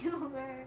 viewer.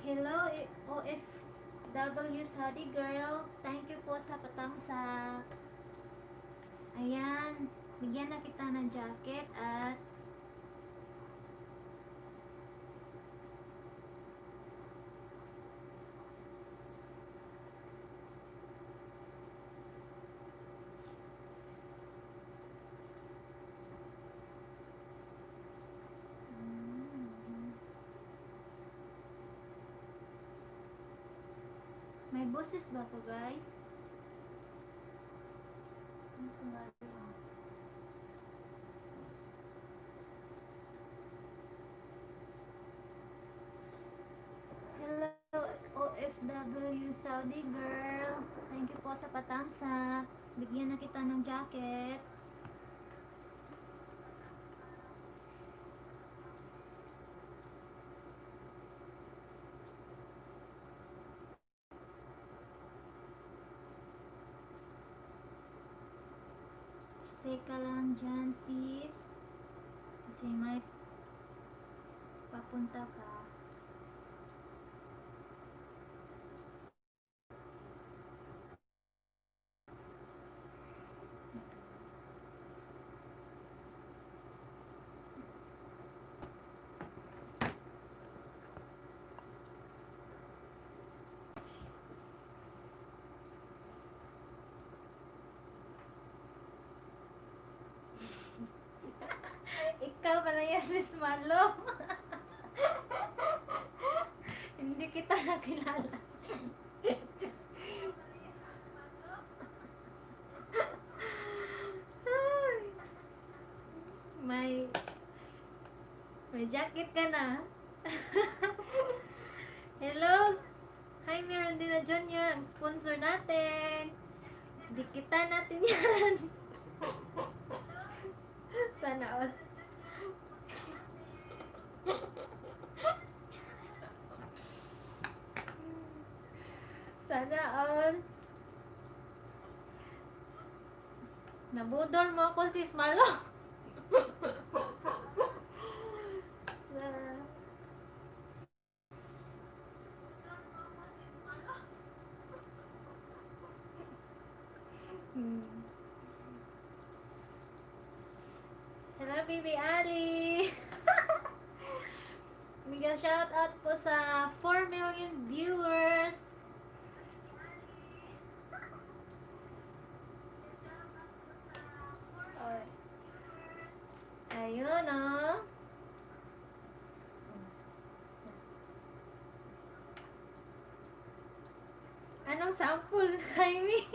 Hello, OFW Study Girl. Thank you po sa patamsak. Ayan, bigyan na kita ng jacket at may boses ba to, guys? Hello, OFW Saudi Girl. Thank you po sa patamsak. Bigyan na kita ng jacket. Stay ka lang dyan, sis. kasi may papunta ka. Ikaw pala yan, Miss Malo. Hindi kita nakilala. Ay, may jacket ka na. Hello. Hi, Mirandina Jr. Ang sponsor natin. Dikitan natin yan. Sana all. Sana all. Nabudol mo ako, sis Malo. Sa... Hello, Baby Ali. Mega shout out po sa 4 million viewers. Ayun, oh. Anong sample, Jaime?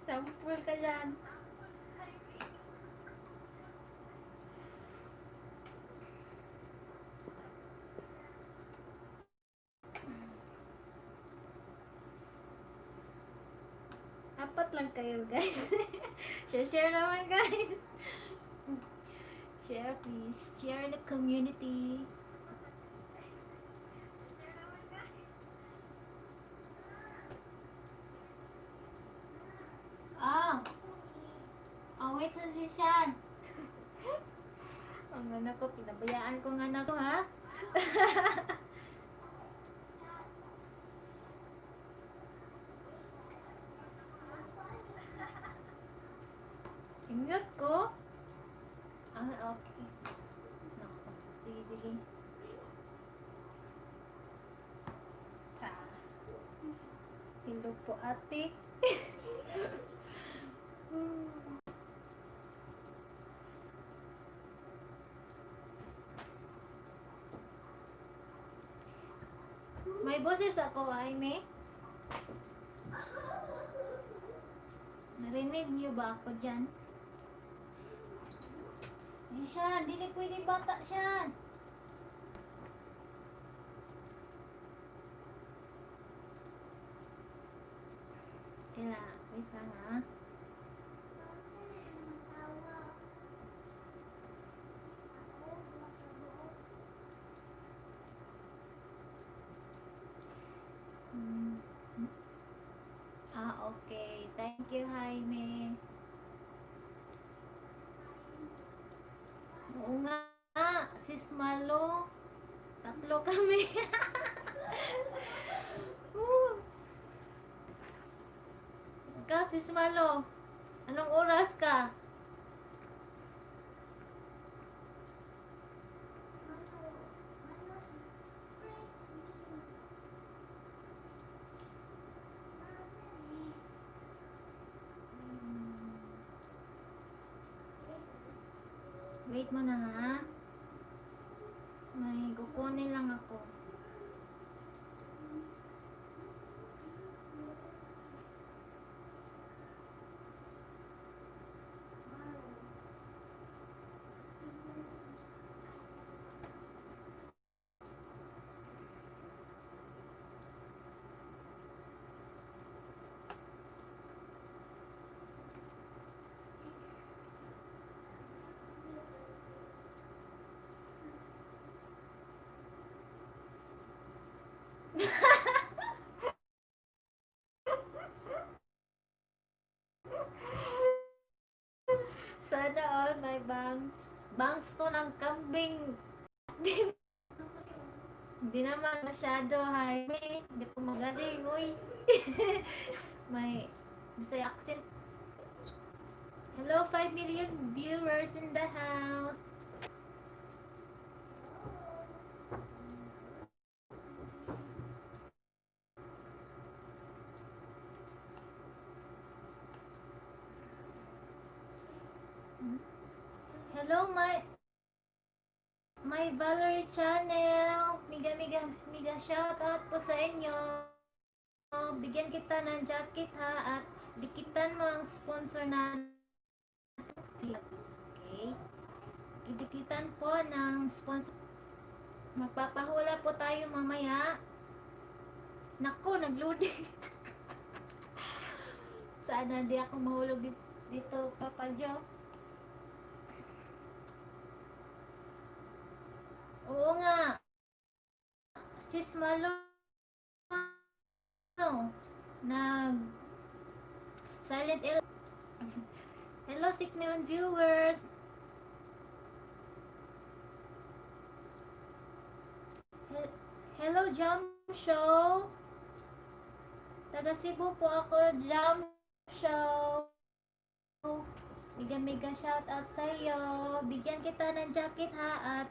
Sample ka dyan. Apat lang kayo, guys. Share naman, guys. Share, please. Share the community. Oh, wait sa sisyan. Ang anak ko, pinabayaan ko ng anak ko, ha? Ingat ko. Okay. Naku. Sige. Hello po, ate. May boses ako, Jaime. Narinig niyo ba ako dyan? Di siya, dili pwede bata siya. Kaya, wait lang, ha? Okay. Thank you, Jaime. Oo nga, sis Malo. Tatlo kami. Ikaw, sis Malo. Anong oras ka? Wait mo na, ha? May kukunin lang ako. all my bangs. Bangs to ng kambing. Hindi naman masyado, Jaime. Hindi ko magaling, uy. May accent. Hello, 5 million viewers in the house. Hello, my Valerie channel. Miga shout out po sa inyo. Bigyan kita ng jacket ha at dikitan mo ang sponsor na. Okay. Dikitan po ng sponsor. Magpapahula po tayo mamaya. Nako, nagloading. Sana di ako mahulog dito, Papa Joe. Oo nga. Sis Malo. Nag Silent L. Hello, 6 million viewers. Hello, Jam Show. Taga Cebu po ako, Jam Show. Mega shout out sa iyo. Bigyan kita ng jacket ha at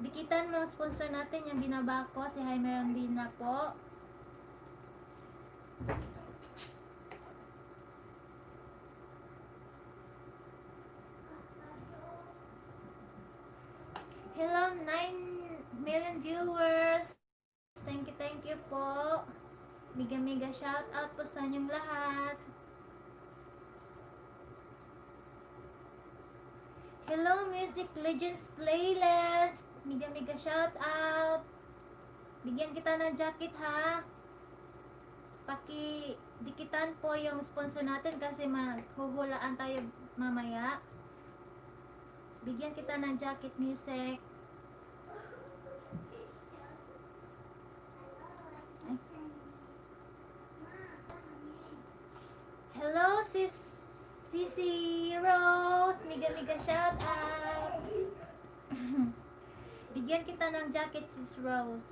dikitan mo ang sponsor natin yung binaba ko, si Jaime Rondina po. Hello, 9 million viewers. Thank you po. Mega shout out po sa inyong lahat. Hello, Music Legends Playlist. Mega shout out. Bigyan kita ng jacket ha. Dikitan po yung sponsor natin kasi maghuhulaan tayo mamaya. Bigyan kita ng jacket, music. Ay. Hello, Sisi Rose. Mega shout out. Bigyan kita ng jacket, Sis Rose.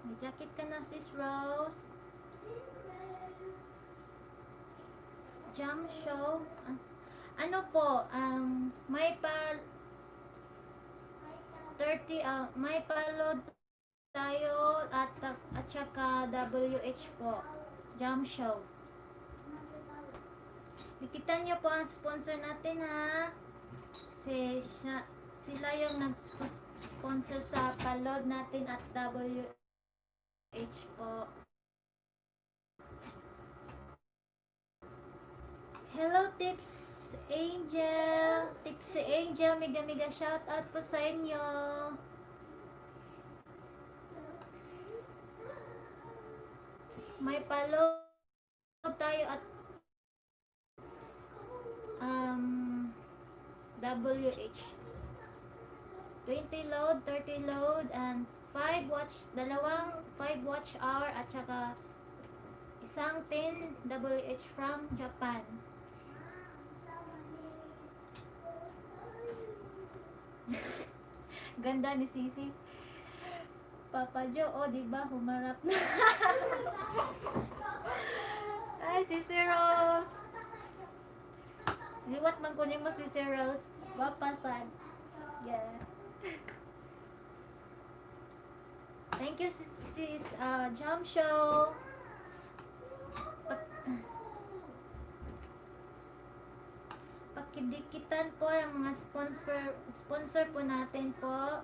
May jacket ka na, Sis Rose. Jam show. Ano po, may 30, may load tayo at saka WH po. Jam show. Dikitan nyo po ang sponsor natin ha. Sila yung nag-sponsor sa paload natin at WH po. Hello, Tips Angel. Mega shout out po sa inyo. May paload tayo at WH 20 load, 30 load and 5 watch hour at saka isang 10 WH from Japan. Ganda ni Sisi. Papa Jo, oh, diba? Humarap na. Ay, Sisi Rose. Liwat man kunin mo, Sisi Rose. Papasan. Yeah. Thank you, Sis Jam Show. Pakidikitan po ang mga sponsor po natin po.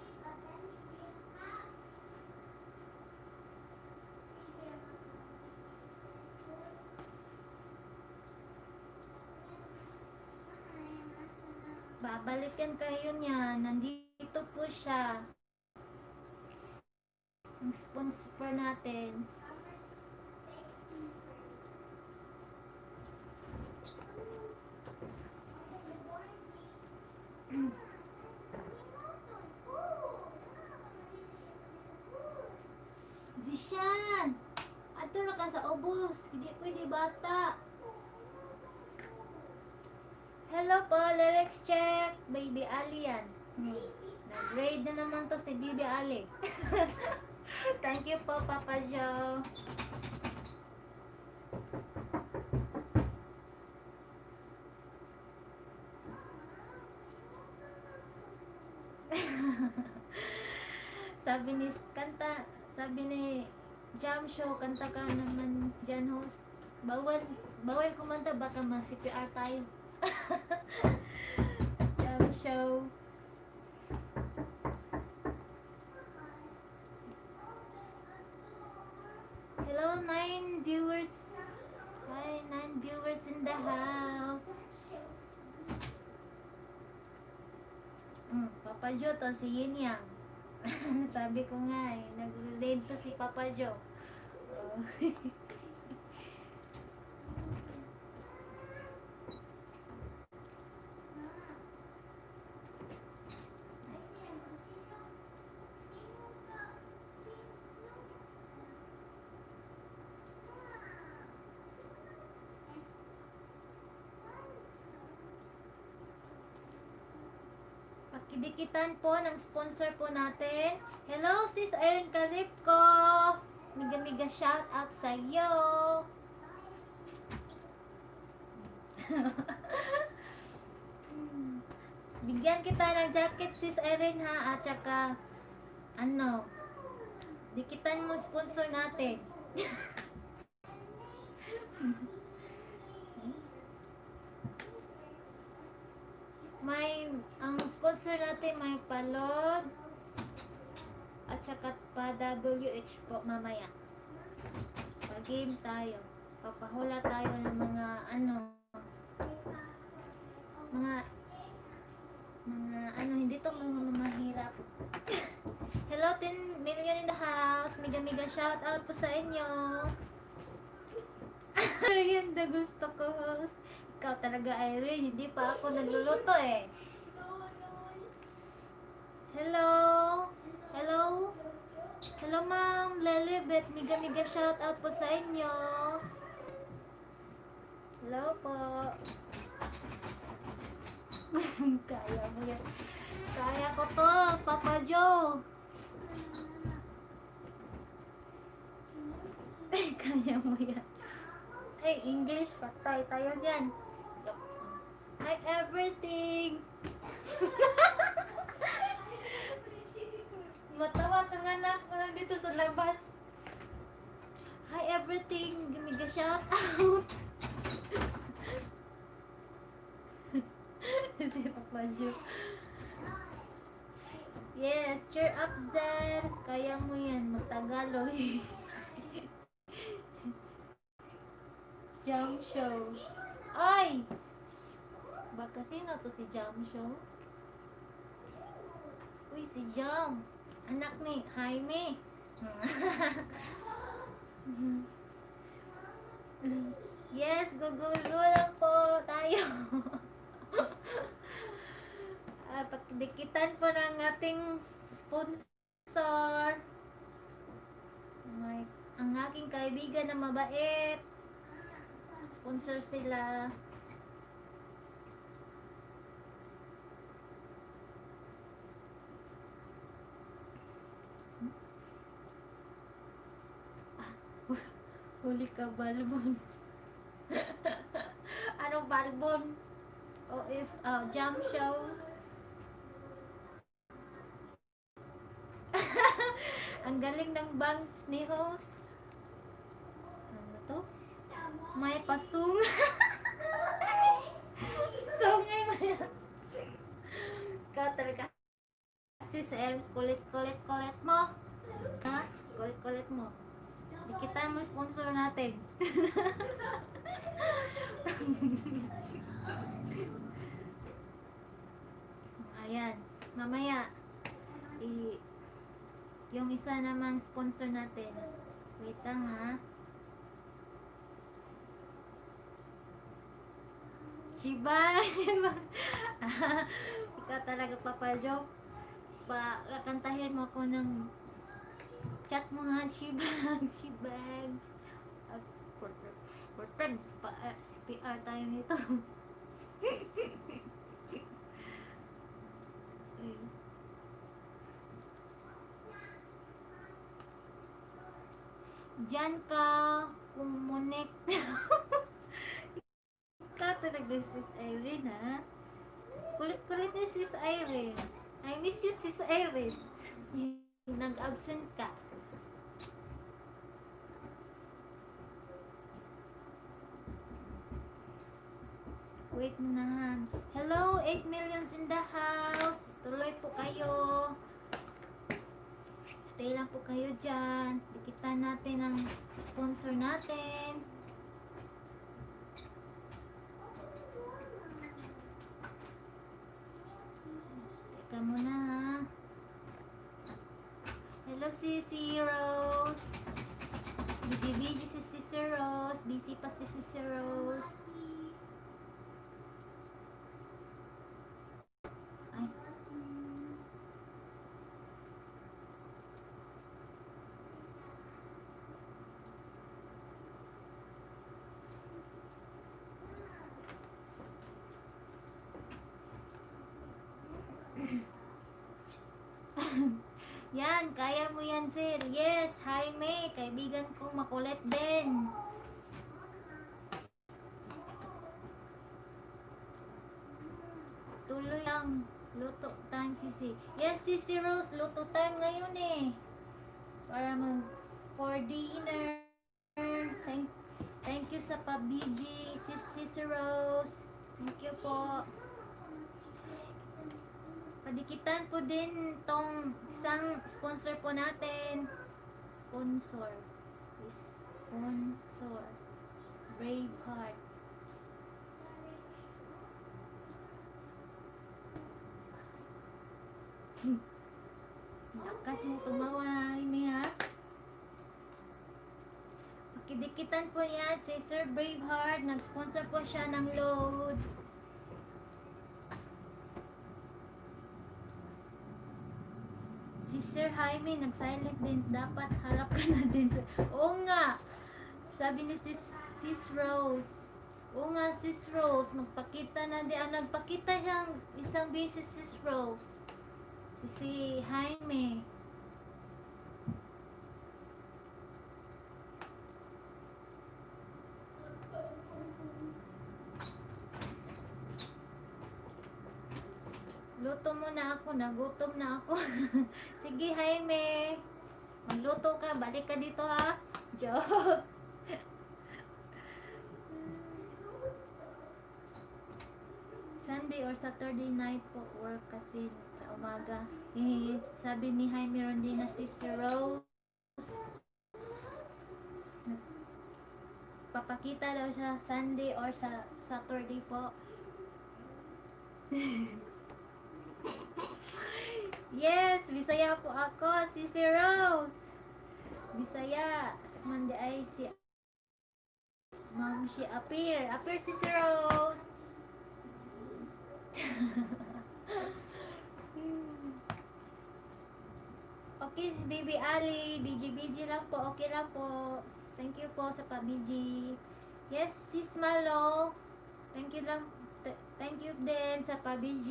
Babalikan kayo niya. Nandito po siya. Ang sponsor natin. sa ubos. Hindi pwede bata. Hello po, lyrics check. Baby Ali yan. Nag-grade na naman to si Baby Ali. Thank you po, Papa Joe. Sabi ni Jam Show, kanta ka naman dyan, host. Bawal kumanta, baka ma-CPR tayo. Jam Show. Hello, 9 viewers. Hi, 9 viewers in the house. Papa Jo to, si Yin Yang. Sabi ko nga eh, nag-relate to si Papa Jo. Oh. Pakidikitan po ng sponsor po natin. Hello, sis Erin Calipco. Miga shout out sa iyo. Bigyan kita ng jacket, sis Erin ha. At saka, dikitan mo sponsor natin. Ang sponsor natin may palod at saka pa WH po mamaya. Pag-game tayo. Papahula tayo ng mga hindi to mga mahirap. Hello, 10 million in the house. Miga shout out po sa inyo. Yun na gusto ko, host. Ikaw talaga, Irene. Hindi pa ako nagluluto eh. Hello. Hello. Hello, Ma'am Lelibet. Miga shout out po sa inyo. Hello po. Kaya mo yan. Kaya ko to, Papa Joe. Kaya mo yan. Ay, English, patay tayo dyan. Hi, everything. Matawa ang anak ko lang dito sa labas. Hi, everything. Gimiga shout out. Si Papa Jo. Yes, cheer up, Zen. Kaya mo yan, mag-Tagalog. Jam Show. Ay! Baka sino to si Jam Show? Uy, si Jam. Anak ni Jaime. Yes, go lang po tayo. Pagdikitan po ng ating sponsor. Ang aking kaibigan na mabait. Sponsor sila. Huli ka, balbon. Anong balbon? Jam Show. Ang galing ng bangs ni host. Ano to? May pasung. Sungay mo yan. Ikaw talaga. Sis El, kulit mo. Ha? Kulit mo. Dikitan mo sponsor natin. Ayan. Mamaya, yung isa namang sponsor natin. Wait lang ha. Shiba. Ikaw talaga, Papa Joe. Kakantahin mo ako ng chat mo ha, Shibags. Portag, CPR tayo nito. Diyan ka kumonek. Ikaw talaga sis Irene ha. Kulit-kulit ni sis Irene. I miss you sis Irene. Nag-absent ka. Wait na. Hello, 8 millions in the house. Tuloy po kayo. Stay lang po kayo dyan. Dikitan natin ang sponsor natin. Teka muna ha. Hello, Sissy Rose. Busy si Sissy Rose. Busy pa si Sissy Rose. Ay. Yan, kaya mo yan, sir. Yes, Jaime, kaibigan ko makulit din. Tuloy lang. Luto time, Sisi. Yes, Sisi Rose, luto time ngayon eh. Para mag for dinner. Thank you sa pa-BG, Sisi Rose. Thank you po. Padikitan po din tong isang sponsor po natin. Sponsor. Braveheart. Lakas mo tumawa, ini ha. Pakidikitan po yan si Sir Braveheart. Nag-sponsor po siya ng load. Si Sir Jaime, nag-silent din. Dapat harap ka na din. Oo nga. Sabi ni Sis Rose. Oo nga, Sis Rose. Magpakita na din. Nagpakita siyang isang beses, Sis Rose. Si Jaime. Luto mo na ako, nagutom na ako. Sige, Jaime. Magluto ka, balik ka dito ha. Joke. Sunday or Saturday night po work kasi sa umaga. Sabi ni Jaime Rondina, Sister Rose. Papakita daw siya Sunday or sa Saturday po. Yes, Bisaya po ako, si Rose. Bisaya. Mandi ay si Momshie appear. Appear si Rose. Okay, si Baby Ali. BG lang po. Okay lang po. Thank you po sa pa-BG. Yes, sis Malo. Thank you lang. Thank you din sa pa-BG.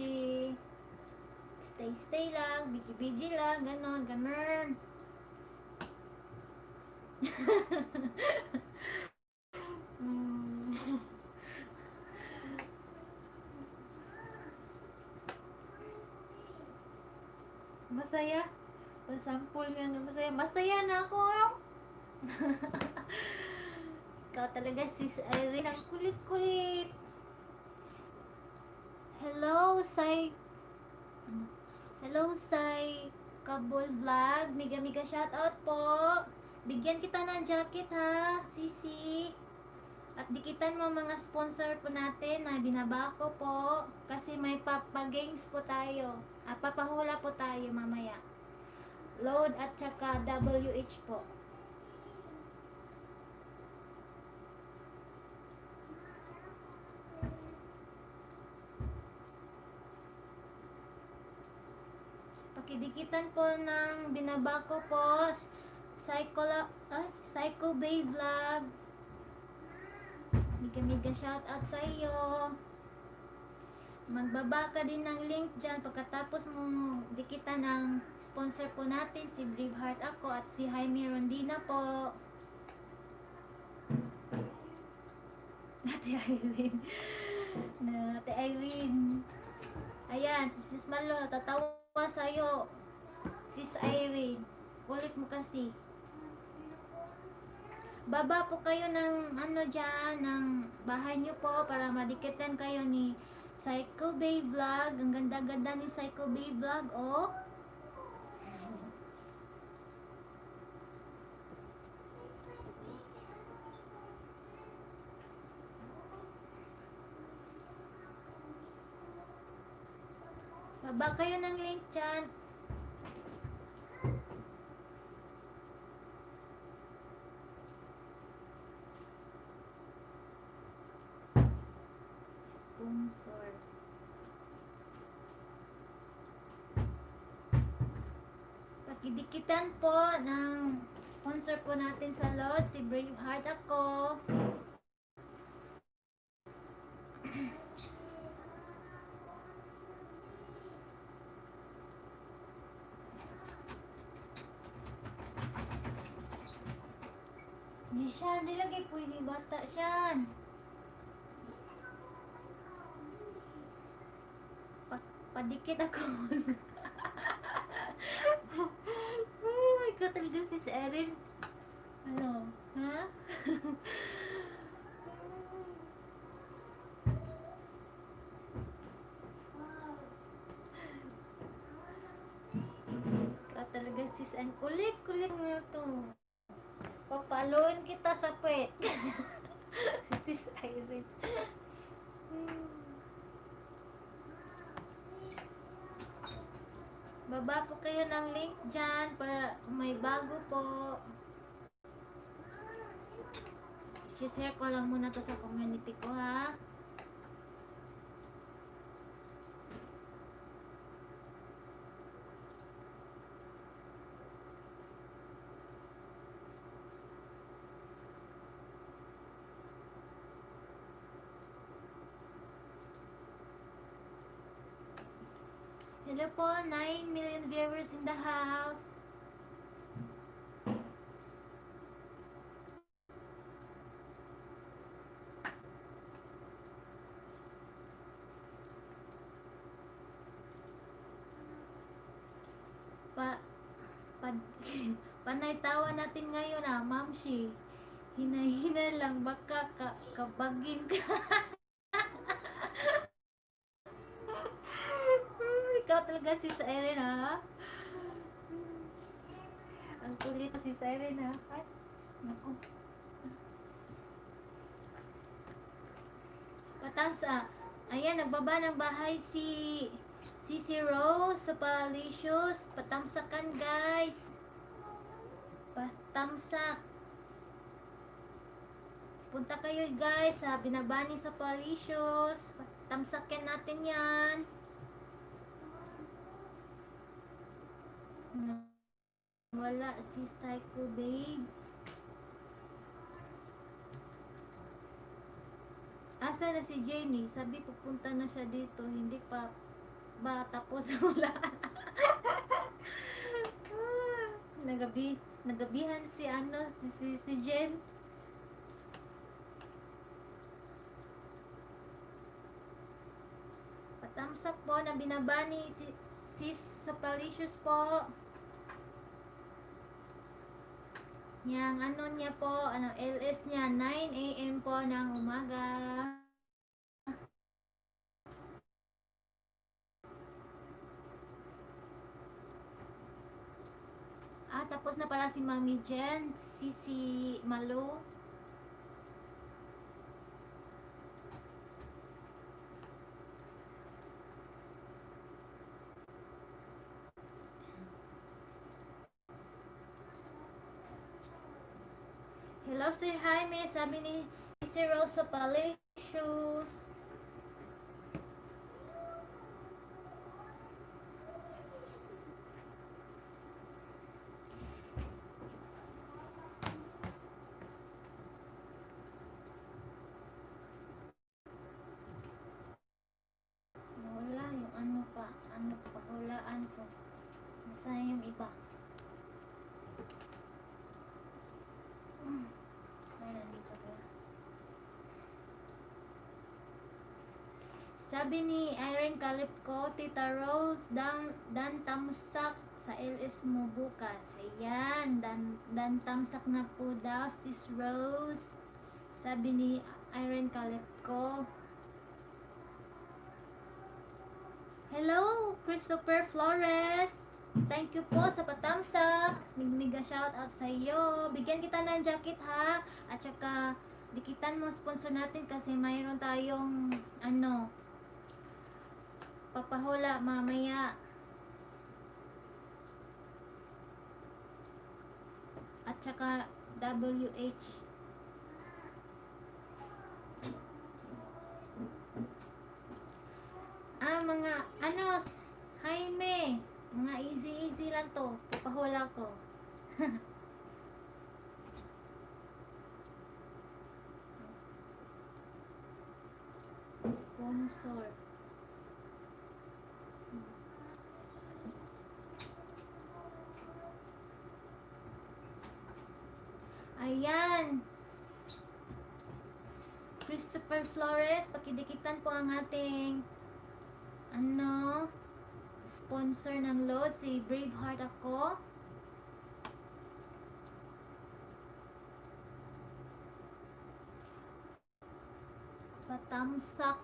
Stay lang, BG lang, ganon. Masaya. Pasampol nga na masaya. Masaya na ako. Ikaw talaga sis Irene. Ang kulit-kulit. Hello, Kabul Vlog. Miga shoutout po. Bigyan kita ng jacket ha, Sisi. At dikitan mo mga sponsor po natin na binabako po. Kasi may papa-games po tayo. Papahula po tayo mamaya. Load at saka WH po. Pakidikitan po ng binabako po. Psycho Bay Vlog. mega shoutout sa iyo. Magbaba ka din ng link dyan pagkatapos mo dikitan ng sponsor po natin, si Braveheart ako at si Jaime Rondina po. Ate Irene. Ate Irene. Ayan, si Sis Malo, tatawa sa'yo. Sis Irene. Kulit mo kasi. Baba po kayo ng ano dyan, ng bahay nyo po para madikitan kayo ni Psycho Bay Vlog. Ang ganda-ganda ni Psycho Bay Vlog, oh. Baba kayo ng link dyan. Sponsor. Pakidikitan po ng sponsor po natin sa Lord, si Braveheart ako. Hindi siya, nilagay pwede bata siya. Padikit ako. Oh my God, talaga si Erin. Ano? Ha? Ikaw talaga sis, ang kulit-kulit mo to. Papaloin kita sa pet. Sis Irene. Baba po kayo ng link dyan para may bago po. share ko lang muna to sa community ko, ha. Hello po, 9 million viewers in the house. Pa, panay tawa natin ngayon, Momshie. Hina-hina lang, baka kabagin ka. Ikaw talaga si Siren, ha? Ang kulit si Siren, ha? Ay, naku. Patasa. Ayan, nagbaba ng bahay si Rose sa Palicious. Patamsakan, guys. Patamsak. Punta kayo, guys, sa binabani sa Palicious. Patamsakin natin yan. Wala si Psycho Babe. Asa na si Jenny? Sabi pupunta na siya dito. Hindi pa ba tapos wala. Nagabihan si si Jen. Patamsak po na binabani si Sopalicious po. Yang niya po, LS niya 9 AM po ng umaga. Tapos na pala si Mami Jen, si Malo. Hello, Sir Jaime. Sabi ni si Rosa Palicious. Papahulaan ko. Nasaan yung iba? Ay, nandito pala. Sabi ni Irene Calipco, Tita Rose, dan tamsak sa LS mo bukas. Ayan, dan tamsak na po daw, Sis Rose. Sabi ni Irene Calipco. Hello, Christopher Flores. Thank you po sa patamsak. Mega shout out sa iyo. Bigyan kita ng jacket ha. At saka dikitan mo sponsor natin kasi mayroon tayong papahula mamaya. At saka WH. Mga Jaime, mga easy lang to. Papahula ko. Sponsor. Ayan. Christopher Flores, pakidikitan po ang ating sponsor ng load, si Braveheart ako. Patamsak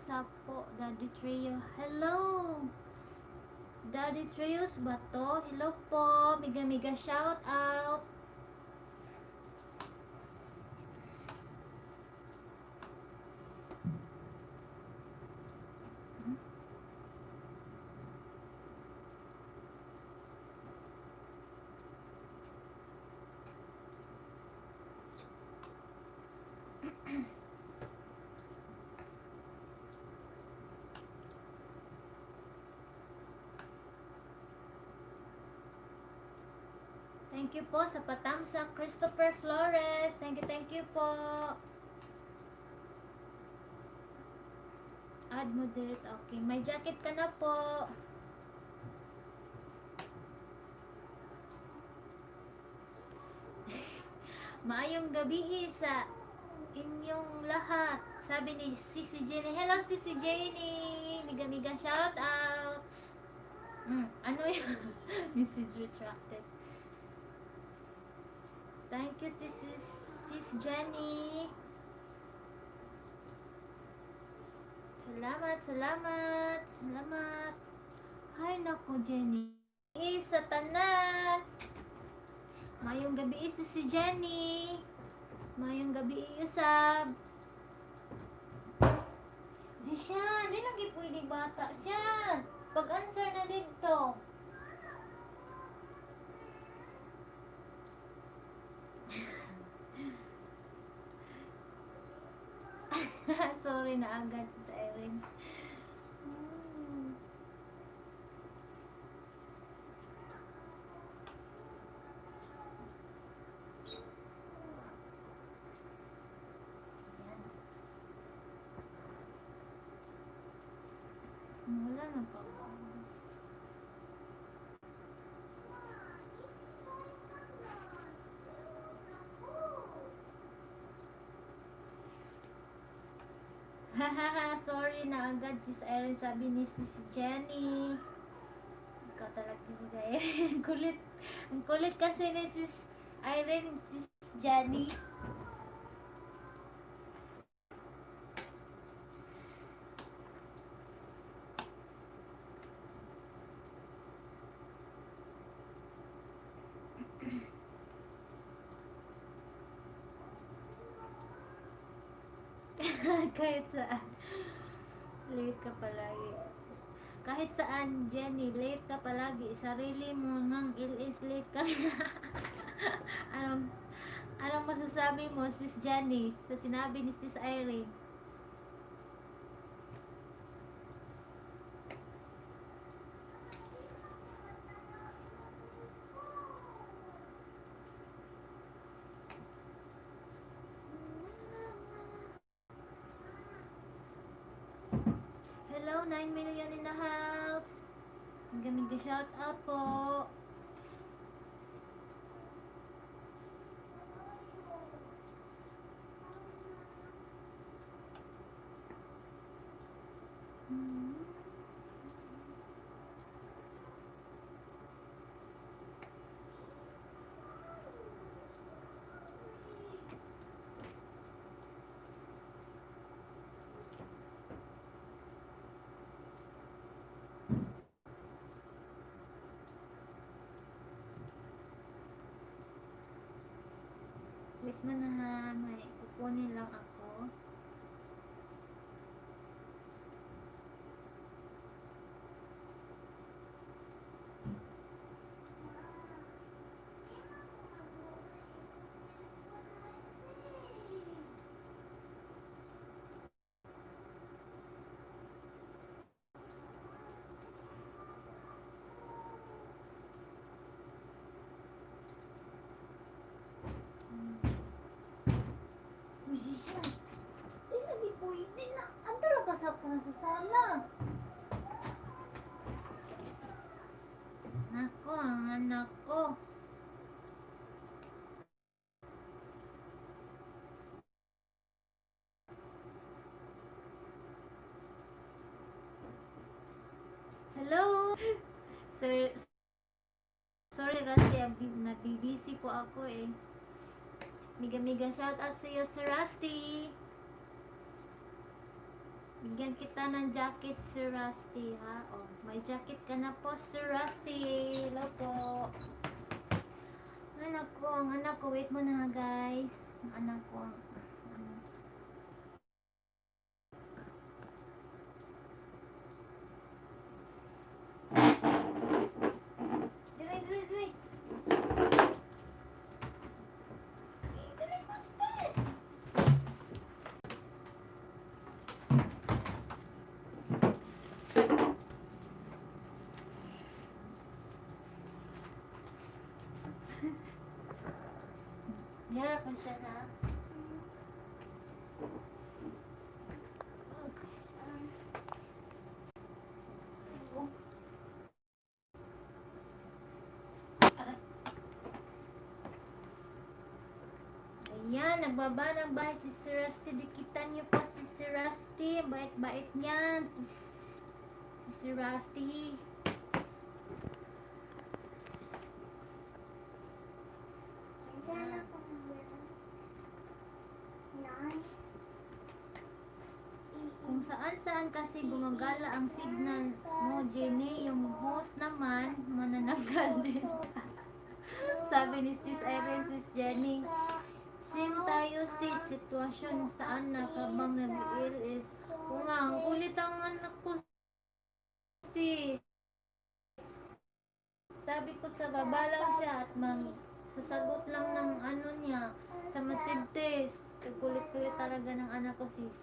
sa po, Daddy Trio. Hello! Daddy Trios ba to? Hello po! Mega shout out! Thank you po sa patamsak, Christopher Flores. Thank you po. Add moderate. Okay, may jacket ka na po. Maayong gabi sa inyong lahat. Sabi ni Sisi Jenny. Hello Sisi Jenny. Mega shout out. Ano yun? Message retracted. Thank you, Sis Jenny. Salamat. Hay nako, Jenny. Sa tanan. Mayong gabi si Jenny. Mayong gabi usab. Di siya, di lagi pwede bata siya. Pag-answer na dito. Sorry na agad sa Erin. Wala na pa. Hahaha, sorry na agad sis Erin, sabi ni sis Jenny. Ikaw talaga sis Erin. Ang kulit kasi ni sis Erin, sis Jenny. Kahit saan. Late ka palagi. Kahit saan, Jenny, late ka palagi. Sarili mo nang ilis late ka. Anong masasabi mo, sis Jenny, sa sinabi ni sis Irene? Hello, 9 million in the house. shout out po. Wait mo na ha, may kukunin lang ako. Musician, di lagi pwede na. Antara ka sa sala. Nako, ang anak ko. Hello? Sir, sorry Rusty, nabibisi po ako eh. Miga shout out sa iyo, Sir Rusty. Bigyan kita ng jacket, Sir Rusty, ha? Oh, may jacket ka na po, Sir Rusty. Hello po. Anak ko, ang anak ko. Wait mo na, guys. Ang anak ko, Dire. Yara ka siya na. Ayan, nagbaba ng bahay si Sir Rusty. Dikitan niyo pa si Sir Rusty. Bait-bait niyan. Si Sir Rusty. Kung saan-saan kasi gumagala ang signal mo, Jenny, yung host naman, mananagal din. Sabi ni Sis Irene, Sis Jenny, same tayo sis, sitwasyon saan na kabang nag-iil is, kung nga, ang kulit ang anak ko, sis. Sabi ko sa baba lang siya at sasagot lang ng ano niya, sa matid test. Kulit-kulit talaga ng anak ko, sis.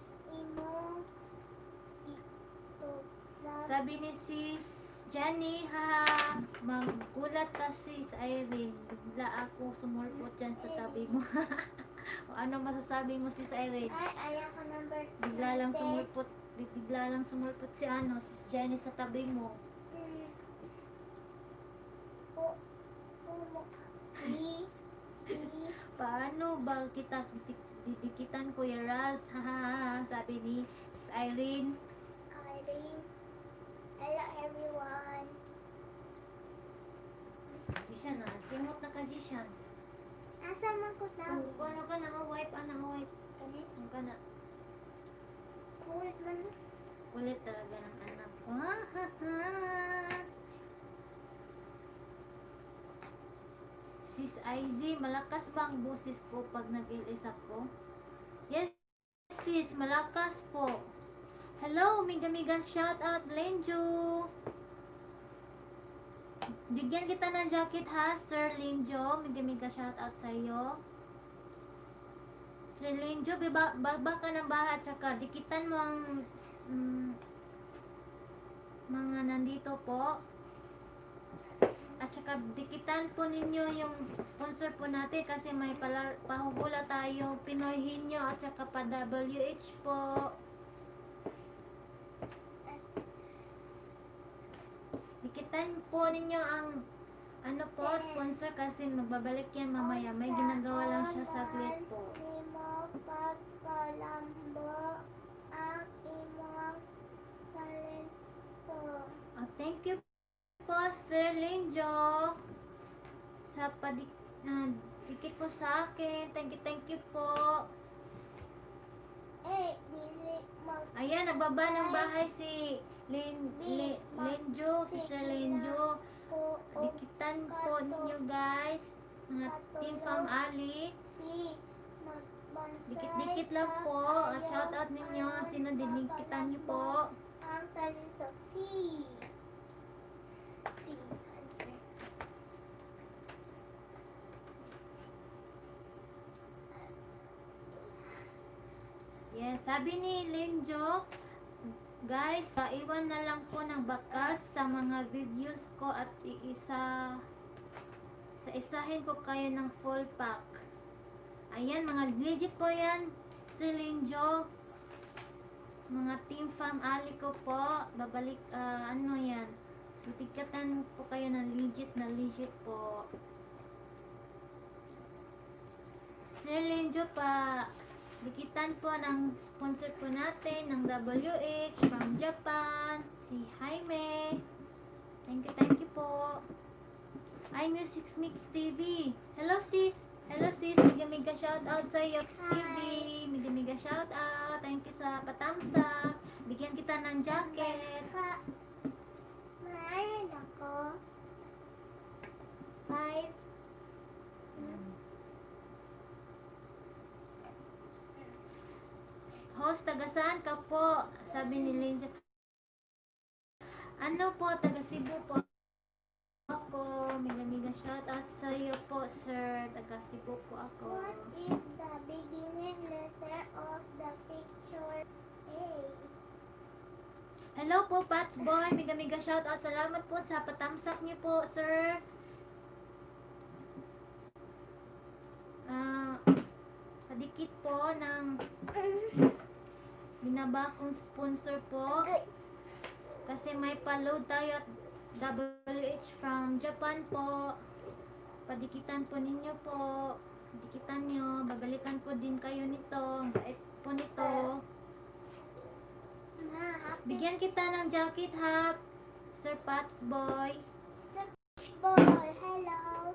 Sabi ni Sis Jenny, ha, magkulat ka sis Irene. Bigla ako sumulpot dyan sa tabi mo. O ano masasabi mo sis Irene? Ayoko number Bigla lang sumulpot si ano, Sis Jenny sa tabi mo. Paano ba kita didikitan Kuya Raz? Ha, sabi ni Sis Irene. Hello everyone. Jishan na, simot na ka Jishan. Asa man ko daw? Kung ano ka na, wipe, wipe. Kanit? Ang ka na. Kulit man. Kulit talaga ng anak ko. Ha. Sis Izee, malakas ba ang boses ko pag nag-ilis ako? Yes, sis, malakas po. Hello, miga shout out, Lenjo. Bigyan kita ng jacket ha, Sir Lenjo. Miga shout out sa iyo. Sir Lenjo, baba ka ng bahay, tsaka dikitan mo ang mga nandito po. At saka dikitan po ninyo yung sponsor po natin kasi may pahugula tayo Pinoy Hinyo at saka pa WH po. Dikitan po ninyo ang ano po, sponsor kasi magbabalik yan mamaya. May ginagawa lang siya saglit po. Imo pagpalambo ang imong talento. Oh, thank you po, Sir Linjo. Sa dikit po sa akin. Thank you po. Dili mag Ayan, nababa ng bahay si Linjo, si Sir Linjo. po Dikitan po ninyo guys. Mga Team Fam Ali. si magbansay. Dikit-dikit lang po. At shoutout ninyo. Sino dinikitan niyo po. Ang talento. Si answer. Yes, sabi ni Linjo, guys, iwan na lang po ng bakas sa mga videos ko at isahin ko kayo ng full pack. Ayan, mga legit po yan, Sir Linjo. Mga Team Fam Ali ko po, babalik, ano yan, titikatan po kayo ng legit na legit po. Sir Linjo pa, dikitan po ng sponsor po natin ng WH from Japan, si Jaime. Thank you po. iMusic Mix TV. Hello sis, miga shout out sa iyo TV. Miga shout out. Thank you sa patamsak. Bigyan kita ng jacket. Mayroon ako 5 Host, taga saan ka po? Sabi ni Linja. Ano po, taga Cebu po ako. Miga shout out sa iyo po, sir. Taga Cebu po ako. What is the beginning letter of the picture A? Hello po, Pats Boy. Miga shout out. Salamat po sa patamsak niyo po, sir. Padikit po ng binaba kong sponsor po. Kasi may pa-load tayo at WH from Japan po. Padikitan po ninyo po. Dikitan nyo. Babalikan po din kayo nito. Ang bait po nito. Bigyan kita ng jacket, ha, Sir Pats Boy. Boy, hello.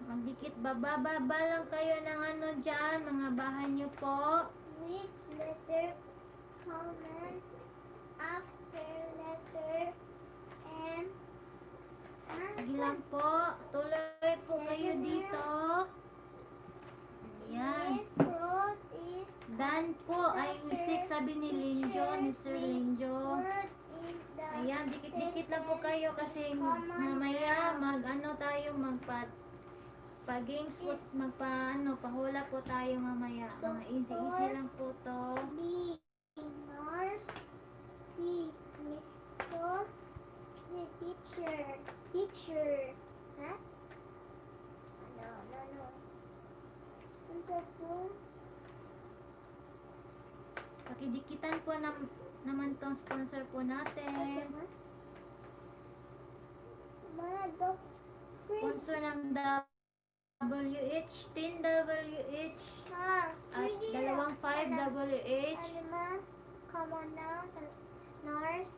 Magdikit, baba lang kayo ng ano dyan, mga bahay nyo po. Which letter comments after letter M? Sige lang po. Tuloy po kayo dito. Ayan. Miss Rose is Dan po ay music, sabi ni Linjo, ni Sir Linjo. word is the Ayan, dikit-dikit lang po kayo kasi mamaya mag-ano tayo, games po, pahula po tayo mamaya. Mga easy lang po to. B. Nurse. C. Miss Rose. The teacher. Huh? No. Answer two. Pakidikitan po naman tong sponsor po natin. Mga dog. Sponsor ng WH, 10 WH, at dalawang 5 WH Alima. Come on now. Nurse.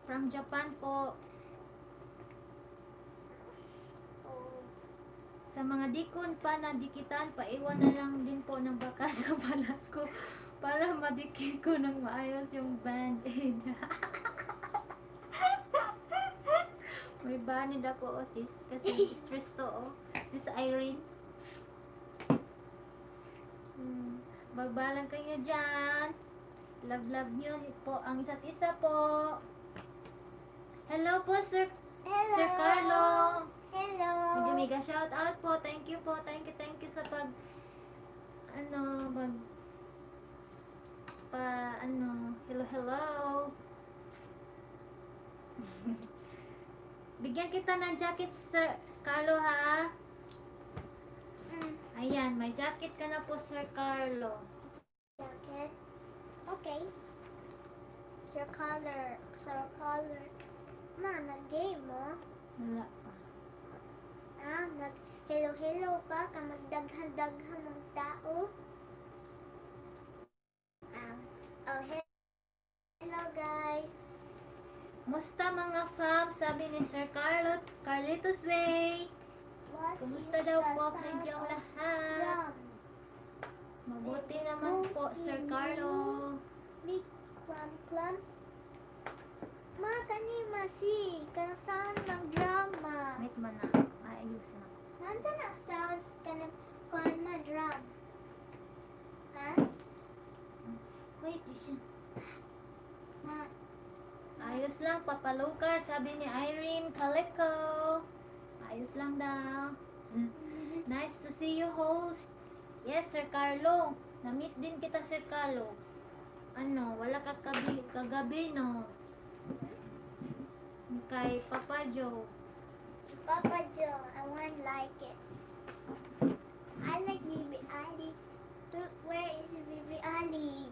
from Japan po. Oh. Sa mga dikon pa na dikitan, paiwan na lang din po ng baka sa balat ko para madikit ko ng maayos yung band-aid. May banid ako, sis, kasi stress to, sis Irene. Bagbalang kayo dyan. Love nyo po ang isa't isa po. Hello po, Sir Hello. Sir Carlo. Hello. Mega shout out po. Thank you po. Thank you sa hello. Bigyan kita ng jacket, Sir Carlo, ha? Ayan, may jacket ka na po, Sir Carlo. Jacket. Okay. Sir color. Sir color. Ma, nag-game mo? Wala pa. Ah, nag-hello-hello pa ka magdaghan-daghan ng tao. Oh, hello guys. Musta mga fam? Sabi ni Sir Carlitos Way. What Kumusta is daw the po sound kayong of lahat? drum? Mabuti naman po, Sir Carlo. Big clam. Ma, kani masi. Kanang sound ng drama. Wait man na. Ayusin ako. Nansa na sounds kanang kuan na drum? Ha? Wait, siya. Ma, Ayos lang, papalukar. Sabi ni Irene Calico. Ayos lang daw. Nice to see you, host. Yes, Sir Carlo. Na-miss din kita, Sir Carlo. Ano, wala ka kagabi, no? Kay Papa Joe. Papa Joe, I won't like it. I like Bibi Ali. Where is Bibi Ali?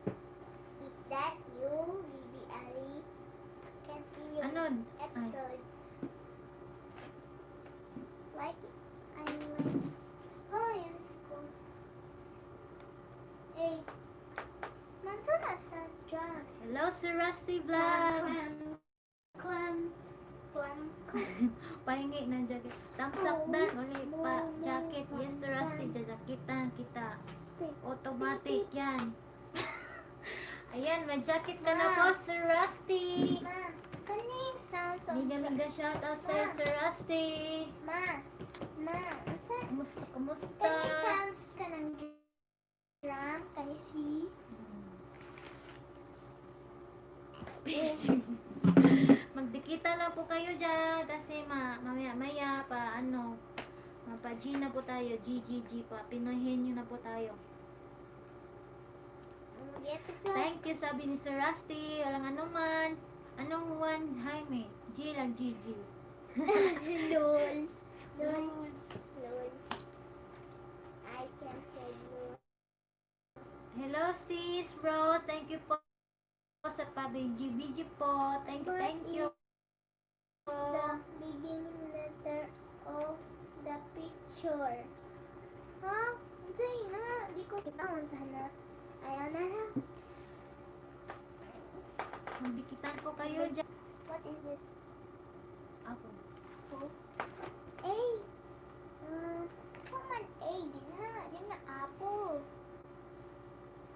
Is that you, Bibi Ali? Can't see your Ano? episode. Like it? I like. Oh, yan ko. Hey, mansa na sa drum? Hello, Sir Rusty Vlog. Clam. Pahingi ng jacket. Tamsak dan, ulit pa jacket. Yes, Sir Rusty, jajakitan kita. Automatic yan. Ayan, may jacket ka na po, Sir Rusty. Ma, kaning sounds of Miga shoutout sa Sir Rusty. Ma, unsa? Kumusta? Kani sounds ka ng drum? Kani si? Magdikita lang po kayo dyan kasi mamaya pa mapa-G na po tayo, GGG pa, pinuhin nyo na po tayo. Episode. Thank you, sabi ni Sir Rusty, walang anuman. Anong one, Jaime? G lang, GG. Lol. I can say lol. Hello sis, bro, thank you po sa pa-BG po. Thank you. The beginning letter of the picture. Ha? Unsay na? Di ko kita unsa na. Ayan na na. Magdikitan po kayo dyan. What is this? Ako. Oh. A. Common A. Di na apple.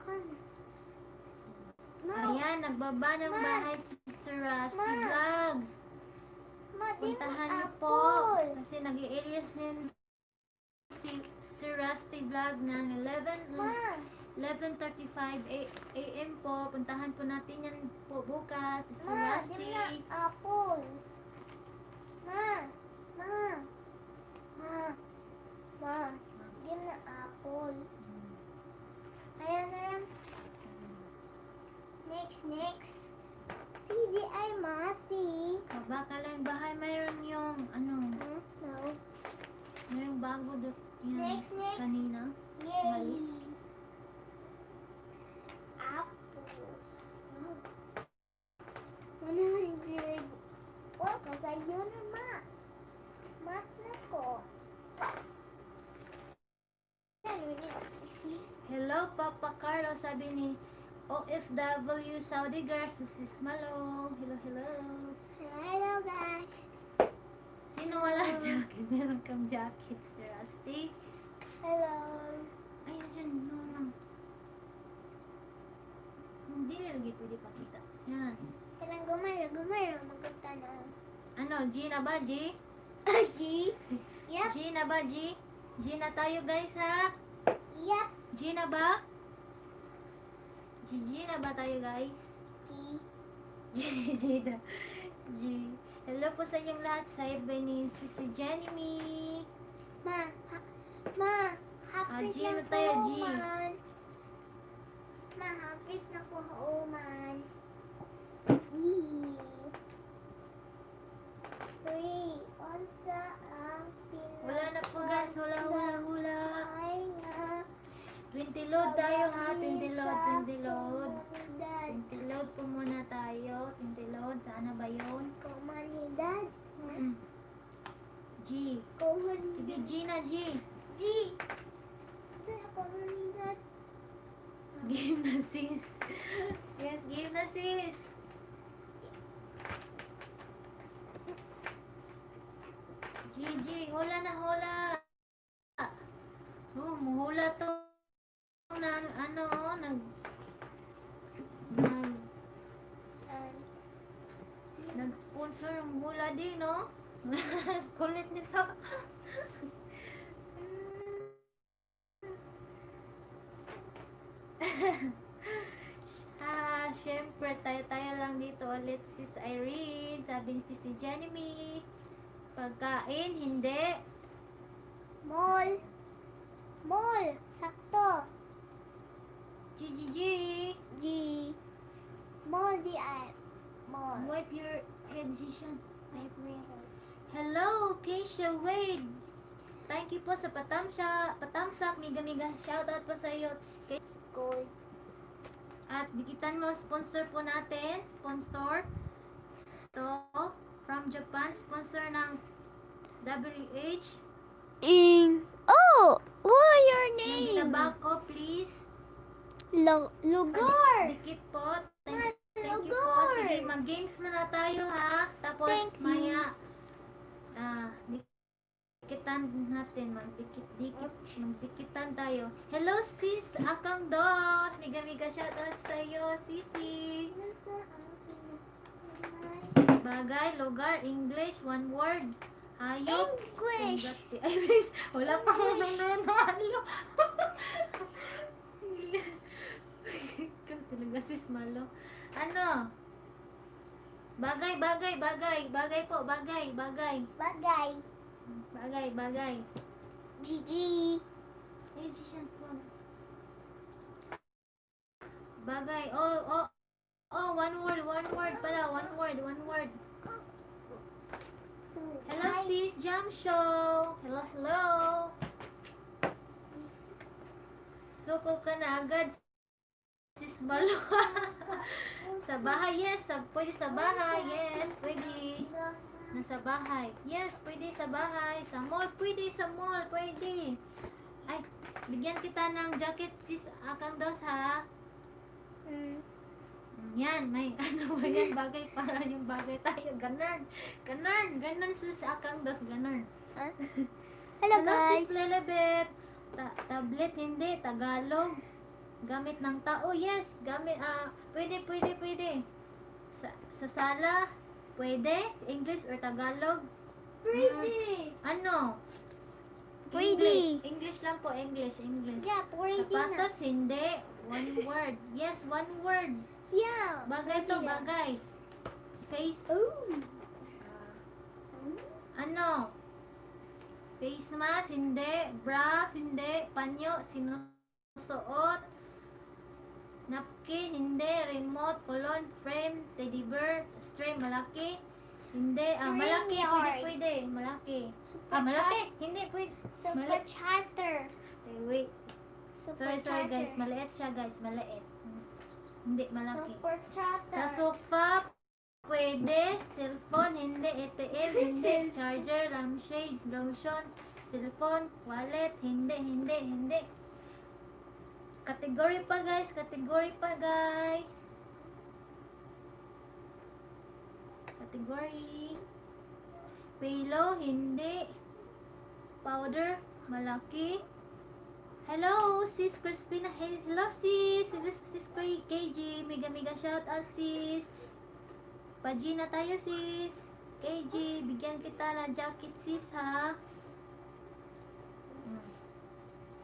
Come. Ma, Ayan, nagbaba ng Ma. bahay si Sir Rusty Ma. Vlog. di Puntahan na niyo po. apple. Kasi nag-i-alias din si Sir Rusty Vlog ng Ma. 11:35 AM po. Puntahan po natin yan po bukas. Si Sir Ma, di Rusty. na apple. Ma. Di na apple. Ayan na lang. Next. CDI Masi. Baka lang bahay mayroon yung No. mayroong bago doon yan Next. kanina. Yay. Malis. Apple. 100. Well, kasi yun na math. Math na ko. Hello Papa Carlo, sabi ni OFW Saudi Girls, this is Malo. Hello. Hello guys. Sino wala jacket? Meron kang jacket, Sir Rusty. Hello. Ay, dyan, no. Hindi lagi pwede pakita. Yan. Kanang gumara. Magkanta na. Ano, G na ba, G? G? Yep. G na ba, G? G na tayo guys, ha? Yep. G na ba? G na ba tayo guys? G. G na. G. Hello po sa inyong lahat. Sa iba ni si Jenny Me. Ma, hapit G na na tayo, ko, G. man. Ma, hapit na ko, man. Three. Unsa ang Wala na po guys. Hula. Ay nga. 20 load tayo ha. 20 load. na tayo. Tintilod, sana ba yun? Komunidad. G. Komunidad. Sige, G na, G. G. Sa komunidad. Game na, sis. Yes, game na, sis. G, G. Hula na, hula. Oh, muhula to. Nag, nag-sponsor ang hula din, no? Kulit nito. Syempre, tayo lang dito ulit, sis Irene. Sabi ni sis Jenny. Pagkain, hindi. Mall. Mall. Sakto. G, G, G. G. Mall di ay. Mall. Wipe your head, Jishan. Wipe my head. Hello, Keisha Wade. Thank you po sa patamsak. Miga-miga. Shoutout po sa iyo. Gold. At dikitan mo, sponsor po natin. Sponsor. To, from Japan. Sponsor ng WH. Oh! What your Yung name? binabako, please. Lugar. Dikit po. Thank you po. Lugar. Sige, mag-games muna tayo, ha? Tapos, Thank you. maya, dikitan natin. Magdikitan tayo. Hello, sis. Akang dos. Miga-miga shoutout sa iyo, sisi. Bagay, lugar, English, one word. Hayop. English. Wala pa ako nang nanalo. Ikaw talaga, sis Malo. Ano? Bagay. Bagay po, bagay. Bagay. Bagay. Gigi. Eh, si Sean po. Bagay. Oh, one word pala. One word. Hello, Hi. sis. Jam show. Hello. Suko ka na agad, sis Malo. Sa bahay, yes. Pwede sa bahay, yes. Pwede. Nasa bahay. Yes, pwede sa bahay. Sa mall, pwede. Ay, bigyan kita ng jacket, sis Akang Dos, ha? Yan, may ano ba yan, bagay para yung bagay tayo. Ganon, sis Akang Dos, ganon. Hello guys. Sis Lelebet. Tablet, hindi. Tagalog. Gamit ng tao, yes. Pwede. Sa sala, pwede. English or Tagalog. Pretty. Ano? Pretty. English lang po, English. Yeah, pretty na. Sapatos, hindi. One word. Yes, one word. Yeah. Bagay to, pretty na. bagay. Face, Ooh. ano? Face mask, hindi. Bra, hindi. Panyo, sinusuot. Napkin, hindi. Remote, cologne, frame, teddy bear, string, malaki. Hindi. String Malaki, yard. pwede. Malaki. Super Malaki. Hindi, pwede. Super chatter. Okay, wait. Super Sorry guys. chatter. Maliit siya guys. Maliit. Hindi, malaki. Super chatter. Sa sofa, pwede. Cellphone, hindi. ATM, hindi. Charger, lampshade, lotion, cellphone, wallet, hindi. Category pa guys. Category. Pillow, hindi. Powder, malaki. Hello, sis Crispina. Hello, sis. Sis KG. Mega shout out, sis. Pagina tayo, sis. KG, bigyan kita ng jacket, sis, ha?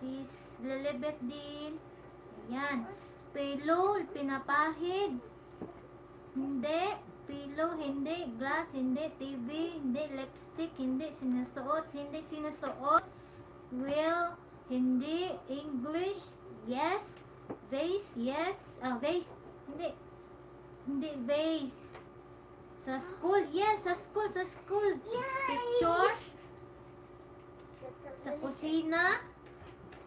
Sis Lelebet din. Ayan. Pillow, pinapahid. Hindi. Pillow, hindi. Glass, hindi. TV, hindi. Lipstick, hindi. Sinusuot, Wheel, hindi. English, yes. Vase, yes. Vase, hindi. Hindi, vase. Sa school, yes. Sa school. Picture. Sa kusina,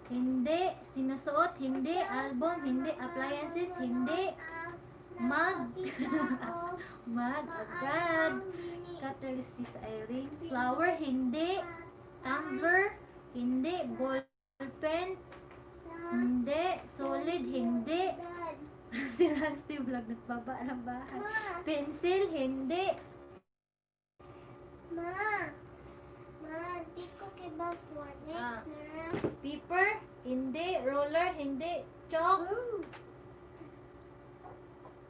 hindi. Sinusuot, hindi. Album, hindi. Appliances, hindi. Mag. Nakakita Mag agad. Catalyst Sis Irene. Flower, hindi. Tumbler, hindi. Ballpen, hindi. Solid, hindi. Si Rusty Vlog nagbaba ng bahay. Pencil, hindi. Di ko kiba for next na. Paper, hindi. Roller, hindi. Chalk,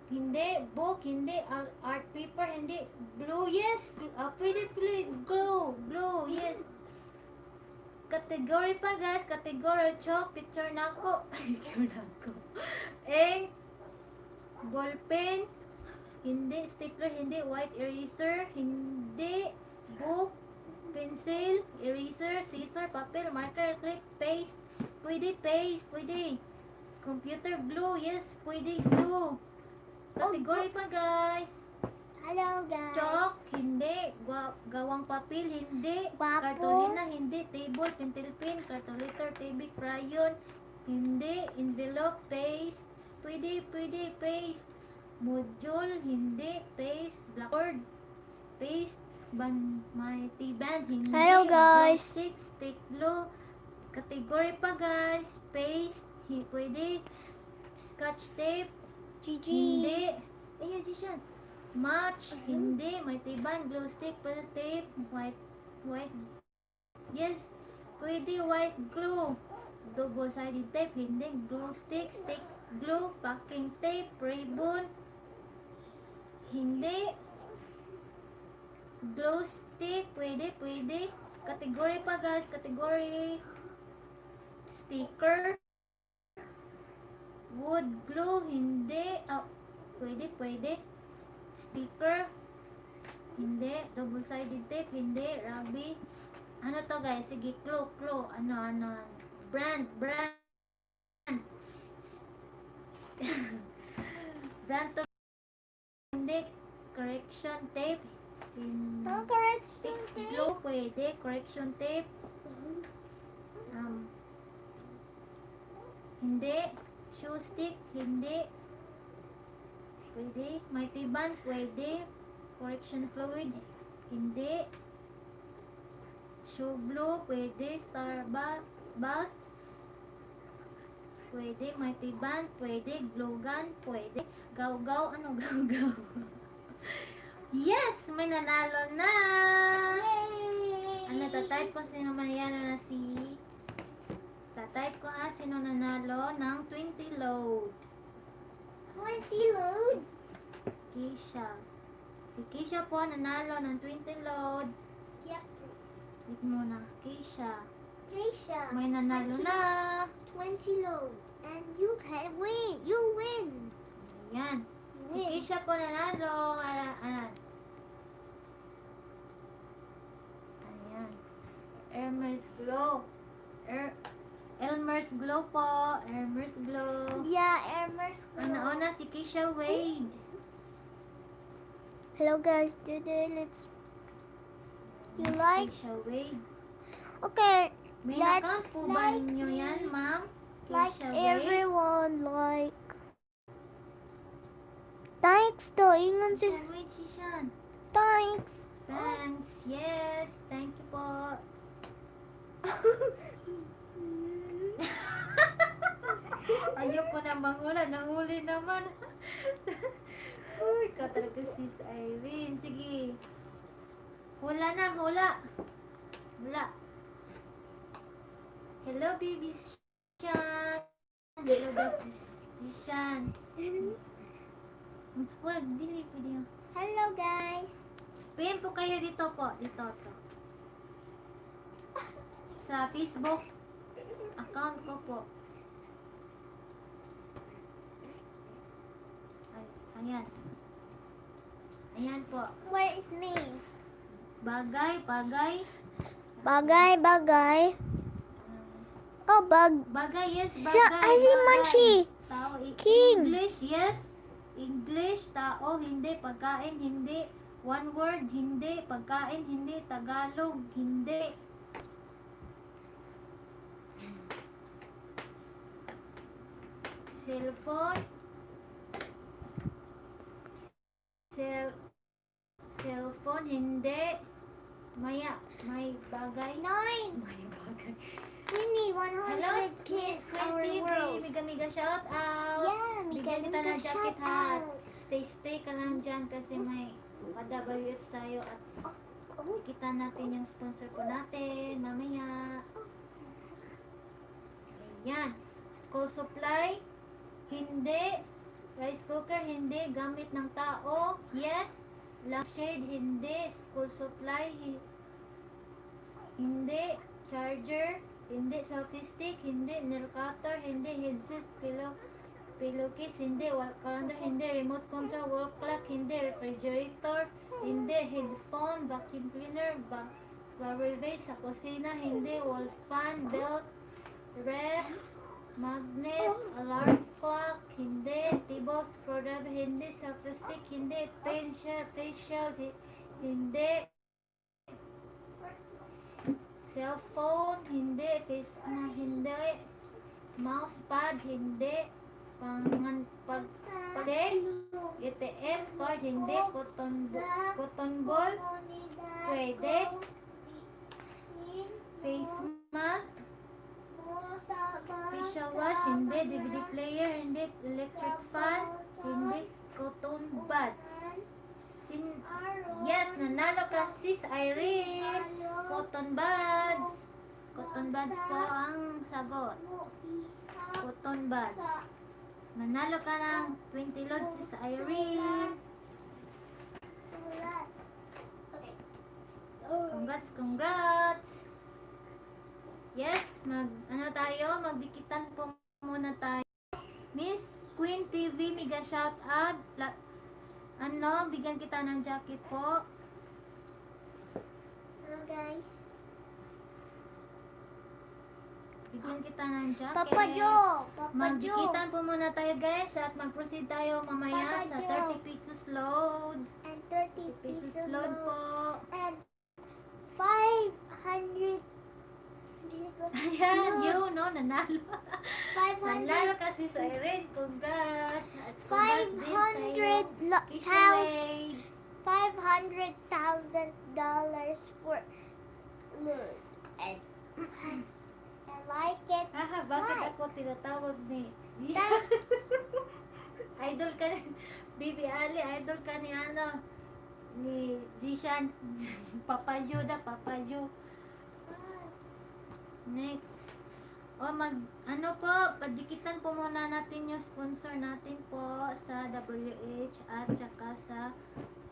hindi. Book, hindi. Art paper, hindi. Glue, yes. Pwede. Glue, yes. Category pa guys. Category chalk. Picture na ako. Ink, ballpen, hindi. Stapler, hindi. White eraser, hindi. Book, pencil, eraser, scissor, papel, marker, clip, paste. Pwede. Computer glue, yes. Pwede glue. Category pa guys. Hello guys. Chalk, hindi. Gawang papel, hindi. Guwapo. Cartolina, hindi. Table, pentel pen, calculator, table, crayon, hindi. Envelope, paste. Pwede, paste. Module, hindi. Paste. Blackboard, paste. Mighty band, hindi. Hello, guys. Stick, stick glue. Category pa guys. Paste, pwede. Scotch tape, GG. hindi. Ayun siya. Match, hindi. Mighty band, glue stick, pearl tape, white. Yes, pwede white glue. Double-sided tape, hindi. Glue stick, stick glue, packing tape, ribbon, hindi. Glue stick, pwede. Category pa guys, category. Sticker, wood glue, hindi. Pwede. Sticker, hindi. Double-sided tape, hindi. Rubby. Ano to guys? Sige, clue. Ano. Brand. Brand to, hindi. Correction tape, hindi. Correction Stick glue, pwede. Correction tape, hindi. Shoe stick, hindi. Pwede. Mighty band, pwede. Correction fluid, hindi. Shoe glue, pwede. Star bus, pwede. Mighty band, pwede. Glue gun, pwede. Gaw. Yes! May nanalo na! Ano, tatype ko sino mangyayari na tatype ko sino nanalo ng 20 load. 20 load. Keisha. Si Keisha po nanalo ng 20 load. Yep. Wait muna. Keisha. Keisha. May nanalo na. 20 load. And you can win. You win. Ayan. Si Win. Keisha po nanalo. Ayan. Elmer's Glow. Elmer's Glow po. Elmer's Glow. Yeah, Elmer's Glow. Una si Keisha Wade. Hello guys, today you like? Keisha Wade. Okay, May let's account po ba like ninyo me. yan, ma'am? Like Keisha Wade. everyone, like. Thanks to ingon si. Keisha Wade siya. Thanks. Thanks. Yes. Thank you po. Ayoko na mangula. Nanguli naman. Uy, ka talaga sis Irene. Sige. Hula na, hula. Hello, baby Shan. Hello, baby Shan. Wag, dili po diyo. Hello guys. PM po kayo dito po. Dito to. Sa Facebook account ko po. Ayan. Ayan po. Where is me? Bagay. Bagay. Oh, Bagay, yes, bagay. Siya, Izee Momshie. Tao, King. English, yes. English, tao, hindi. Pagkain, hindi. One word, hindi. Pagkain, hindi. Tagalog, hindi. Cellphone. hindi. Maya, may bagay. 9. May bagay. We need Hello, 100 kids Miss Queen our TV. world. Miga shout out. Yeah, Bigyan kita Mika ng jacket shout ha. out. Stay ka lang dyan kasi may WH tayo at Oh, kita natin yung sponsor po natin mamaya. Ayan. School supply, hindi. Rice cooker, hindi. Gamit ng tao, yes. Lampshade, hindi. School supply, hindi. Charger, hindi. Selfie stick, hindi. Nail cutter, hindi. Headset, pillowcase, hindi. Wall calendar, hindi. Remote control, wall clock, hindi. Refrigerator, hindi. Headphone, vacuum cleaner, flower vase sa kusina, hindi. Wall fan, belt, ref, magnet, alarm clock, hindi. Table, screwdriver, hindi. Selfie stick, hindi. Pen, facial, hindi. Cellphone, hindi. Face na, hindi. Mousepad, hindi. ATM card, hindi. Cotton ball, pwede. Face mask, facial wash, hindi. DVD player, hindi. Electric fan, hindi. Cotton buds. Yes, nanalo ka sis Irene. Cotton buds. Cotton buds po ang sagot. Cotton buds. Nanalo ka ng 20 loads sis Irene. Congrats. Yes, magdikitan po muna tayo. Miss Queen TV, mega shout out. Bigyan kita ng jacket po. Hello guys. Bigyan kita ng jacket. Papa Joe. Magdikitan po muna tayo guys at mag-proceed tayo mamaya Papa sa Joe. 30 pesos load. And 30 Pesos pesos load po. And 500 Ayan, nanalo. 500 Nanalo kasi sa Irene. Congrats. 500 $500,000 for load. And I like it. Bakit Why? ako tinatawag ni That- Idol ka ni Bibi Ali, idol ka ni ni Zishan. Papa Jo. Next. Padikitan po muna natin yung sponsor natin po sa WH at saka sa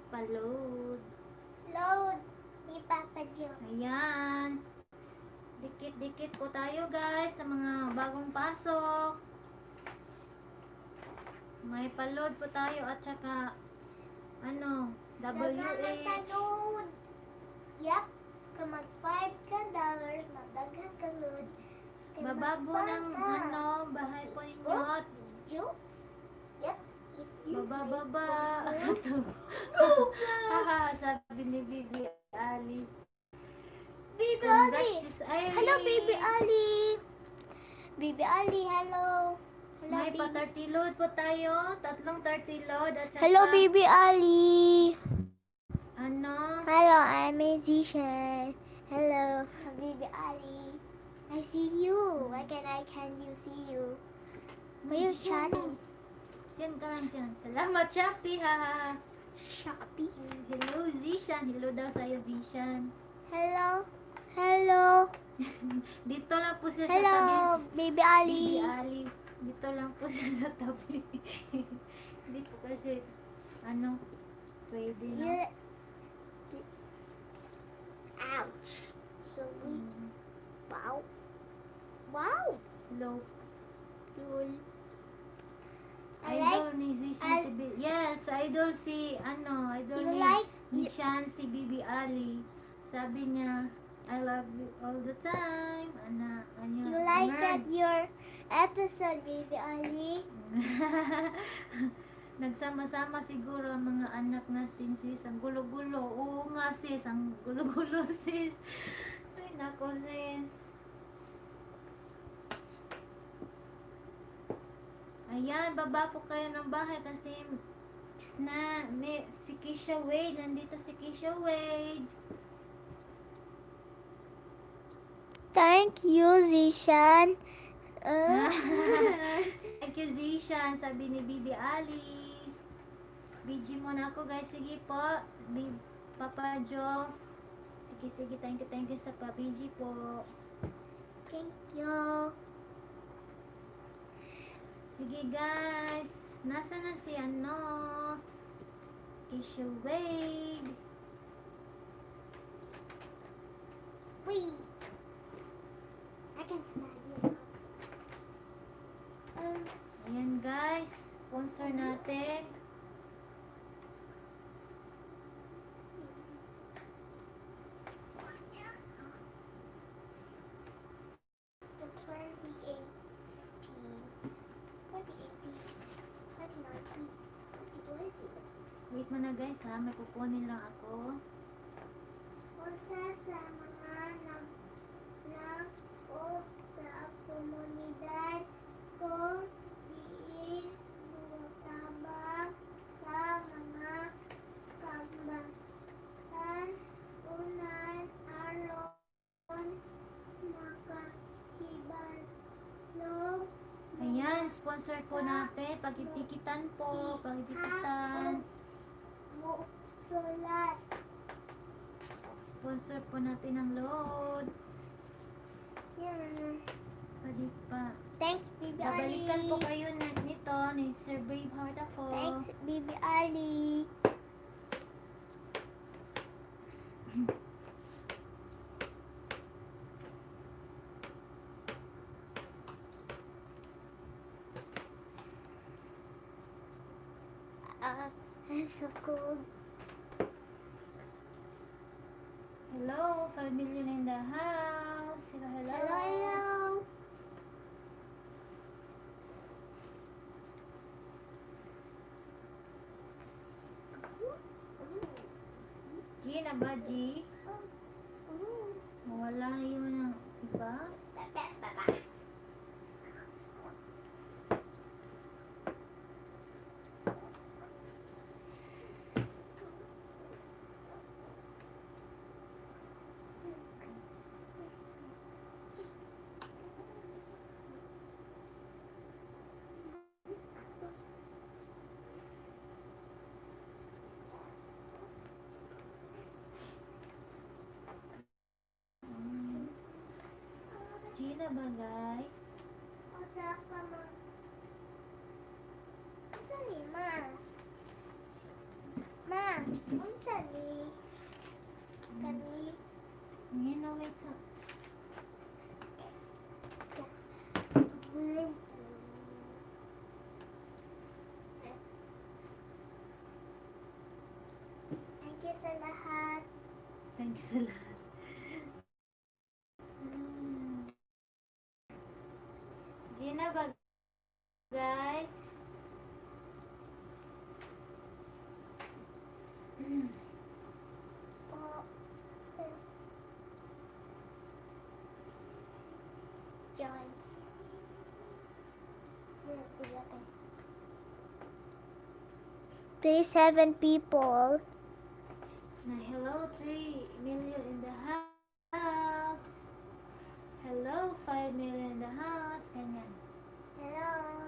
Palod. Load ni Papa Joe. Ayan. Dikit po tayo guys sa mga bagong pasok. May Palod po tayo at saka WH. Load. Yep. Kung mag-$5 ka, magdaghan ka load. Kung Bababo ng mag-5 ka. bahay po ninyo at Joe? Yep. baba. Sabi ni Bibi Ali. Baby Congrats, Ali. Sis Irene. Hello, Baby Ali. Baby Ali, hello. Hello, May pa 30 load po tayo. Tatlong 30 load at saka Hello, Baby Ali. Hello, I'm musician. Hello, Baby Ali. I see you. Why can you see you? Why you chatting? Diyan ka lang dyan. Salamat, Shopee, ha. Shopee. Hello, Zishan. Hello daw sa'yo, Zishan. Hello. Dito lang po siya sa Hello, tabi. Baby Ali. Bibi Ali. Dito lang po siya sa tabi. Hindi po kasi, pwede na. You- Ouch. So weak. Wow. Hello. Cool. I Idol like. ni Zishan si Yes, idol si, idol You ni like. Zishan si Bibi Ali. Sabi niya, I love you all the time. You like that your episode, Baby Ali? Nagsama-sama siguro ang mga anak natin sis. Ang gulo-gulo. Oo nga sis. Ang gulo-gulo sis. Ay nako sis. Ayan, baba po kayo ng bahay kasi si Keisha Wade. Nandito si Keisha Wade. Thank you, Zishan. Thank you, Zishan. Sabi ni Bibi Alice. BG muna ako, guys. Sige po. Papa Jo. Sige. Thank you sa pa-BG po. Thank you. Sige, guys. Nasa na si Keisha Wade. Wait. I can stand it. Ayan, guys. Sponsor natin. The 2018, 2019, 2020. Wait mo na, guys, ha. May kukunin lang ako. Usa sa mga nag-o sa komunidad kung diin mutabang sa mga kabatan unan aron makahibalog. Ayan, sponsor po natin. Pagitikitan po. Pagitikitan. Mo sulat. Sponsor po natin ang load. Yan. Pwede pa. Thanks, Bibi Ali. Babalikan po kayo nito ni Sir Braveheart ako. Thanks, Bibi Ali. I'm so cold. Hello, 5 million in the house. Hello. Hello. G na ba, G? Wala yun ang iba. G na ba, guys? Usa ka mo. Unsa ni ma? Ma, unsa ni? Kani. Ngayon na, wait sa... Thank you sa lahat. Thank you sa lahat. G na ba, guys? Po. Joy. 37 people. Na hello, 3 million in the house. Hello, 5 million in the house. Ganyan. Hello.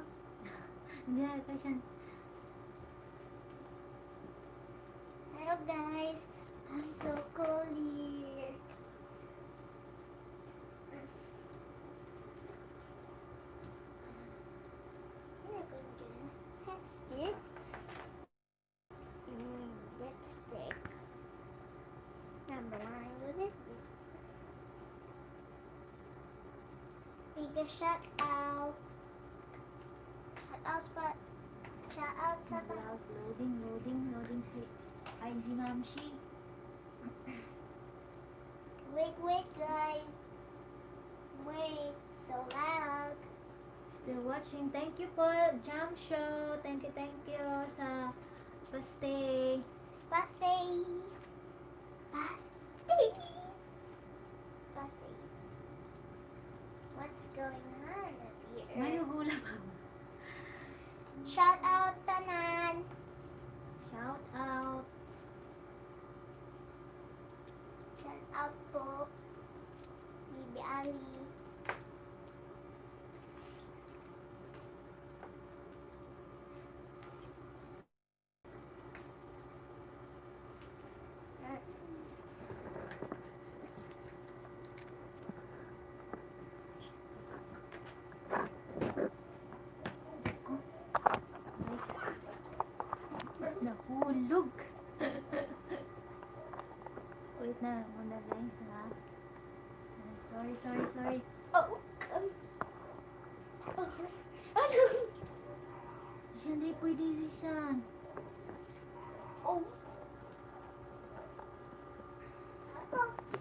Hindi na ito siya. Hello guys. I'm so cold here. What's this? Lipstick. Number 9. What is this? Big shout out. Shout out spot. Shout out sa Loading si Izee Momshie. Wait guys. Wait. So loud. Still watching. Thank you po, Jam Show. Thank you sa pastay. Pastay. What's going on up here? May hula pa. Shout out tanan. Shout out. out po. Bibi Ali. Nahulog. Wait na muna guys ha. Sorry. Oh, ano? Siya hindi pwede siya. Oh.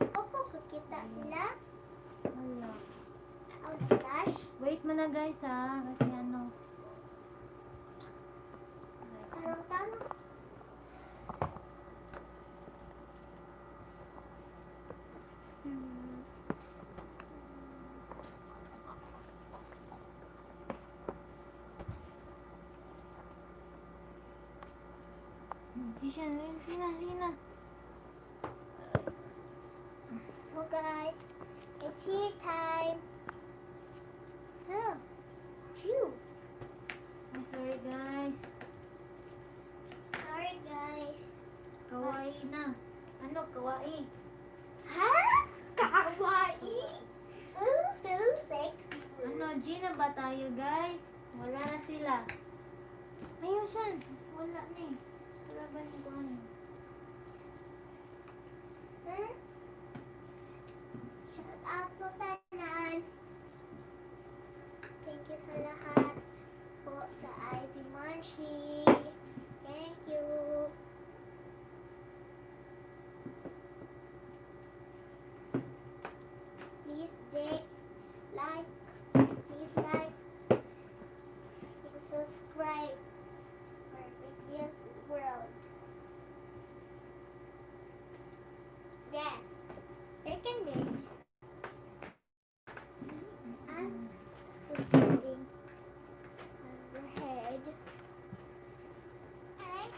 Ako, kakita sila. Wala. Oh, gosh. Wait muna guys ha. Kasi ano. Tarong-tarong. Sina. Well, guys, it's here time. Oh, phew. I'm sorry guys. Sorry, guys. Kawaii na. Ano kawaii? Ha? Kawaii? So sexy. Ano, Gina ba tayo guys? Wala na sila. Ayun siya. Wala na eh. Wala ba nito ano? Hmm? Shout out po tanan. Thank you sa lahat po sa Izee Momshie. Thank you. Please like, and subscribe for videos world. Yeah, you can do. I'm sitting on your head. I'm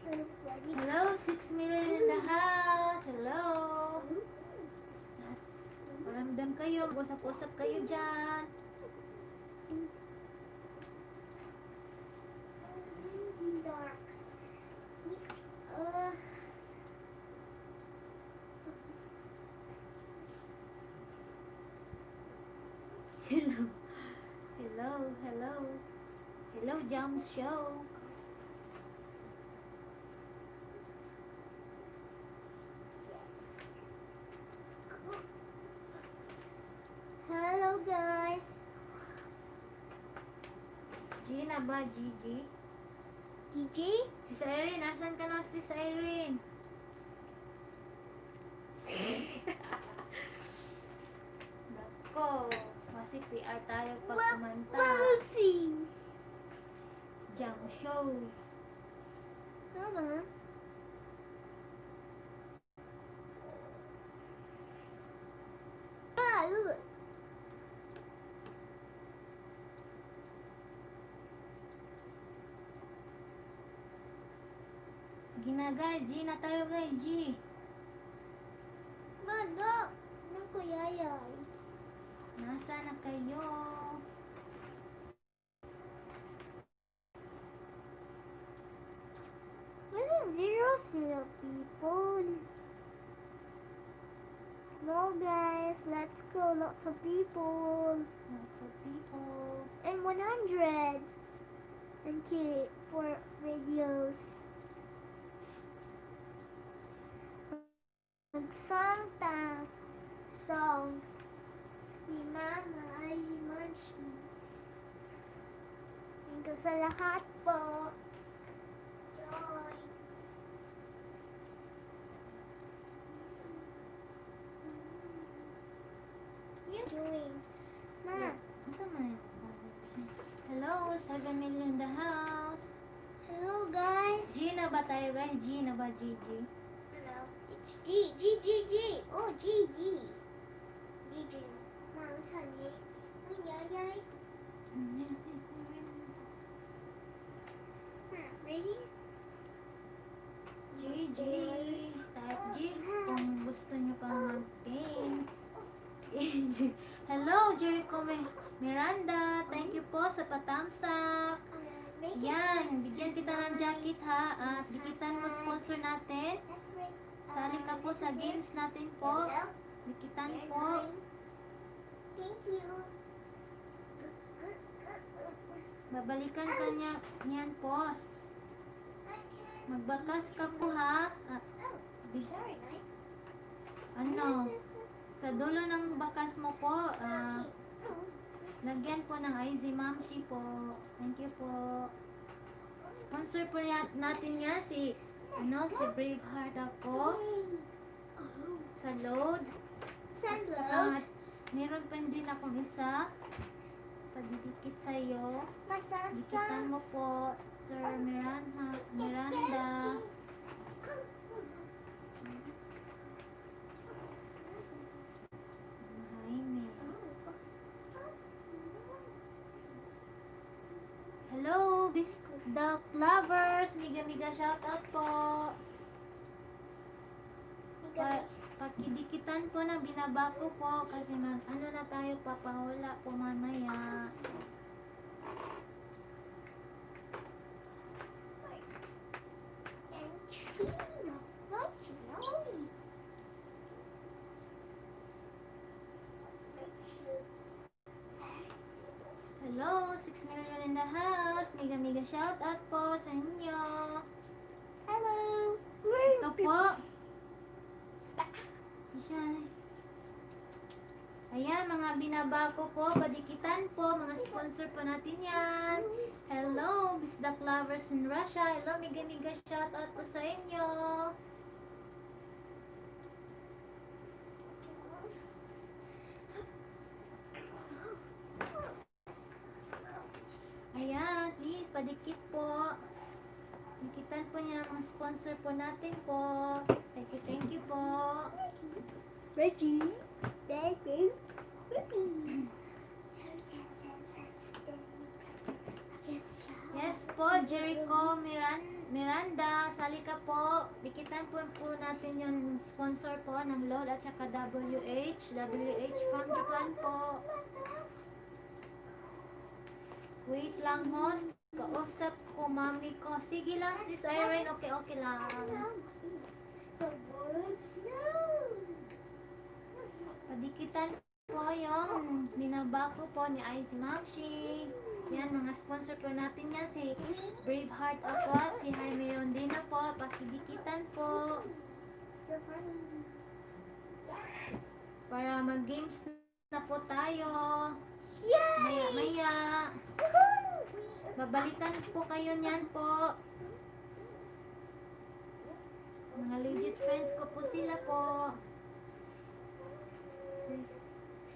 so ready. Hello, 6 million in the house. Hello. Yes. Paramdam kayo. Usap-usap kayo dyan. Dark. Hello, Jam Show. Hello, guys. Gina ba, Gigi? Gigi? Sis Irene, nasan ka na, Sis Irene? Nako, kasi PR tayo pag kumanta. Bossy. Jam Show. Mama. Ah, look. Sige na guys, G na tayo guys, G. Mano. Naku, yayay. Nasa na kayo? What is zero people? No, guys. Let's go. Lots of people. Lots of people. And 100. And K for videos. Magsanta song ni Mama Izee Momshie. Thank you sa lahat po. Joy. What are you doing? Ma. Asa man yun? Hello, 7 million in the house. Hello, guys. G na ba tayo guys? G na ba, Gigi? Hello. It's G. Oh, G. Mom, Sunny. Ay. Ready? Gigi. Type G. Kung gusto nyo pang Hello, Jericho Miranda. Thank you po sa patamsak. Yan, bigyan kita ng jacket ha. At dikitan mo sponsor natin. Sali ka po sa games natin po. Dikitan po. Thank you. Babalikan ka niyan po. Magbakas ka po ha. Sorry, Mike. Ano? Sa dulo ng bakas mo po, lagyan po ng Izee Momshie po. Thank you po. Sponsor po natin yan si Braveheart ako. Sa load. Saka meron pa din akong isa. Padidikit sa'yo. Dikitan mo po, Sir Miranda. Hello, Bisdak Lovers! Miga shoutout po. Pakidikitan po ng binabako po kasi ano na tayo papahula po mamaya. Hello, 6 million in the house. Miga shoutout po sa inyo. Hello. Ito po. Ayan, mga binabago po, padikitan po, mga sponsor po natin yan. Hello, Bisdak Lovers in Russia. Hello, miga shoutout po sa inyo. Ayan, please, padikit po. Dikitan po niya ang mga sponsor po natin po. Thank you po. Reggie. Yes po, Jericho Miranda, sali ka po. Dikitan po natin yung sponsor po ng LOL at saka WH from Japan po. Wait lang, host. Kausap ko, mami ko. Sige lang, sis Irene. Okay lang. Padikitan po yung binabako po ni Izee Momshie. Yan, mga sponsor po natin yan. Si Braveheart po, si Jaime Rondina po. Pakidikitan po. Para mag-games na po tayo. Maya. Babalikan po kayo niyan po. Mga legit friends ko po sila po.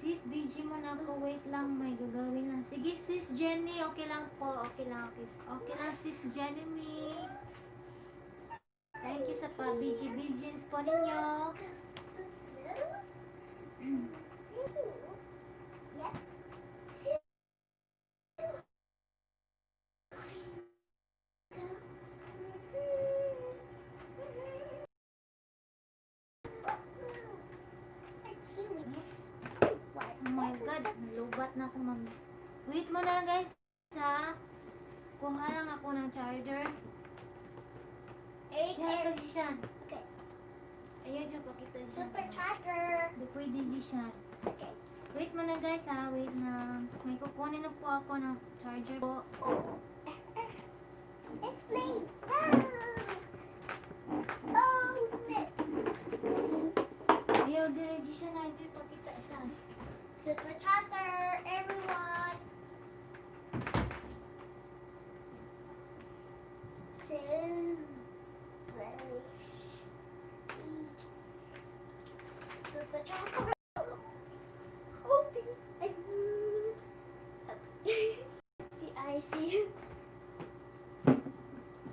Sis, BG mo na ako. Wait lang, may gagawin lang. Sige, sis Jenny. Okay lang po. Okay lang, sis Jenny me. Thank you sa pa-BG po ninyo. Oh my God, lubat na ako mag... Wait mo na guys, ha? Kuha lang ako ng charger. Yan kasi siya. Okay. Ayan siya, pakita siya. Supercharger. Di pwede siya. Okay. Wait mo na guys, ha? Wait na. May kukunin na po ako ng charger po. Let's play. Oh, Ayaw, diretso siya na. Ito pakita siya. Supercharger, everyone. Supercharger. See,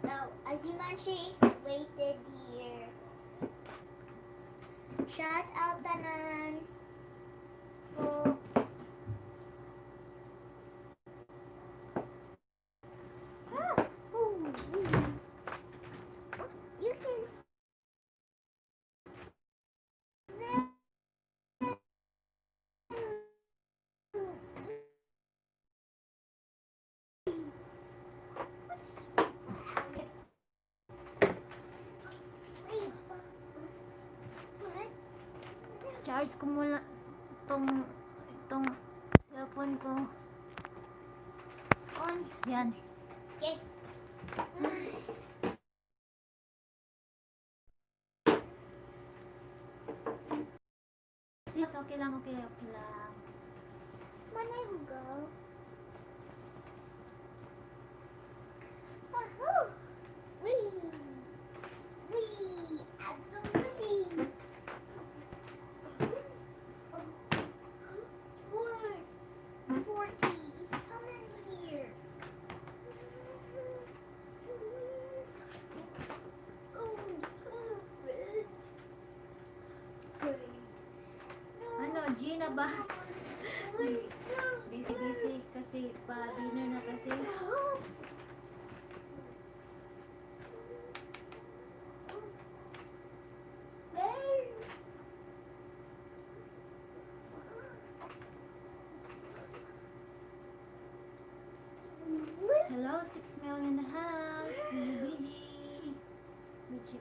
now, Izee Momshie waited here. Shout out tanan. Po. You can smell Charge ko muna itong cellphone ko. On. Yan. Okay. Sis, okay lang, okay lang. Mana yung go? Wahoo! Wee! Wee! Absolutely! Four! 40! It's coming here! Oh, friends! Ano, Gina ba? Busy kasi pa-dinner na kasi. Hello, 6 million in the house.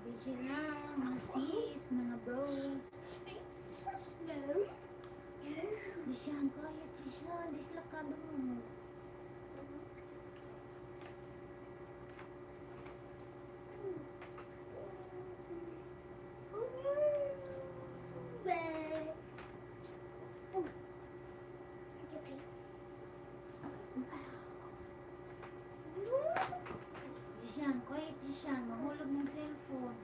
Busy lang. Mga sis, mga bro. Disyan, quiet Disyan. Dislakado mo. Disyan, quiet Disyan. Mahulog ng cellphone.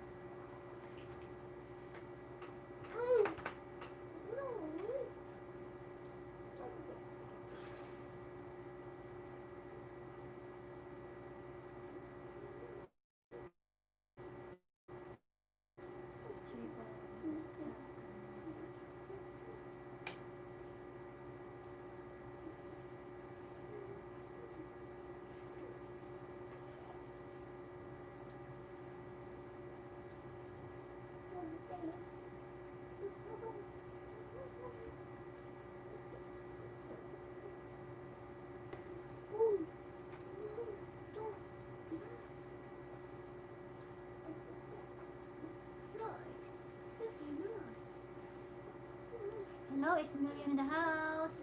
Hello, 8 million in the house.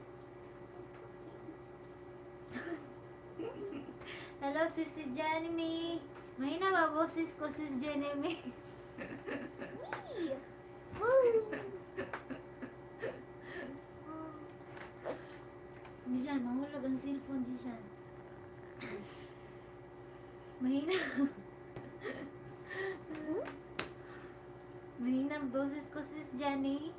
Hello, sis Janemy. Mahina ba boses ko, sis Janemy? Diyan, mahulog ang cellphone diyan. Mahina. Mahina ang boses ko, sis Janny.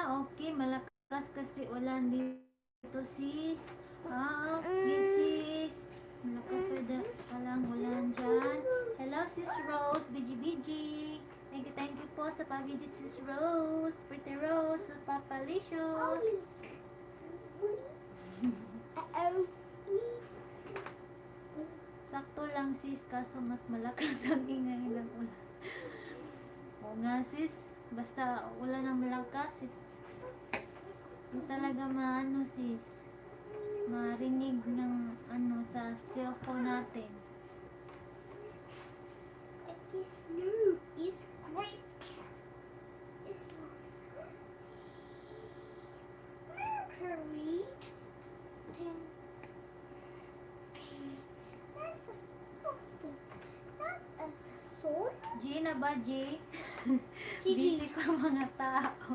Okay, malakas kasi ulan dito, sis. Okay, sis. Malakas pa lang ulan dyan. Hello, sis Rose, BG. Thank you po sa pa-BG, sis Rose. Pretty Rose, sa Papalicious. Sakto lang, sis, kaso mas malakas ang ingay ng ulan. Oo nga, sis. Basta ulan ng malakas, hindi talaga maano, sis. Marinig ng ano sa cellphone natin. This noob is great. Mercury. That's a something. Not a soul. Gina ba, G? Gigi. Busy pa mga tao.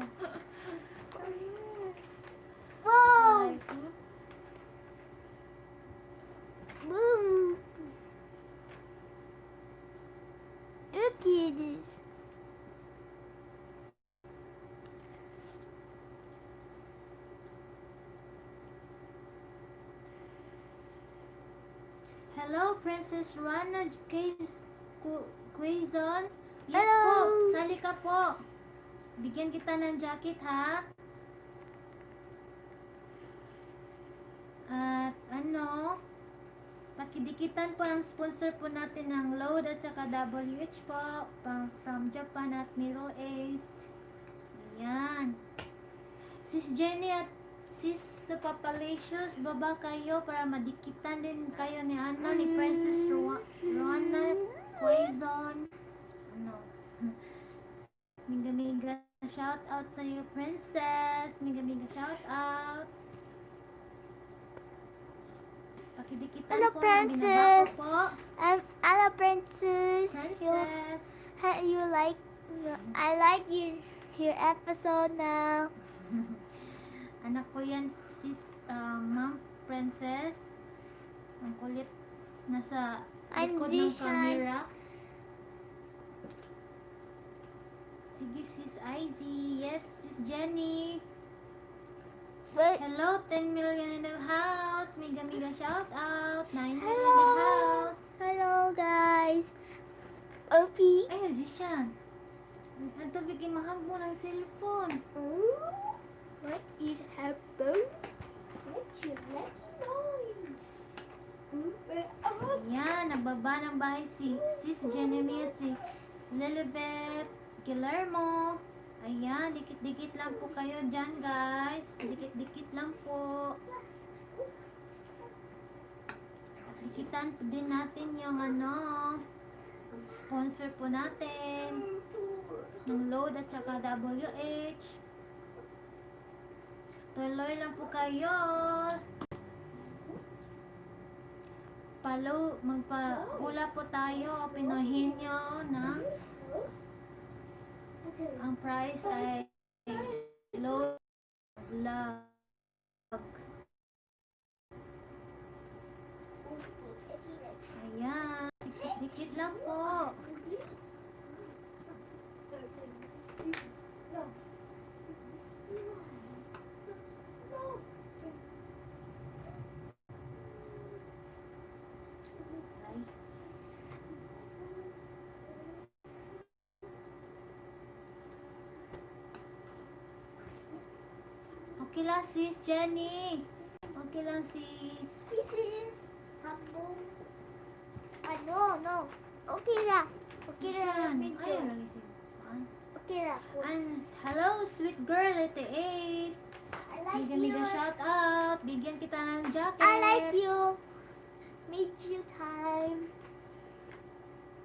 Wow. Ay, Boom. Look at this. Hello, Princess Rana Quezon. Yes Hello. po, sali ka po. Bigyan kita ng jacket, ha? At ano, Pakidikitan po ang sponsor po natin ng Load at saka WH po from Japan at Middle East. Ayan. Sis Jenny at Sis Supapalicious, baba kayo para madikitan din kayo ni ni Princess Rona Poison. Ano? Miga shout out sa iyo, Princess. Miga shout out. Pakidikitan Hello, po Princess. ang binaba ko po. Hello, Princess. Princess. You like? I like your episode now. Anak ko yan, sis, Ma'am Princess. Ang kulit. Nasa I'm likod ng Zishan. camera. Sige, sis Izee. Yes, sis Jenny. But Hello, 10 million in the house. Mega shout out. 9 million in the hello, house. hello guys. Opie. Ay, Zishan. Ang tubig mahagbo ng cellphone. What is happening? What's your lucky noise? Ayan, nagbaba ng bahay si Sis Jenny at si Lilibet Guillermo. Ayan, dikit-dikit lang po kayo dyan, guys. Dikit-dikit lang po. Dikitan po din natin yung sponsor po natin. Ng Load at saka WH. Tuloy lang po kayo. Magpahula po tayo. Pinuhin nyo na ang price ay Load Vlog. Ayan. Dikit lang po. Ay. Okay lang, sis Jenny. Okay lang, sis. This is hapon. No. Okay ra. Okay ra. Yan. Video. Ayaw lagi si Juan. Okay ra. And hello, sweet girl, 88. I like Miga you. shout out. Bigyan kita ng jacket. I like you. Meet you time.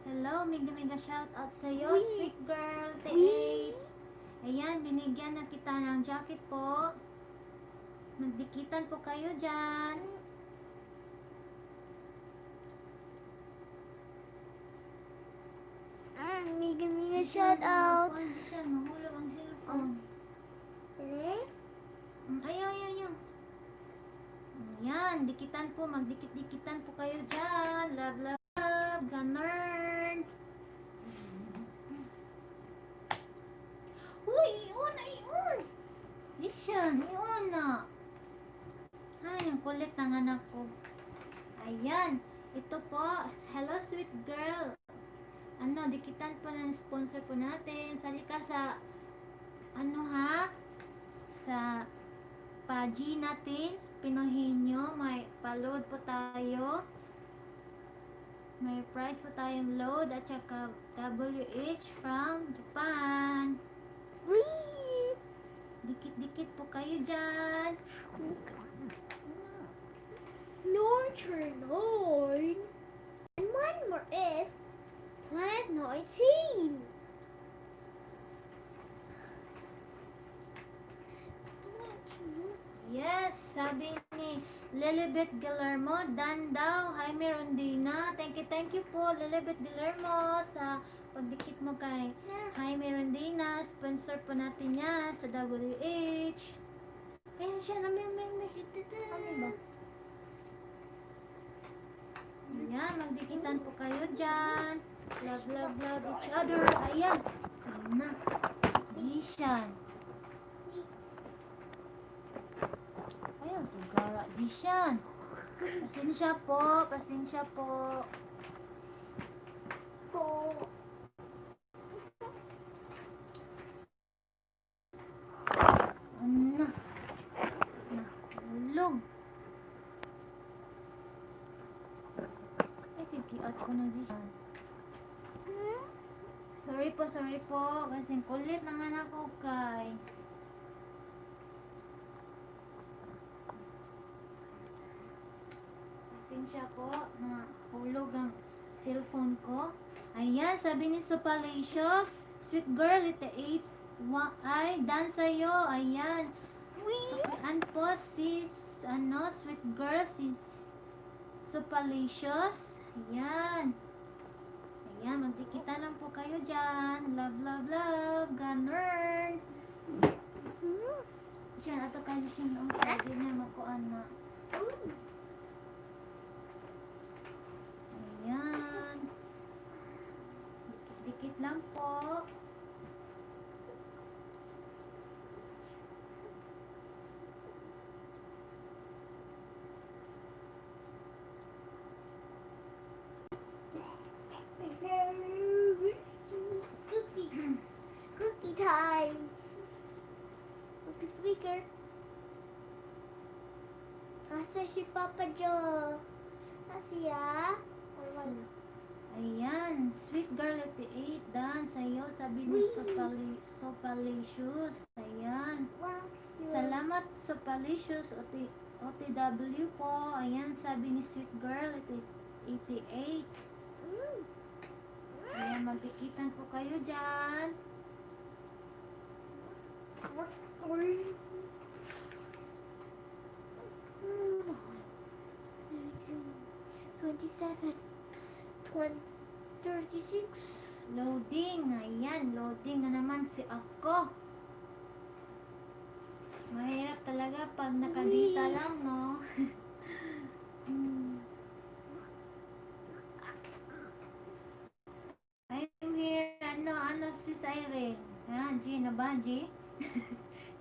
Hello, miga shout out sa iyo, Uy. sweet girl, 88. Ayan, binigyan na kita ng jacket po. Magdikitan po kayo dyan. Miga shout out. Ay, siya, mahulog ang cellphone. Eh? Ayaw. Ayan, dikitan po, magdikit-dikitan po kayo dyan. Love, ganern. Uy, iun! Dishan, iun na. Ay, ang kulit ng anak ko. Ayan, ito po. Hello, sweet girl. Dikitan po ng sponsor po natin. Sali ka sa, sa pagi natin. Pinuhin nyo. May pa-load po tayo. May price po tayong load at saka WH from Japan. Wee! Dikit-dikit po kayo dyan. Turn on. And one more is Planet 19. Yes, sabi ni Lilibet Guillermo, dan daw. Hi, Merondina. Thank you po, Lilibet Guillermo, sa pagdikit mo kay Jaime Rondina. Sponsor po natin niya sa WH. Ayan siya, may. Kami ba? Ayan, magdikitan po kayo dyan. Love each other. Ayan. Ayan na. Zishan. Ayan, sigara. Zishan. Pasensya po. Ano? Nahulog. ko na siya. Sorry po. Kasi kulit na nga ako, guys. Pasensya po na hulog ang cellphone ko. Ayan, sabi ni Supalicious. Sweet girl, ite 8. Ay, dance sa'yo. Ayan. An po sis, sweet girl, si Supalicious. Ayan. Ayan, magkikita lang po kayo dyan. Love. Ganern. Siya, ato kayo siya noong pwede na makuan na. Ayan. Dikit lang po. Cookie time. Cookie speaker. Asa si Papa Joe? Asiya? Or wala? Ayan, sweet girl at the 8, dance sa'yo, sabi ni Sopalicious. Ayan. Wow. Salamat Sopalicious, OTW po. Ayan, sabi ni sweet girl at 88. Ayan, magkikitan po kayo dyan. 27, 36. Loading, ayan, loading na naman si ako. Mahirap talaga pag nakadita lang, no? I'm here, ano, sis Irene? Ah, Gina ba, G?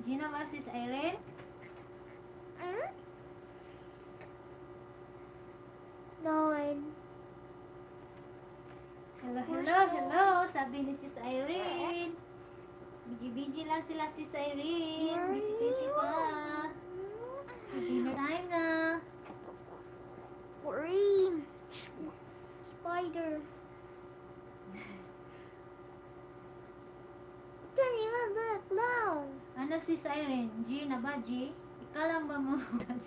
Gina ba, sis Irene? Nine. Hello, sabi ni sis Irene. Busy lang sila sis Irene. Busy pa. So, dinner time na. Green. Spider. Can't even look clown. Ano sis Irene? G na ba, G? Ikaw lang ba mo dyan?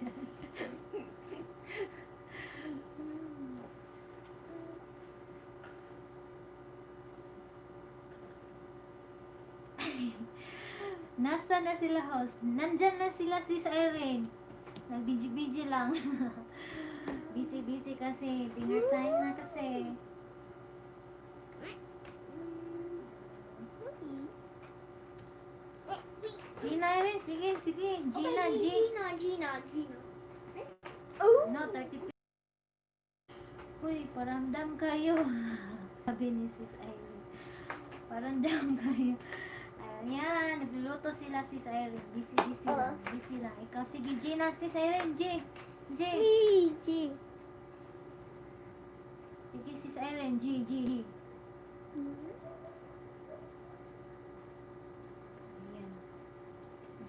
Nasa na sila host? Nandyan na sila sis Irene. Nag-busy lang. Busy kasi. Dinner time na kasi. Gina Irene, sige. Gina. Oh. No, 30. Uy, paramdam kayo. Sabi ni sis Irene. Paramdam kayo. Ayan, nagluluto sila sis Irene. Busy lang. Ikaw, sige, Gina, sis Irene, G. Easy. Sige, sis Irene, G. Ayan.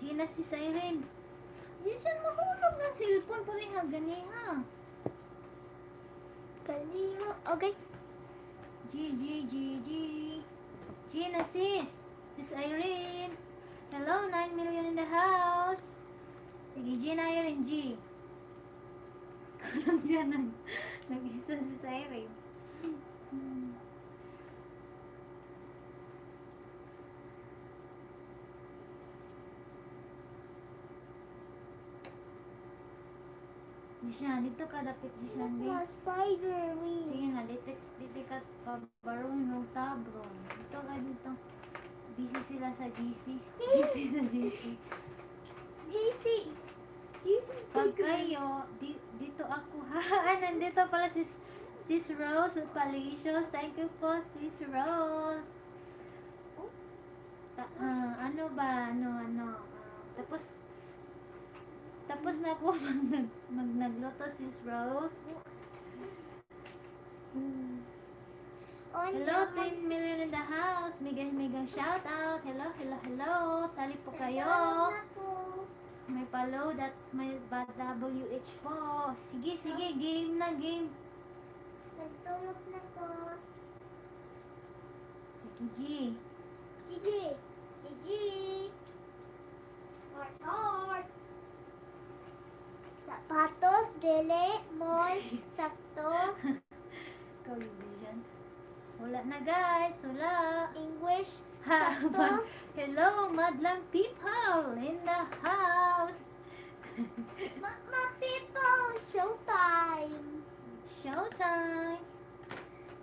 Gina, sis Irene. Di siya mahulog ng cellphone pa rin gani ha. Kanino? Okay. G. Gina, sis Irene. Hello, 9 million in the house. Sige, Gina Irene, G. Kalang yan nag-isa sis Irene. Siya, dito ka dapit siya. Mga spider wings. Sige nga, dito ka pabaroon ng tabron. Dito. Busy sila sa GC. JC. Pag kayo, dito ako. Nandito pala sis Rose Palicious. Thank you po, sis Rose. Ano ba? Tapos na po nagluto sis Rose. Hello, 10 million in the house. Mega shout out. Hello. Sali po kayo. May pa-load at may WH po. Sige, game na. Nagtulog na ko. Gigi. Gigi! Gigi! Heart, heart! Sapatos, dili, mall, sakto, Ikaw, Gigi dyan. Wala na guys. Wala. English, Ha, sakto. hello, madlang people in the house. Mama people, showtime. Showtime.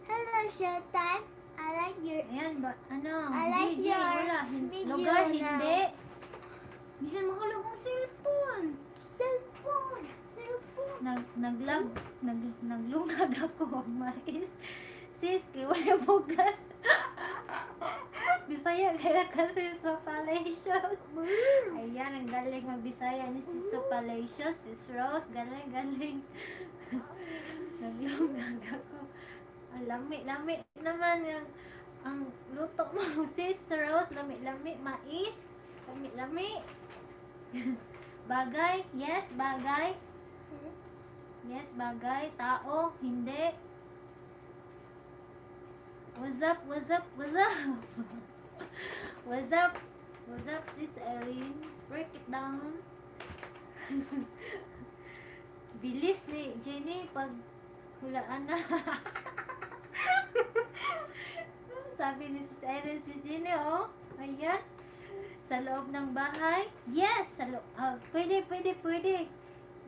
Hello, showtime. I like your Ayan ba? Ano? I like Gigi, your wala. video Lugar, now. hindi. Hindi siya mahulog ang cellphone. cellphone. Cellphone. Naglungag ako. Mais. Sis, kaya wala bugas. Bisaya kaya kasi sa Palatios. Ayan, ang galing magbisaya ni Sis sa Palatios. Sis Rose, galing. Naglungag ako. Ang lami naman yung ang luto mo, Sis Rose. Lami, mais. Lami. Bagay, yes, bagay. Yes, bagay. Tao, hindi. What's up? What's up, Sis Erin? Break it down. Bilis ni Jenny pag hulaan na. Sabi ni Sis Erin, Sis Jenny, oh. Ayan. Sa loob ng bahay. Yes! Sa loob. Pwede.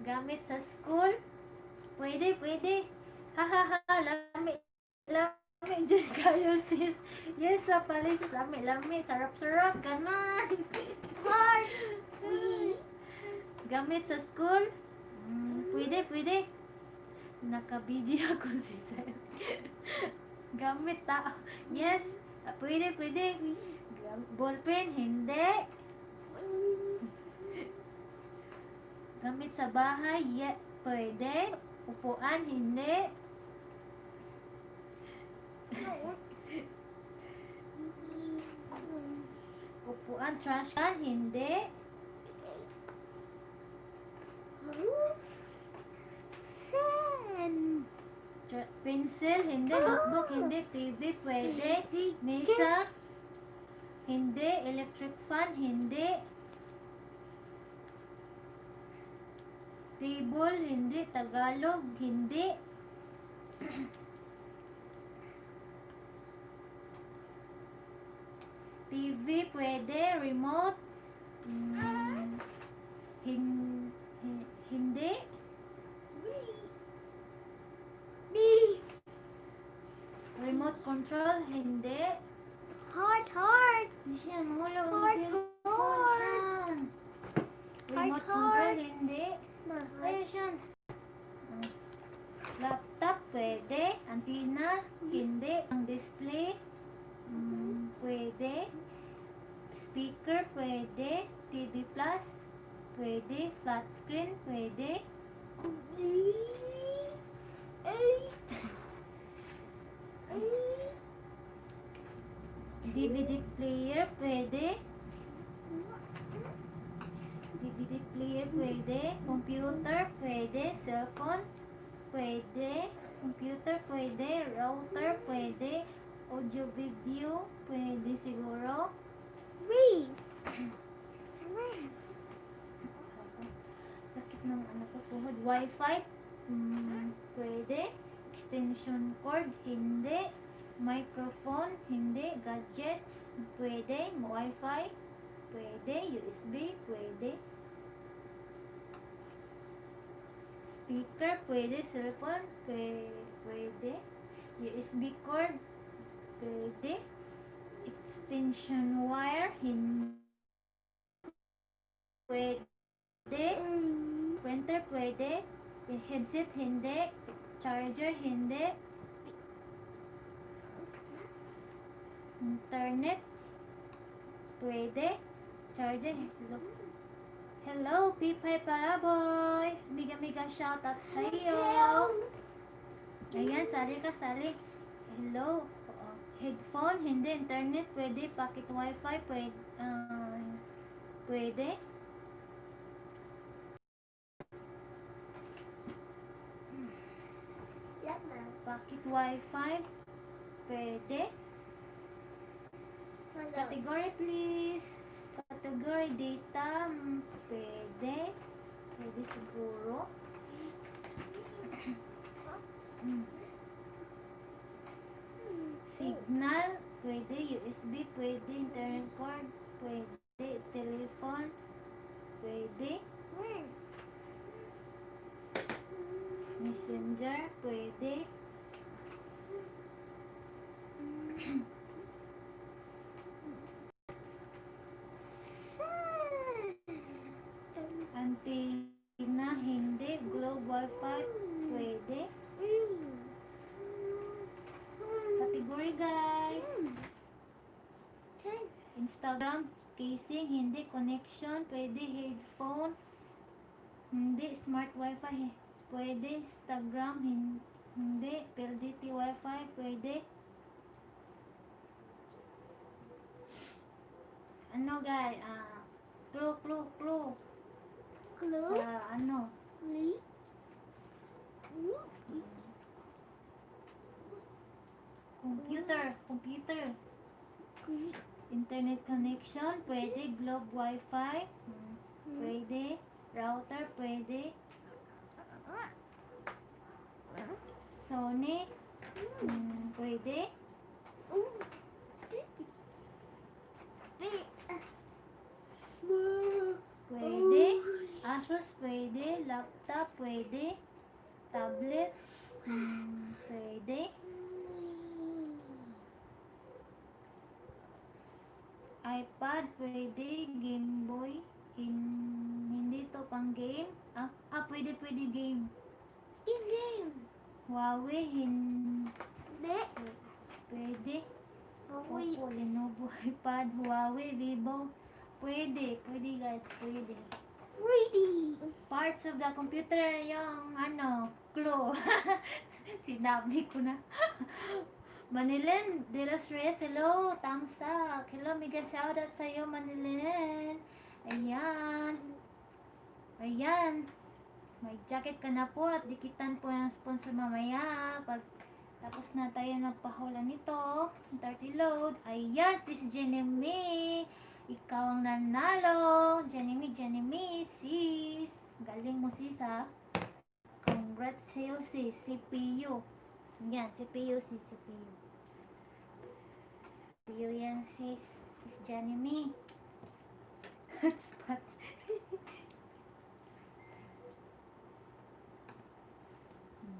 Gamit sa school. Pwede. Ha. Lami dyan kayo, sis. Yes, sa Palatios. Lami. Sarap. Ganon. Heart. Gamit sa school. Pwede. Nakabidyo ako, sis. Gamit tao. Yes. Pwede. Ballpen, hindi. Gamit sa bahay, pwede. Upuan, hindi. Upuan, trash can, hindi. Fan. Pencil, hindi. Notebook, hindi. TV, pwede. Mesa, hindi. Electric fan, hindi. Table, hindi. Tagalog, hindi. TV, pwede. Remote, hindi. Remote control, hindi. Heart. Siya, mahulog ang Heart, cellphone heart. siya. Remote Heart. control, hindi. Ayun siya. Laptop, pwede. Antenna, hindi. Ang display, pwede. Speaker, pwede. TV plus, pwede. Flat screen, pwede. DVD player, pwede. DVD player, pwede. Computer, pwede. Cellphone, pwede. Computer, pwede. Router, pwede. Audio video, pwede siguro. Sakit ng ano ko, tuhod. Wi-Fi, pwede. Extension cord, hindi. Microphone, hindi. Gadgets, pwede. Wi-Fi, pwede. USB, pwede. Speaker, pwede. Cellphone, pwede. USB cord, pwede. Extension wire, hindi. Pwede. Printer, pwede. Headset, hindi. Charger, hindi. Internet, pwede. Charger, hello, Pipay Palaboy. Miga shoutout sa iyo. Ayan, sali ka. Hello. Headphone, hindi. Internet, pwede. Pocket wifi, pwede. Pwede. Dama. Pocket Wi-Fi. Pwede. Hello. Category please. Category data. Pwede. Pwede siguro. Signal. Pwede. USB. Pwede. Internet cord. Pwede. Telephone. Pwede. Messenger. Pwede. Antenna. Hindi. Globe Wi-Fi. Pwede. Category guys. Instagram. Casing. Hindi. Connection. Pwede. Headphone. Hindi. Smart Wi-Fi. Pwede. Instagram. Hindi. PLDT Wi-Fi. Pwede. Ano guys? Clue. Clue? Sa ano? Computer. Internet connection, pwede. Globe Wi-Fi, pwede. Router, pwede. Sony, pwede. Pwede. Asus, pwede. Laptop, pwede. Tablet, pwede. iPad, pwede. Game Boy, hindi to pang game. Pwede game. Game. Huawei, De. pwede. Huawei. Oppo, Lenovo, iPad, Huawei, Vivo. Pwede guys, pwede. Ready. Parts of the computer, yung clue. Sinabi ko na. Manilin de los Reyes, hello, thumbs up. Hello, mega shoutout sa'yo, Manilin. Ayan. May jacket ka na po at dikitan po yung sponsor mamaya. Pag tapos na tayo nagpahula nito, 30 load. Ayan, sis Jenny. Ikaw ang nanalo. Jenny, sis. Galing mo sis ha. Congrats sa'yo sis, CPU. Yan, CPU sis, CPU. CPU yan sis Jenny. Hotspot.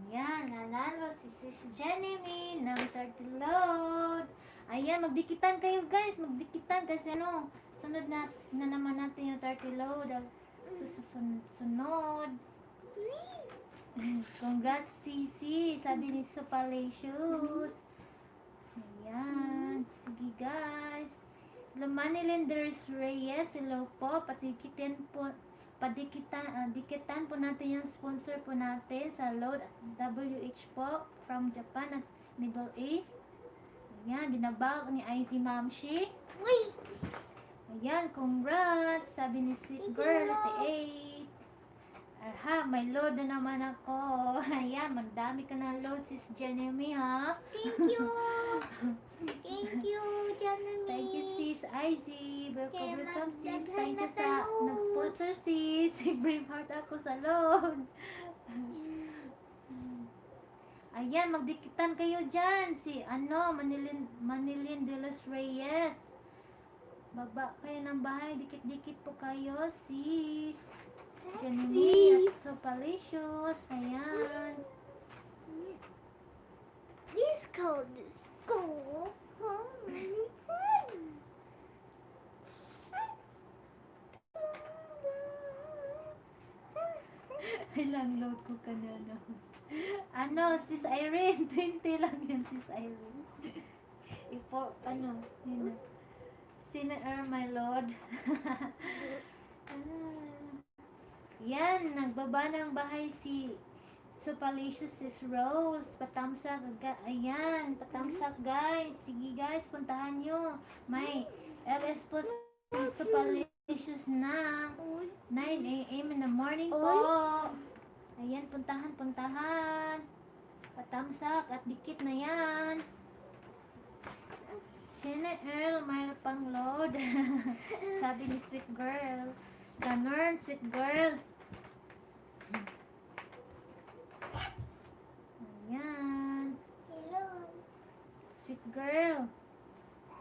Yan, nanalo si sis Jenny ng 30 load. Ayan, magdikitan kayo guys, magdikitan kasi sunod na naman natin yung 30 load. Susunod. Congrats Sisi, sabi ni Supalicious. Ayan, sige guys. Hello Manilin Reyes, hello po. Dikitan po natin yung sponsor po natin sa load WH po from Japan at Middle East. Ayan, binabag ni Izee Momshie. Wait. Ayan, congrats, sabi ni Sweet Girl 88. Aha, may load na naman ako. Ayan, magdami ka ng load sis Jenny ha. Thank you. Thank you, Janami. Thank you sis Izee. Welcome sis. magdaghan Thank you na sa sa load. nag-sponsor sis. Brave heart ako sa load. Ayan, magdikitan kayo dyan. Si Manilin de los Reyes. Baba kayo ng bahay. Dikit-dikit po kayo sis. Jenny at Supalicious. Ayan. This code is go from my friend. Ilang load ko kanina. Sis Irene. 20 lang yan, sis Irene. Yun na. Sinner, my lord. Yan, nagbaba ng bahay si Supalicious sis Rose. Patamsak. Ayan, patamsak guys. Sige guys, puntahan nyo. May LS po si Supalicious na 9 a.m. in the morning po. Ayan, puntahan. Patamsak at dikit na yan. Shana Earl, may pang-load. Sabi ni sweet girl. Ganon, sweet girl. Ayan. Hello. Sweet girl.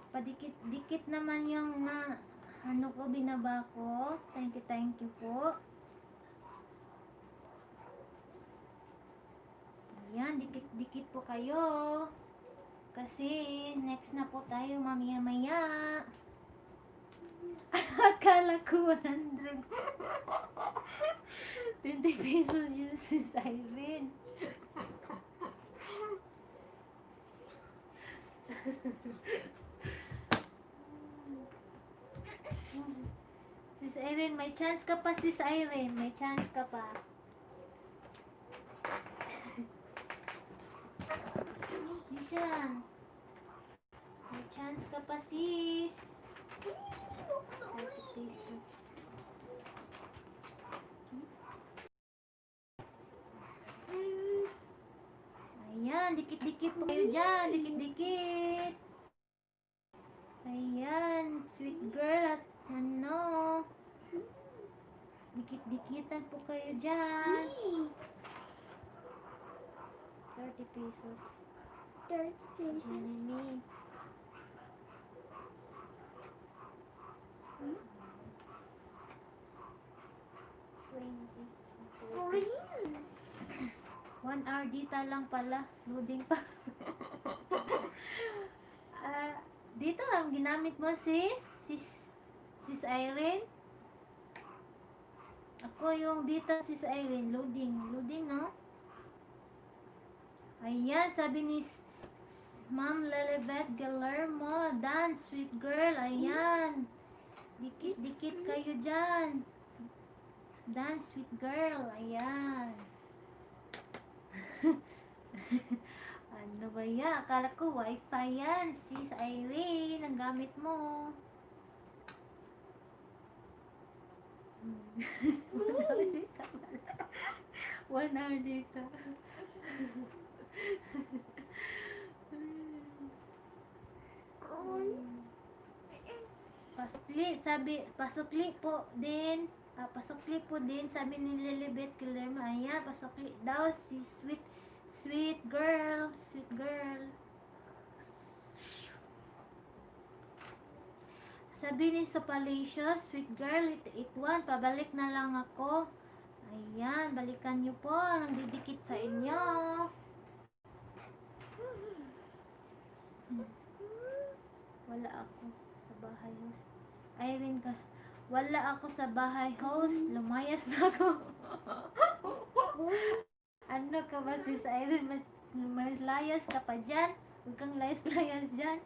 Padikit-dikit naman yung na ano ko, binaba ko. Thank you po. Ayan, dikit-dikit po kayo. Kasi next na po tayo mamaya-maya. Akala ko 100. 20 pesos yun si Irene. Sis Irene, may chance ka pa, Sis Irene. May chance ka pa. Yan. May chance ka pa, sis. 30 pesos. Ayan, dikit-dikit po kayo dyan. Dikit-dikit. Ayan, sweet girl at ano. Dikit-dikitan po kayo dyan. 30 pesos. 30 Jeremy. Korean. 1 hour dita lang pala. Loading pa. Dito ang ginamit mo, sis? Sis Irene? Ako yung dita, sis Irene. Loading, no? Ayan, sabi ni Ma'am Lilibet Galermo. Dance, sweet girl. Ayan. Dikit-dikit kayo dyan. Dance, sweet girl. Ayan. Ano ba yan? Akala ko wifi yan. Sis Irene, ang gamit mo. 1 hour dito. Pasukli po din. Pasukli po din, sabi ni Lilibet Galermo. Ayan, pasukli daw si sweet girl. Sweet girl. Sabi ni Sopalicious, sweet girl, it one, pabalik na lang ako. Ayan, balikan nyo po. Nagdidikit sa inyo. Wala ako sa bahay host. Irene ka. Wala ako sa bahay host. Lumayas na ako. Ano ka ba, sis Irene? May layas ka pa dyan? Huwag kang layas-layas dyan.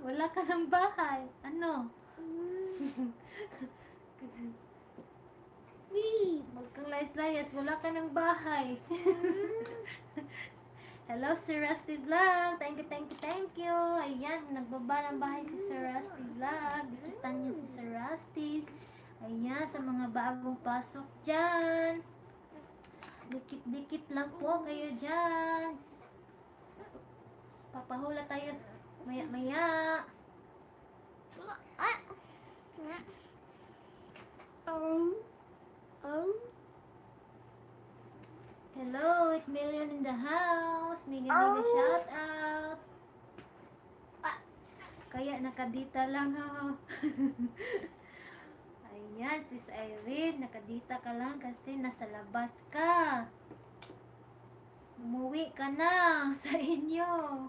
Wala ka ng bahay. Ano? Huwag kang layas-layas. Wala ka ng bahay. Hello, Sir Rusty Vlog. Thank you. Ayan, nagbaba ng bahay si Sir Rusty Vlog. Dikitan niyo si Sir Rusty. Ayan, sa mga bagong pasok dyan. Dikit-dikit lang po kayo dyan. Papahula tayo maya-maya. Hello, 8 million in the house. Mega shout out. Kaya nakadita lang ho. Ayan, sis Irene, nakadita ka lang kasi nasa labas ka. Umuwi ka na sa inyo.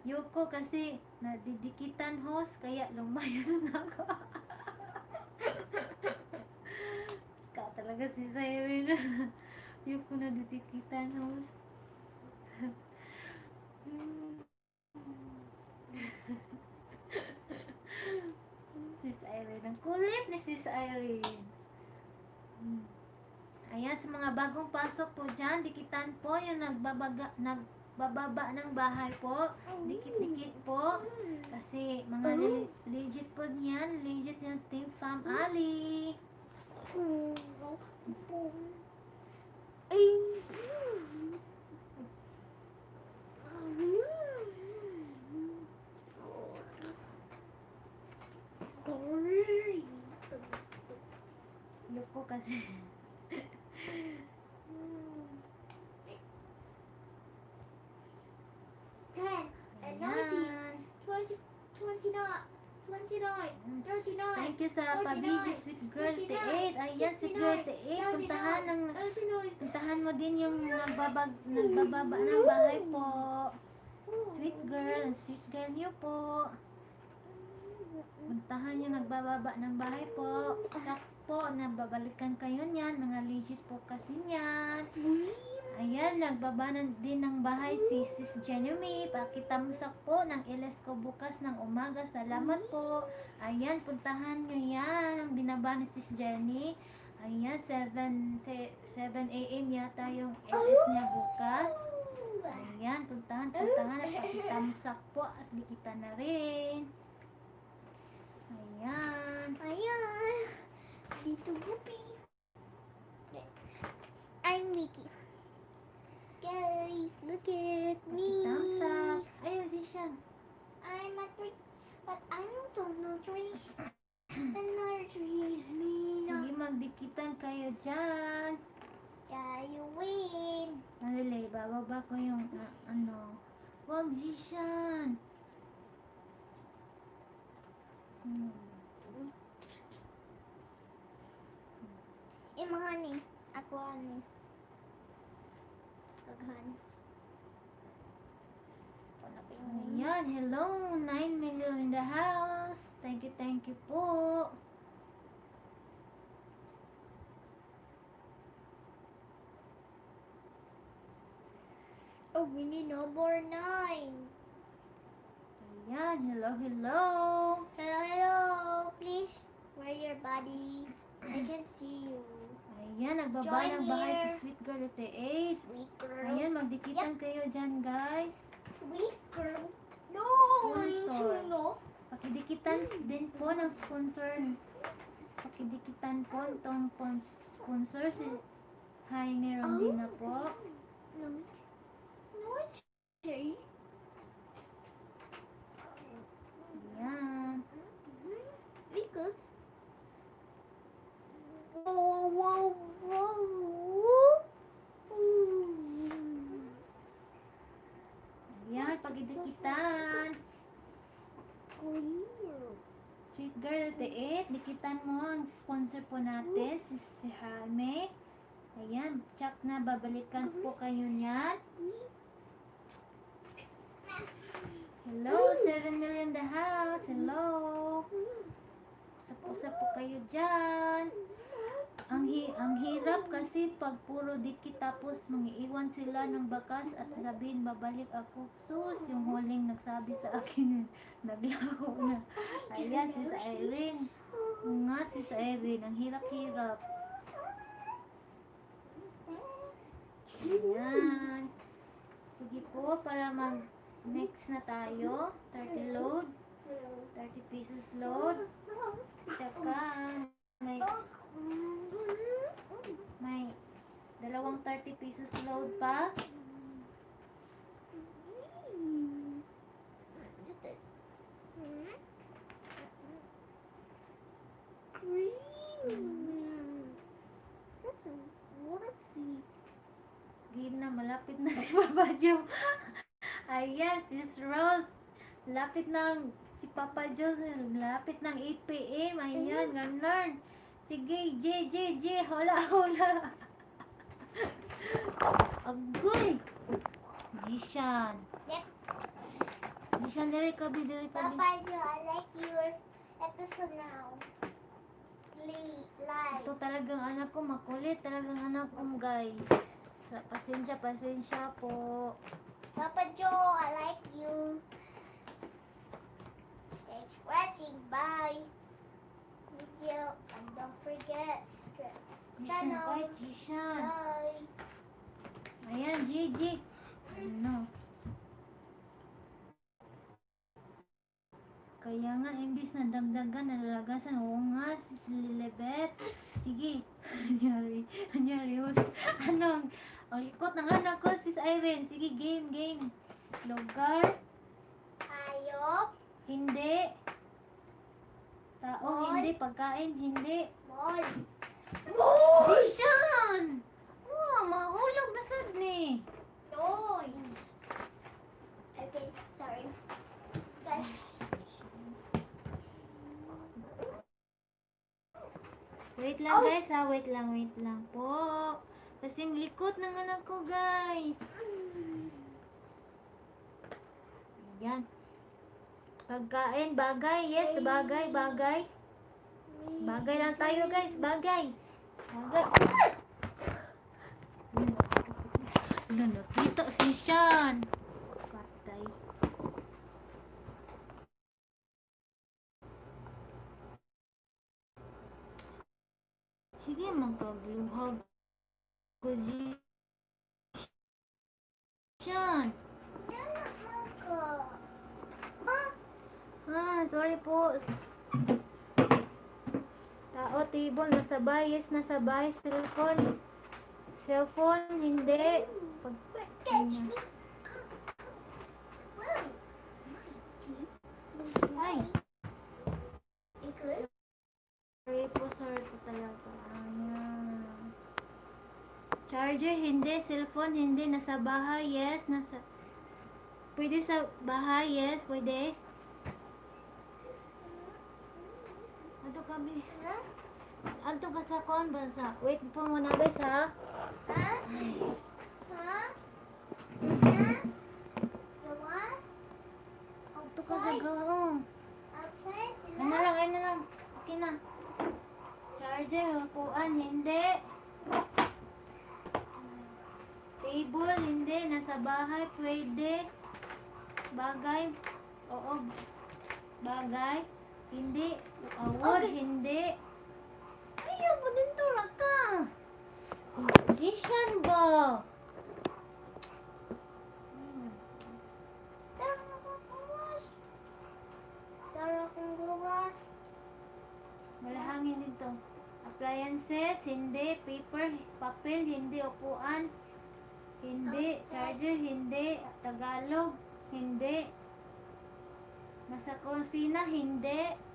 Yoko kasi nadidikitan host, kaya lumayas na ako. Ka talaga si Irene. Yoko nadidikitan host. Sis Irene. Ang kulit ni Sis Irene. Ayan, sa mga bagong pasok po dyan, dikitan po yung nagbababa ng bahay po. Dikit-dikit po. Kasi mga legit po niyan. Legit yung Team Fam Ali. Loko kasi. Ayan. 39. Thank you sa pabiji, Sweet Girl 38. Ayan, Sweet Girl 38. Puntahan mo din yung nagbababa ng bahay po. Sweet Girl niyo po. Puntahan yung nagbababa ng bahay po. Sakpo, nababalikan kayo niyan. Mga legit po kasi niyan. Ayan, nagbaba din ng bahay si Sis Jenny. Pakitamsak po ng iles ko bukas ng umaga. Salamat po. Ayan, puntahan nyo yan. Ang binaba ni Sis Jenny. Ayan, 7 a.m. yata yung iles niya bukas. Ayan, puntahan at pakitamsak po at dikita na rin. Ayan. Dito Guppy. I'm Mickey. Guys, look at me. Pakitamsak. Ayun, Zishan. I'm a tree, but I'm also no tree. Another tree is me. Sige, magdikitan kayo dyan. Yeah, you win. Madali, bababa ko yung ano. Wag, Zishan. Mga ni, ako ani. Paghan. Ayan, hello, 9 million in the house. Thank you po. Oh, we need number 9. Ayan, hello. Hello. Please wear your body. I can see you. Ayan, nagbaba ng bahay si Sweet Girl 88. Sweet girl. Ayan, magdikitan kayo dyan, guys. Sweet girl. No, Sponsor. no. Pakidikitan din po ng sponsor. Pakidikitan po itong sponsor si Jaime Rondina po. No. No, Jay. Ayan. Because. Wow. Ayan, pakidikitan. Sweet Girl 88, dikitan mo ang sponsor po natin, si Jaime. Ayan, check na, babalikan po kayo niyan. Hello, 7 million the house. Hello. Usap po kayo dyan. Ang hirap kasi pag puro dikit tapos mangiiwan sila ng bakas at sabihin babalik ako. Sus, yung huling nagsabi sa akin, naglaho na. Ayan, sis Irene. Nga, sis Irene, ang hirap-hirap. Ayan. Sige po, para next na tayo. 30 load. 30 pesos load. Tsaka may dalawang 30 pesos load pa. Game na, malapit na si Papa Joe. Ayan, sis Rose. Lapit ng si Papa Joe. Lapit ng 8 p.m. Ayan, ganun. Sige, J. Hola. Agoy. Jishan. Yep. Jishan, diri ka. Papa Joe, I like your episode now. Live. Ito talagang anak ko, makulit. Talagang anak ko, guys. Pasensya po. Papa Joe, I like you. Thanks for watching. Bye. Video and don't forget Jishan, kahit Jishan. Bye. Ayan, J. Ano? Kaya nga, imbis na dagdagan, nalalagasan. Oo nga, sis Lilibet. Sige. Anyari, host. Anong? O, likot ng anak ko, sis Irene. Sige, game. Lugar. Hayop. Hindi. Tao, Mall. hindi. Pagkain, hindi. Mall. Dishan! Oh, mahulog na sad ni. Toys. Okay, sorry. Guys. Wait lang guys ha, wait lang po. Kasing likot ng anak ko guys. Ayan. Pagkain, bagay, yes, bagay. Bagay lang tayo guys, bagay. Ano, nakita si Sean. Patay. Sige, magkagluhag ko Sean. Sorry po. Tao, table, nasabay, yes, nasabay. Cellphone, hindi. Catch me. Ay, Because sorry po talaga. Ayan. Charger, hindi. Cellphone, hindi. Nasa bahay, yes. Pwede sa bahay, yes. Pwede. Ato ka sa kon ba sa? Wait po muna guys ha. Huh? You was Ato ka sa gaong. outside Ay na lang. Okay na. Charger, upuan, hindi. Table, hindi. Nasa bahay, pwede. Bagay, oo. Bagay, hindi. Award, hindi. Ayaw mo din tura ka. Jishan ba? Tara kung gawas. Malahangin dito. Appliances, hindi. Papel, hindi. Upuan, hindi. Charger, hindi. Tagalog, hindi. Nasa kusina, hindi.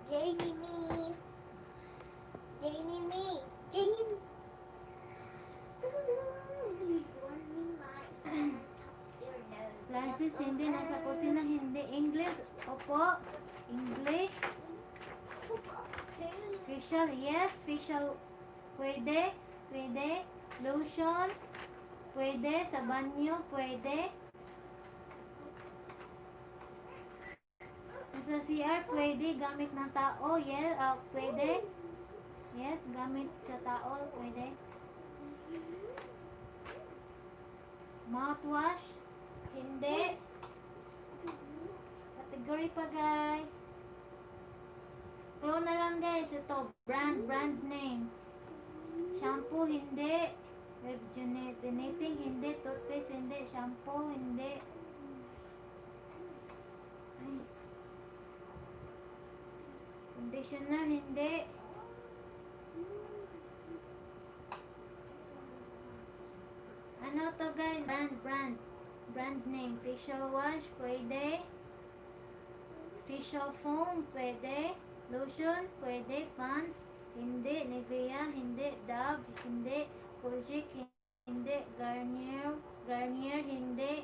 Janie me. Classes, hindi. Nasa kusina, hindi. English, opo. English. Facial, yes. Facial, pwede. Lotion, pwede. Sa banyo, pwede. Sa CR, pwede. Gamit ng tao, yes. Pwede. Yes, gamit sa tao, pwede. Mouthwash, hindi. Category pa guys. Clue na lang guys. Ito, brand name. Shampoo, hindi. Rejuvenating, hindi. Toothpaste, hindi. Shampoo, hindi. Ay. Conditioner, hindi. Ano to guys? Brand name. Facial wash, pwede. Facial foam, pwede. Lotion, pwede. Pants, hindi. Nivea, hindi. Dove, hindi. Colgate, hindi. Garnier, hindi.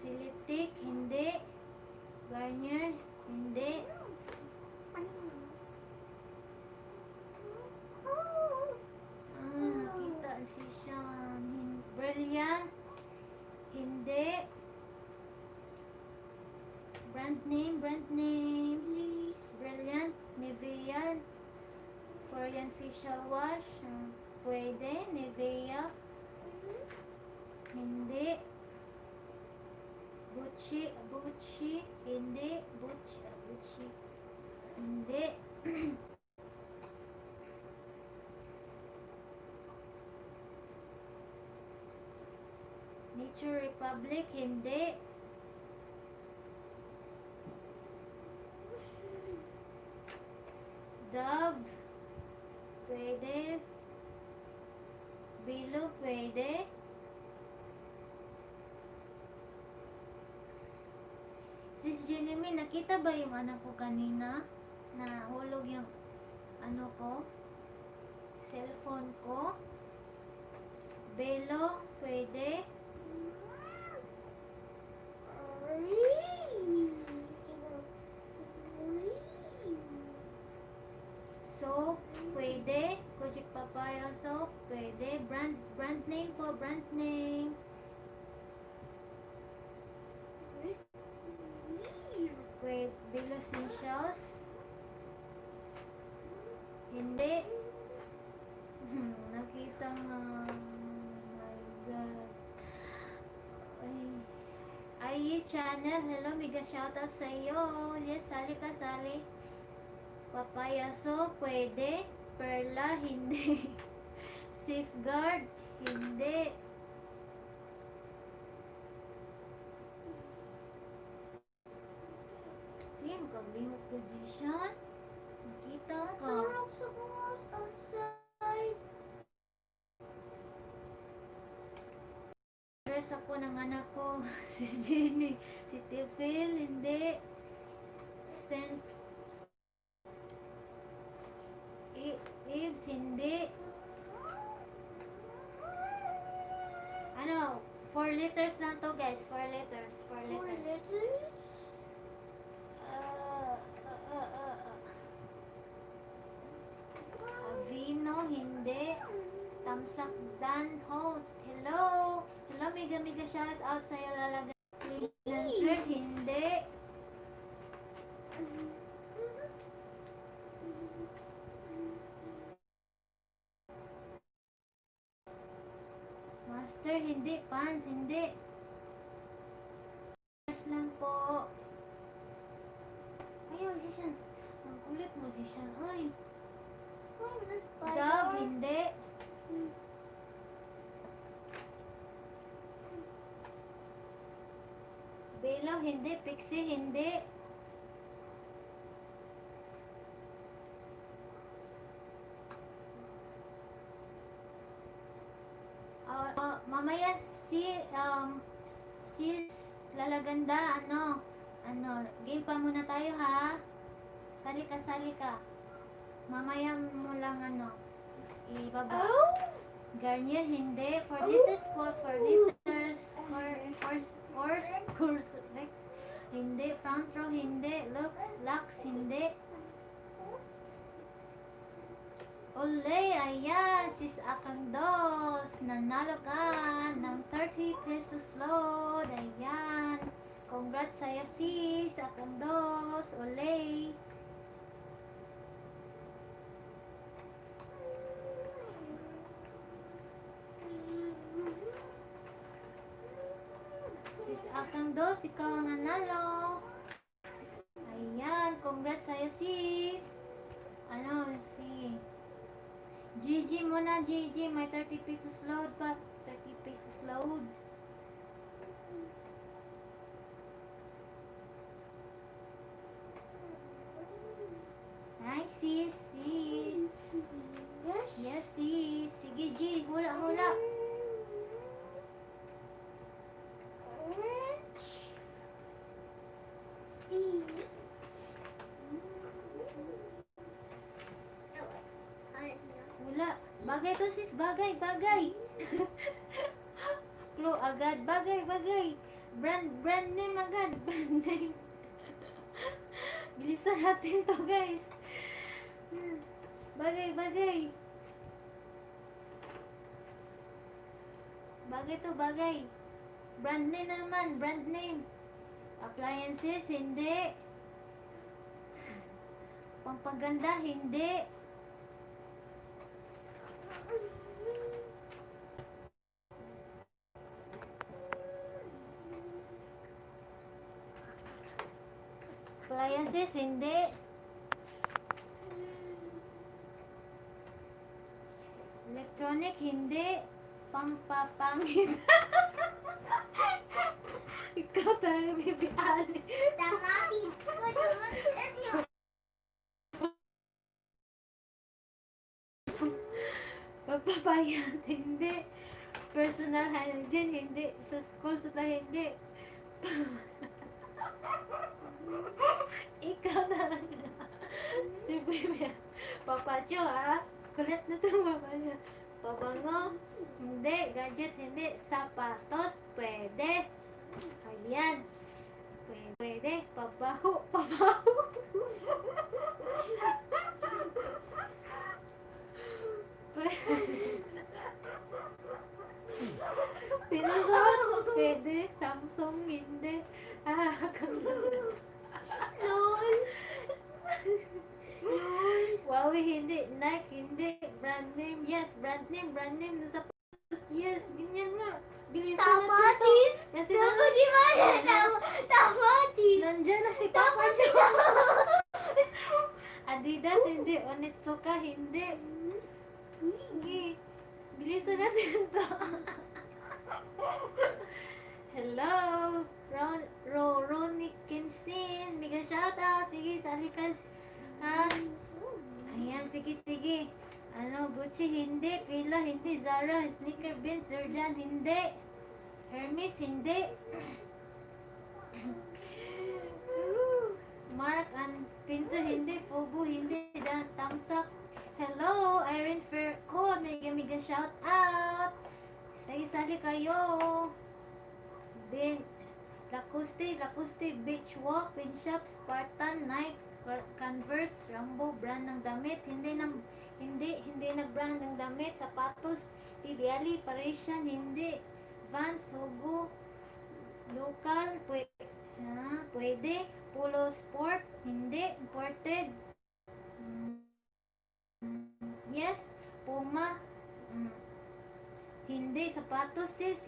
Silitic, hindi. Garnier, hindi. Nakita si Sean. Brilliant, hindi. Brand name. Brilliant, Nivea. Korean facial wash, pwede. Nivea, hindi. Gucci, hindi. Gucci, hindi. Nature Republic, hindi. Dove, Pwede. Sis Jenny, nakita ba yung anak ko kanina? Na hulog yung ano ko? Cellphone ko? Belo, pwede. Soap, pwede. Kojik papaya soap, pwede. Brand name po, brand name. Pwede. Belo Essentials. Hindi. Nakita nga. My God. Ay, channel. Hello, mega shoutout sa iyo. Yes, sali ka, sali. Papaya soap, pwede. Perla, hindi. Safeguard, hindi. Sige, magkabihok position. Nakita ka. Sarap sa bukas outside. Dress ako ng anak ko. Si Jenny. Si Tifil, hindi. Saint Eves, hindi. Ano, 4 letters lang to guys. 4 letters. 4 letters. Avino, hindi. Tamsak Dan host. Hello. Hello, mega shout out sa iyo lalaga. Cleaner, hindi. Master, hindi. Pants, hindi. First lang po. Ayaw, musician. Ang kulit musician. Ay. Dog, hindi. Belo, hindi. Pixie, hindi. Mamaya sis lalaganda, game pa muna tayo ha. Sali ka. Mamaya mo lang ibaba. Garnier, hindi. 4 liters po, 4 liters. Course, next. Hindi. Front row, hindi. Lux, hindi. Olay, ayan, sis Akang Dos, nanalo ka ng 30 pesos load, ayan. Congrats sa'yo sis Akang Dos, olay. Sis Akang Dos, ikaw ang nanalo. Ayan, congrats sa'yo sis. Si Gigi muna, Gigi. May 30 pesos load pa. 30 pesos load. Nice, sis. Yes, sis. Sige, G. Hula. Hula. Bagay to sis. Bagay. Clue agad. Bagay. Brand name agad. Brand name. Bilisan natin to guys. Bagay. Bagay. Brand name na naman. Brand name. Appliances, hindi. Pampaganda, hindi. Appliances, hindi. Electronic, hindi. Pampapangit. Ikaw tayo, baby Ali. The mommy's good. The mommy's everywhere. Papapayat, hindi. personal hygiene, hindi. Sa school, sa hindi. Ikaw na. Sige, Papa Jo, ha? Kulit na to, Papa Jo. Pabango, hindi. Gadget, hindi. Sapatos, pwede. Ayan. Pwede. Pabaho. Pinasok, pwede. Samsung, hindi. Lol. Huawei, hindi. Nike, hindi. Brand name, yes. Brand name. Nasa yes. Ganyan nga. Bilisan Tamatis. Kasi Tama di mana? Tamatis. nandyan na si Papa Jo. Adidas, hindi. Onitsuka, hindi. Sige. Bilisan natin to. Hello. Ronnie Kinsin. Mega shoutout. Sige, salikas. Ha? Ayan, sige. Ano, Gucci, hindi. Fila, hindi. Zara, Sneaker Beans, Jordan, hindi. Hermes, hindi. Mark and Spencer, hindi. Fubu, hindi. Dan, Tamsak. Hello, Irene Faircon. Mega shout out. Sali kayo. Ben, Lacoste, Beach Walk, Pin Shop, Spartan, Nike, Converse, Rambo, brand ng damit, hindi nag-brand ng damit, sapatos, PBL, Parisian, hindi, Vans, Hugo, local, pwede, Polo Sport, hindi, imported, yes, Puma, hindi, sapatos, sis,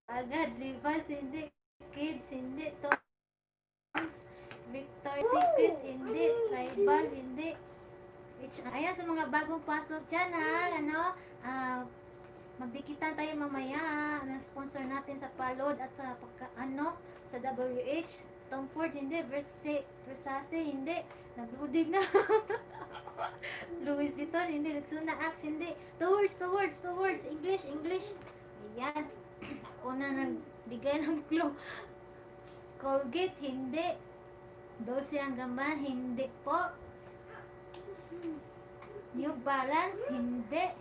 agad, Levi's, hindi, Kids, hindi, Toms, Victoria's Secret, hindi, Tribal, hindi, ayan sa mga bagong pasok dyan ha, magdikitan tayo mamaya, sponsor natin sa Palod at sa sa WH, Tom Ford, hindi, Versace, hindi, nagludig na, Louis Vuitton, hindi, Rexona Axe, hindi, towards, English, ayan, ako na nagbigay ng clue. Colgate, hindi. 12 ang gaman, hindi po. New Balance, hindi.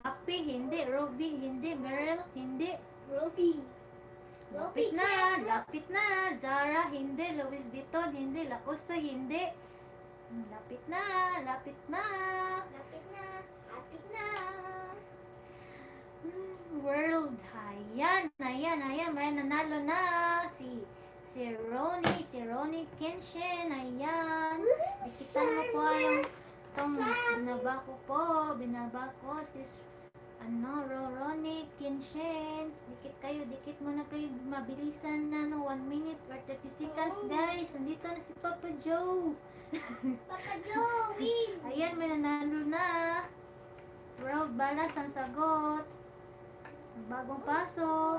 Happy, hindi. Ruby, hindi. Merrell, hindi. Ruby. Lapit na. Zara, hindi. Louis Vuitton, hindi. Lacoste, hindi. Lapit na. Lapit na. World. Ayan. May nanalo na si Ronnie Kenshin. Ayan. Dikitan mo po yung binaba ko si Ronnie Kenshin. Dikit mo na kayo, mabilisan na 1 minute or 30 seconds guys. Nandito na si Papa Joe. Papa Joe, win. Ayan, may nanalo na. World Balance ang sagot. Bagong pasok.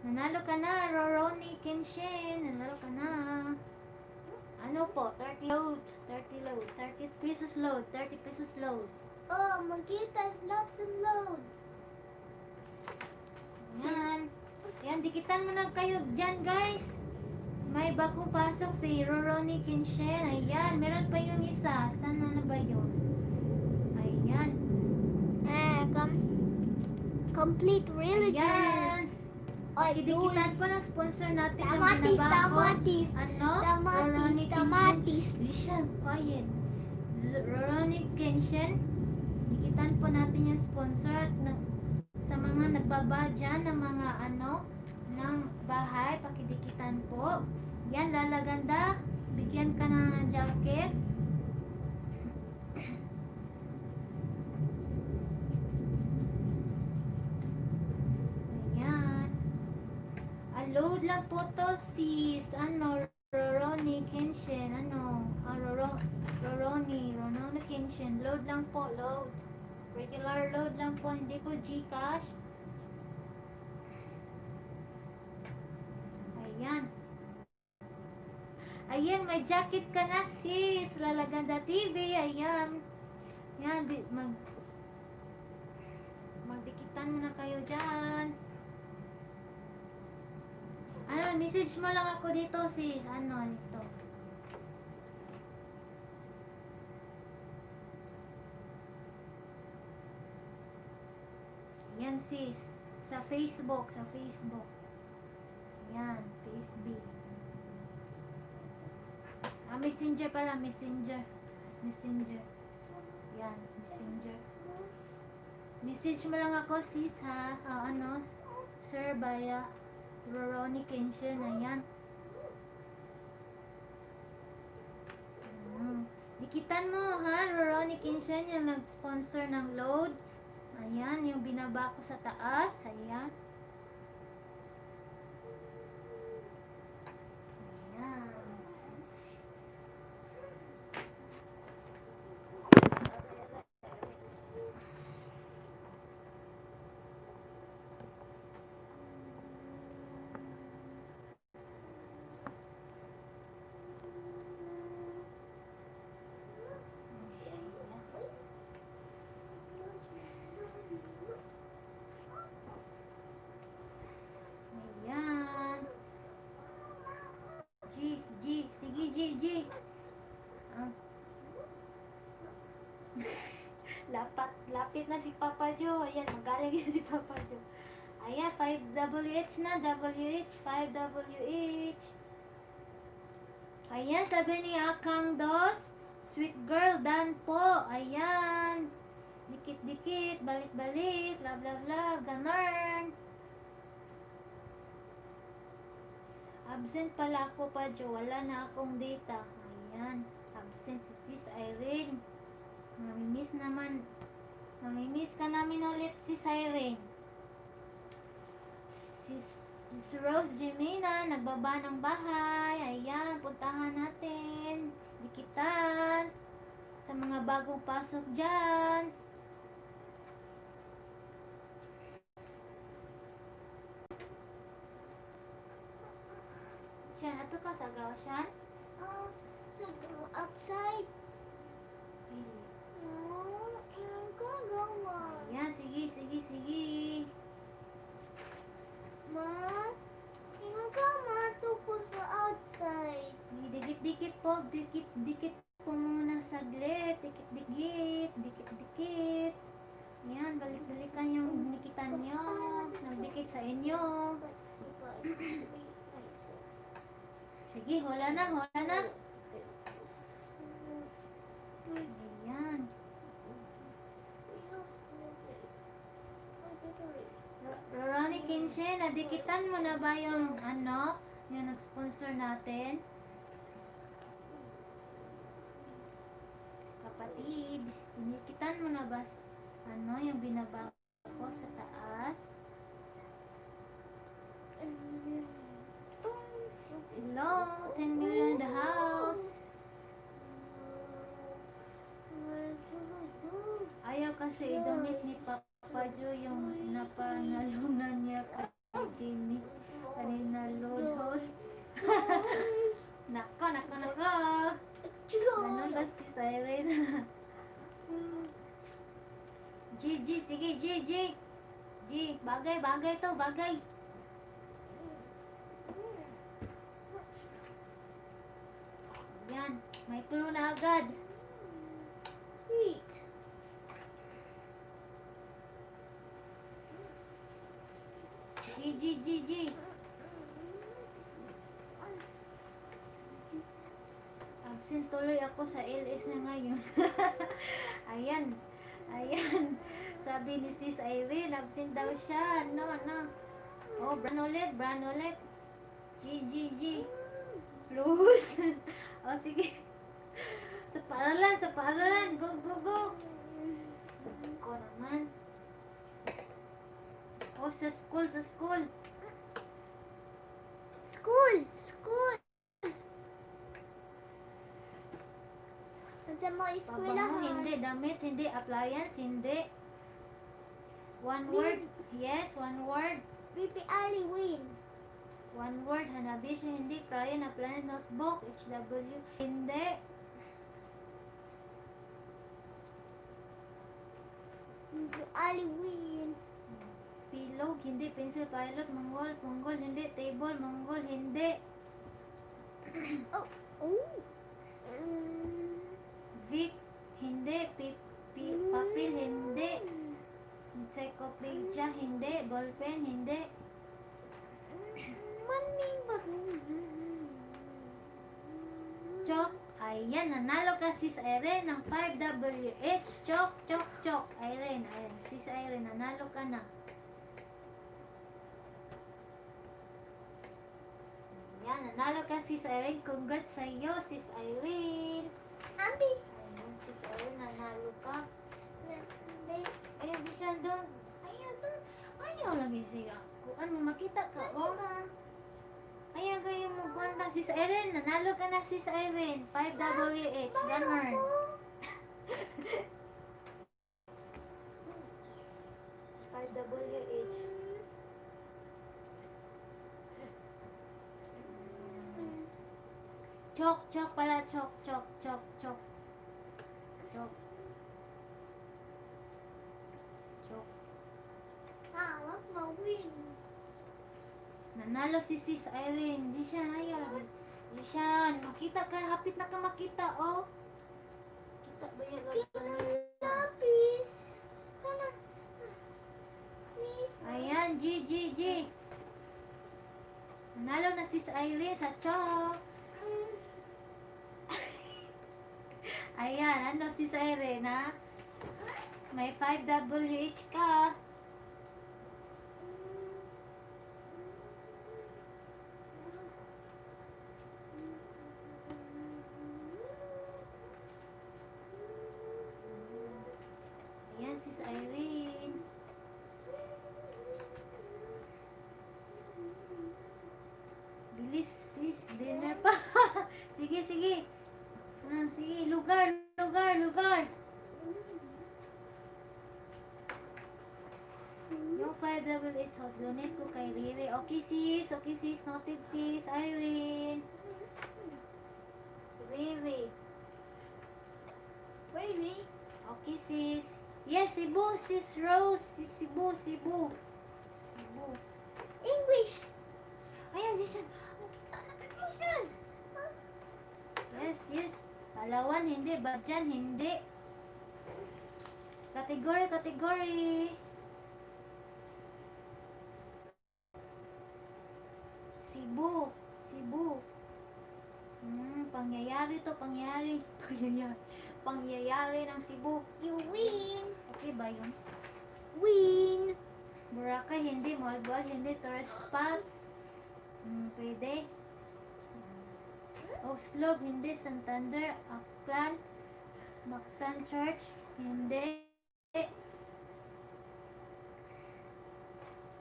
Nanalo ka na, Ronnie Kenshin. Nanalo ka na. Ano po? 30 load. 30 pesos load. Oh, magkita lots of load. Yan, dikitan mo na kayo dyan guys. May bagong pasok si Ronnie Kenshin. Ayan, meron pa yung isa. Saan na ba yun? Ayan. Complete really good. Ayan. Oy, Dikitan po ng sponsor natin ang Tamatis. Ronnie Tamatis. Kenshin. Listen, quiet. Ronnie Kenshin. Dikitan po natin yung sponsor at sa mga nagbaba dyan ng mga ng bahay, pakidikitan po. Yan, lalaganda. Bigyan ka na ng jacket. Ayan. Load lang po to sis. Ronnie Roroni Kenshin, Roroni Kenshin, load lang po, load. Regular load lang po, hindi po Gcash. Ayan. Ayan, may jacket ka na sis. Lalaganda TV, ayan. Yan, magdikitan mo na kayo dyan. Ano, message mo lang ako dito sis. Ano, ito. Yan sis. Sa Facebook. Yan, FB. Messenger pala, Messenger. Yan, Messenger. Message mo lang ako sis ha. Sir Baya Roroni Kenshin, ayan. Dikitan mo ha, Roroni Kenshin, yung nag-sponsor ng load. Ayan, yung binaba ko sa taas. Ayan. Ayan. Sige, G. Lapit na si Papa Jo. Ayan, magaling yan si Papa Jo. Ayan, 5WH na. WH, 5WH. Ayan, sabi ni Akang Dos. Sweet girl, dan po. Ayan. Dikit-dikit, balik-balik, love, ganun. Absent pala ako pa, Jo. Wala na akong data. Ayan. Absent si Sis Irene. Mamimiss ka namin ulit, Sis Irene. Sis Rose Jimena, nagbaba ng bahay. Ayan, puntahan natin. Dikitan. Sa mga bagong pasok dyan. Siyan, ato ka sa gawa siyan? Outside. Dili. Kailan ka gawa? Ayan, sige. Ma, kailan ka mato ko sa outside? Dikit-dikit po muna saglit. Dikit. Ayan, balik-balikan yung dinikitan nyo. Nagdikit sa inyo. Sige, hula na. Ayan. Roroni Kenshin, nadikitan mo na ba yung yung nag-sponsor natin? Kapatid, dinikitan mo na ba yung binaba ko sa taas? Hello, 10 million in the house. Ayaw kasi i-donate ni Papa Jo yung napanalunan niya kay Jenny. Kanina load host. Nako. Ganun ba si Siren? Sige, G, bagay to. Yan, may clue na agad. Sweet. G. Absent tuloy ako sa LS na ngayon. Ayan. Sabi ni Sis Irene, absent daw siya. No. Oh, brand ulit. G. Plus. Oh, sige. Sa paaralan. Go. Ko naman. Oh, sa school. School. mga Pabango, eskwelahan. hindi. Damit, hindi. Appliance, hindi. One word. Yes, one word. Pipi Ali win. One word. Hanabi siya, hindi. Crayon, appliance, notebook. HW, hindi. Pipi Ali win. Pilog, hindi. Pencil, pilot, Mongol, Mongol, hindi. Table, Mongol, hindi. Oh. Vic, hindi. Papel, hindi. Encyclopedia, hindi. Ballpen, hindi. Maning ba? Chok, ayan, nanalo ka sis Irene ng 5WH. Chok, chok, chok. Irene, ayan, sis Irene, nanalo ka na. Ayan, nanalo ka sis Irene. Congrats sa iyo, sis Irene. Abi. Ayan, sis Irene, nanalo ka. Be. Ayan, si Sheldon. Ayan, to. Ayaw lagi siya. Kung ano, makita ka, oh. Ayan, kayo mo kwanta. Sis Irene, nanalo ka na sis Irene. 5WH, ganon. 5WH. Chok, chok pala. Chok, chok, chok, chok. Chok. Chok. Wag ma-win. Nanalo si sis Irene. Di siya, ayaw. Di siya. Makita ka. Hapit na ka makita, oh. Kita ba yan? Lapis. Kana. Please. Ayan, G, G, G. Nanalo na sis Irene sa chok. Ayan, ano sis Irene, ha? May 5WH ka. Ayan, sis Irene. Bilis, sis. Dinner pa. Sige, sige. Sige, lugar, lugar, lugar. Yung 5WH hot, donate ko kay Riri. Okay, sis. Noted, sis. Irene. Riri. Really? Okay, sis. Yes, Cebu, sis Rose. Cebu, Cebu. Cebu. English. Ayan, sis. Nakakasyan. Yes, yes. Palawan, hindi. Badyan, hindi. Category, category. Cebu, Cebu. Pangyayari to, pangyayari. Pangyayari ng Cebu. You win. Okay ba yun? Win. Boracay, hindi. Malboal, hindi. Tourist spot. Pwede. Oslo, hindi. Santander, Aklan, Mactan Church, hindi.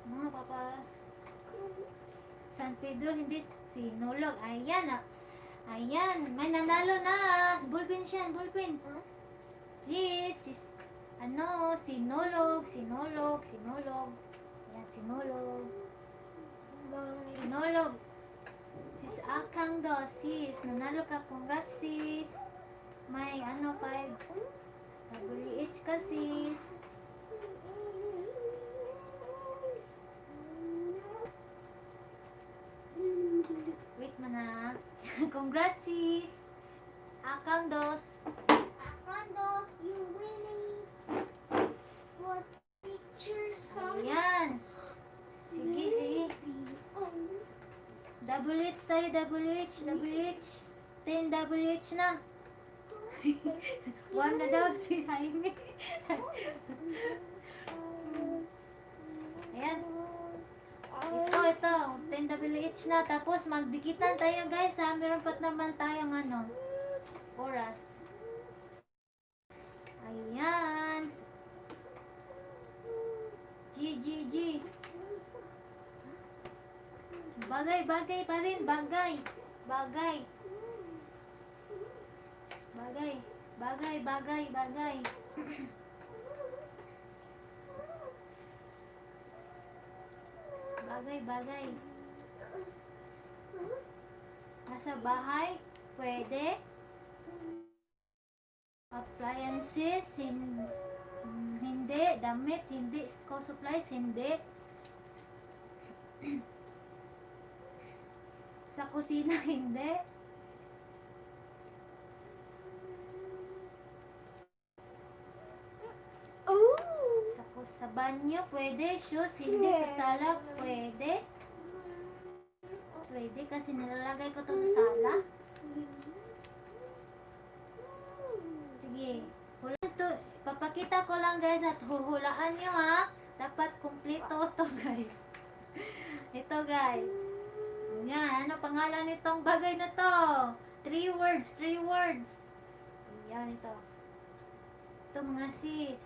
Mga papa. San Pedro, hindi. Sinulog. Ayan, ayan. May nanalo na. Bulpin siya, bulpin. Sis, sinulog. Ayan, sinulog. Sinulog. Sis Akang do, sis. Nanalo ka. Congrats, sis. May 5WH ka, sis. Wait mo na. Congrats, sis. Akang dos. Akandos, you winning. What picture song? Ayan. Sige. WH tayo, WH. 10WH na. 1 na daw si Jaime. Ayan. Ito. 10WH na. Tapos magdikitan tayo, guys, ha. Meron pat naman tayong oras. Ayan. G. Bagay pa rin. Bagay. Bagay, bagay, bagay. Bagay, bagay. Nasa bahay, pwede. Appliances, hindi. Damit, hindi. School supplies, hindi. Sa kusina, hindi. Sa banyo, pwede. Shoes, hindi. Sa sala, pwede. Pwede kasi nilalagay ko to sa sala. Sige. Hulaan to. Papakita ko lang guys at huhulaan nyo ha. Dapat kumpleto to guys. Ito guys. Yan. Ano pangalan nitong bagay na to? 3 words. 3 words. Yan ito. Ito mga sis.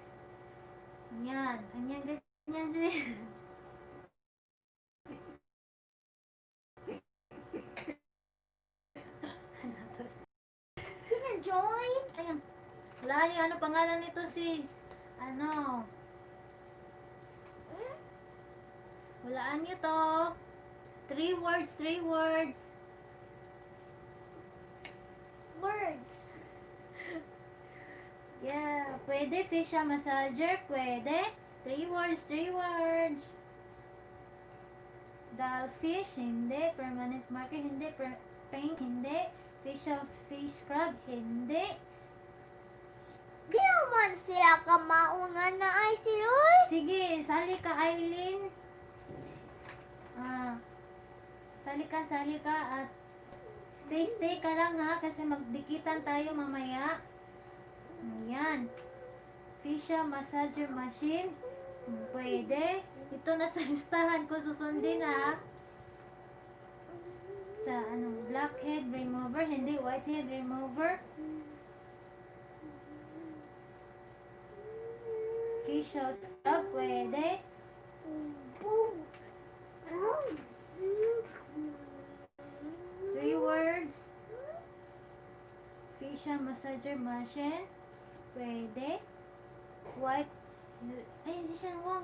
Yan. Ganyan ganyan sis. Join. Ayan. Wala niyo, ano pangalan nito sis? Ano? Walaan niyo to. 3 words, 3 words. Words. Yeah, pwede facial massager, pwede. 3 words, 3 words. Dollfish, hindi. Permanent marker, hindi. Paint, hindi. Facial face scrub, hindi. Di naman sila kamaungan na ay siloy. Sige, sali ka Aileen. Sali ka at stay ka lang ha kasi magdikitan tayo mamaya. Ayan. Facial massager machine. Pwede. Ito na sa listahan ko susundin ha. Sa blackhead remover, hindi whitehead remover. Facial scrub, pwede. 3 words. Facial massager machine, pwede. White, ay, hindi siya, wag.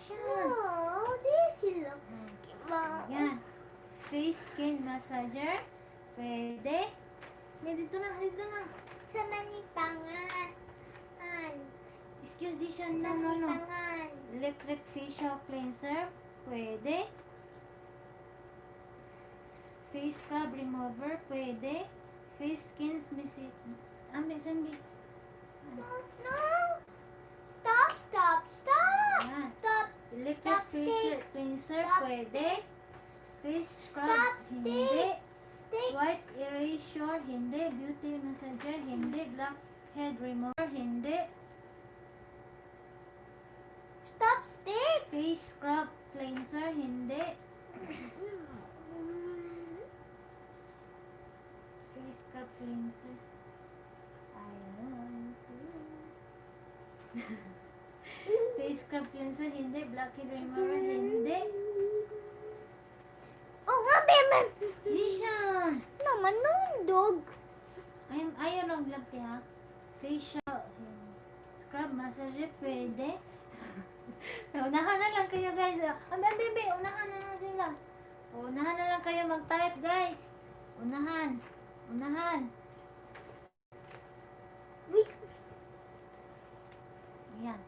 Siya. Oh, di sila. Yan. Face skin massager, pwede. Dito na. Sa manitangan. Excuse siya Sa na, manitangan. Electric facial cleanser, pwede. Face scrub remover, pwede. Face skin sambi. No. Stop. Yan. Stop. Electric Stop, facial stick. cleanser, Stop, pwede. Face scrub, Stop, hindi. stick. Stick. White erasure, hindi. Beauty massager, hindi. Blackhead remover, hindi. Stop, stick. Face scrub cleanser, hindi. Face scrub cleanser. Ayun. Face scrub cleanser, hindi. Blackhead remover, hindi. Oh, nga, bemen. Di siya. Naman nundog. Ayun ang lagti ha. Facial scrub massager, pwede. Unahan na lang kayo guys. Baby, unahan na lang sila. Unahan na lang kayo mag-type guys. Unahan. Wait. Ayan.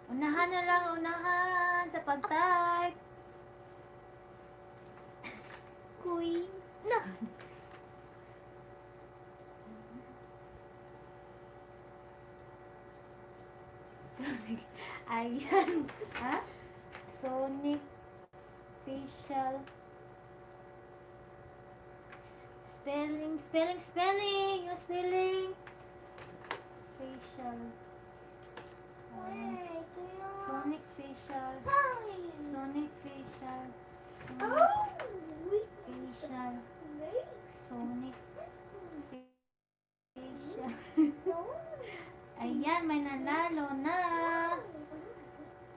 Unahan na lang, sa pag-type. Queen. No. Ayan. Ha? Sonic facial spelling. Yung spelling. Facial. Wait, Sonic facial. Hi. Sonic facial. Oh, wait. Facial. Wait. Sonic facial. No. Ayan, may nanalo na.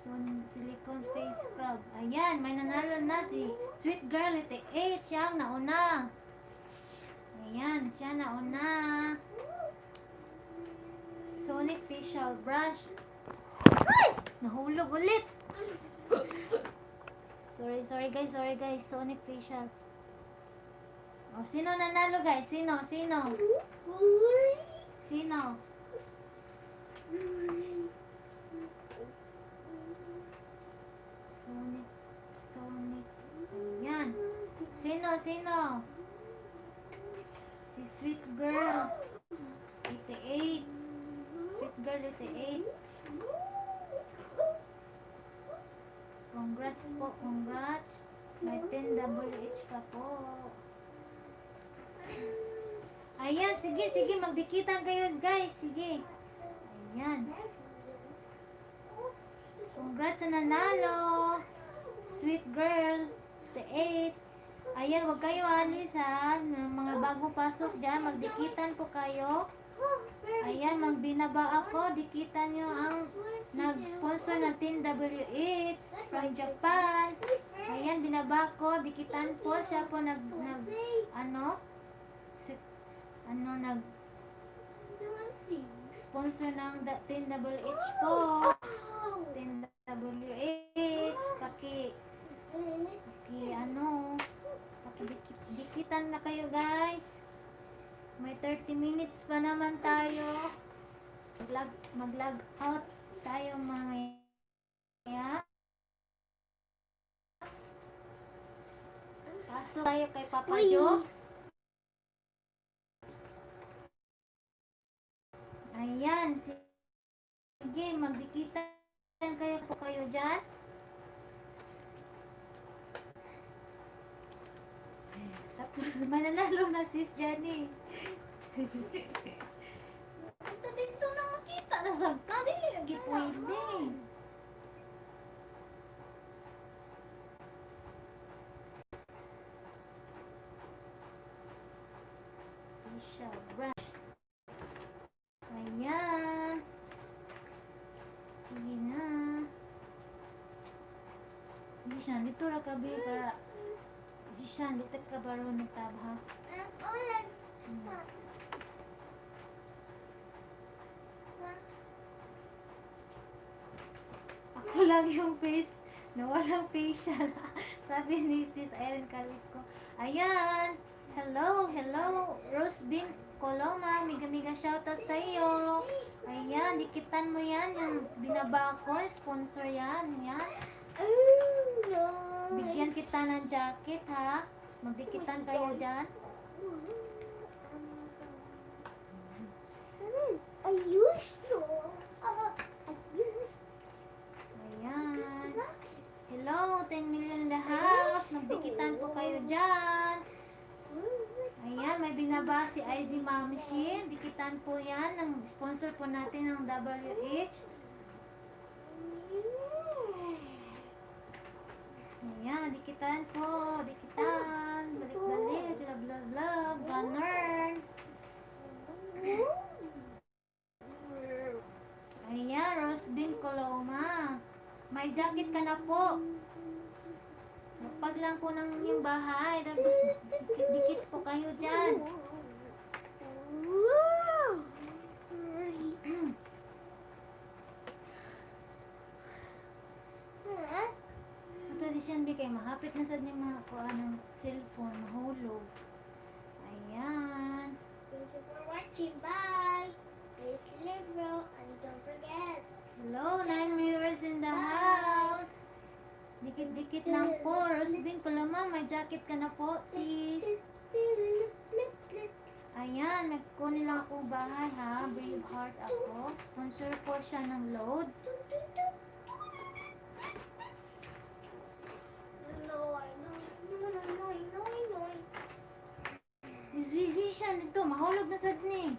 Silicone face scrub. Ayan, may nanalo na si Sweet Girl 88. Siya ang nauna. Ayan, siya nauna. Sonic facial brush. Ay! Nahulog ulit. Sorry guys. Sonic facial. O, sino nanalo guys? Sino? Sonic. Ayan. Sino? Si Sweet Girl 88. Sweet Girl 88. Congrats po, congrats. May 10 WH ka po. Ayan, sige, magdikitan kayo guys, sige. Ayan. Congrats sa nanalo. Sweet Girl 88. Ayan, huwag kayo alis ha. Ng mga bagong pasok dyan, magdikitan po kayo. Ayan, magbinaba ako. Dikitan nyo ang nag-sponsor ng 10WH from Japan. Ayan, binaba ko. Dikitan po. Siya po sponsor ng 10WH po. 10WH. Dikitan na kayo guys. May 30 minutes pa naman tayo. Mag-log out tayo mamaya. Pasok tayo kay Papa Joe. Ayan. Sige, magdikitan kayo po kayo dyan. Tapos mananalo na sis Jenny. Ito dito na makita. Nasab ka. Dili lagi pwede. Facial brush. Ayan. Sige na. Hindi siya. Dito ra kabi para. Hindi siya. Dito ka baro nagtabha. Ako lang yung face na walang facial. Sabi ni Sis Erin Kaliko. Ayan. Hello. Rose Bean Coloma. Miga shoutout sa iyo. Ayan. Dikitan mo yan. Yung binaba ko. Sponsor yan. Yan. Bigyan kita ng jacket ha. Magdikitan kayo dyan. Ayan. Hello, 10 million in the house. Magdikitan po kayo dyan. Ayan, may binaba si Izee Momshie. Dikitan po yan. Ang sponsor po natin ng WH. Ayan, dikitan po. Dikitan. Balik. Love. Gunner. Ayan, Rosebin Coloma. May jacket ka na po. Magpag lang po ng yung bahay. Tapos dikit po kayo dyan. Ito di siya hindi kayo mahapit na sa mga kuha ng cellphone. Mahulog. Ayan. Thank you for watching. Bye. Please leave bro and don't forget. Hello, 9 viewers in the house. Dikit-dikit lang po. Rosebin Coloma, may jacket ka na po, sis. Ayan, nagkunin lang ako bahay ha. Brave heart ako. Sponsor po siya ng load. Izee siya dito. Mahulog na sa ni.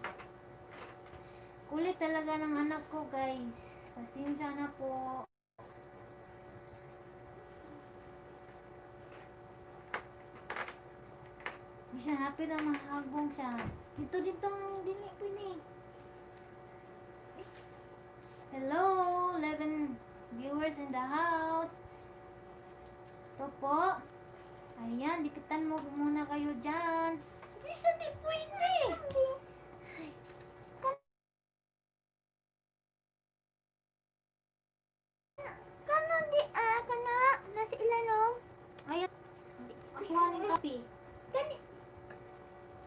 Kulit talaga ng anak ko, guys. Pasensya na po. Di siya happy na mahagong siya. Dito, dili ko ni. Hello, 11 viewers in the Ayan, dikitan mo muna kayo dyan. Hindi siya di pwede. Kana nasa ilanom. Ayan, kuha ng kape. Kani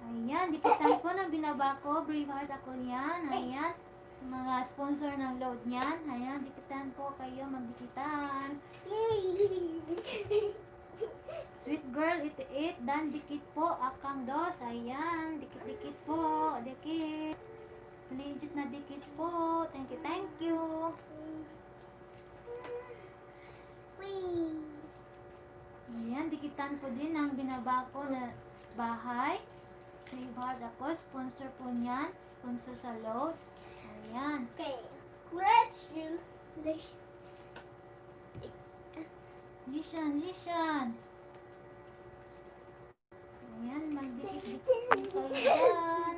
Ayan, dikitan ko ng binabako. Brave heart ako yan. Ayan, mga sponsor ng load niyan. Ayan, dikitan ko kayo magdikitan. Sweet girl, iti-it. Dan, dikit po. Akang dos. Ayan, dikit-dikit po. Dikit. Legit na dikit po. Thank you, thank you. Ayan, dikitan ko din ang binabako na bahay. Brave heart ako. Sponsor po niyan. Sponsor sa load. Ayan. Okay. Congratulations. Lishan. Ayan, magdikit-dikit po kayo dyan.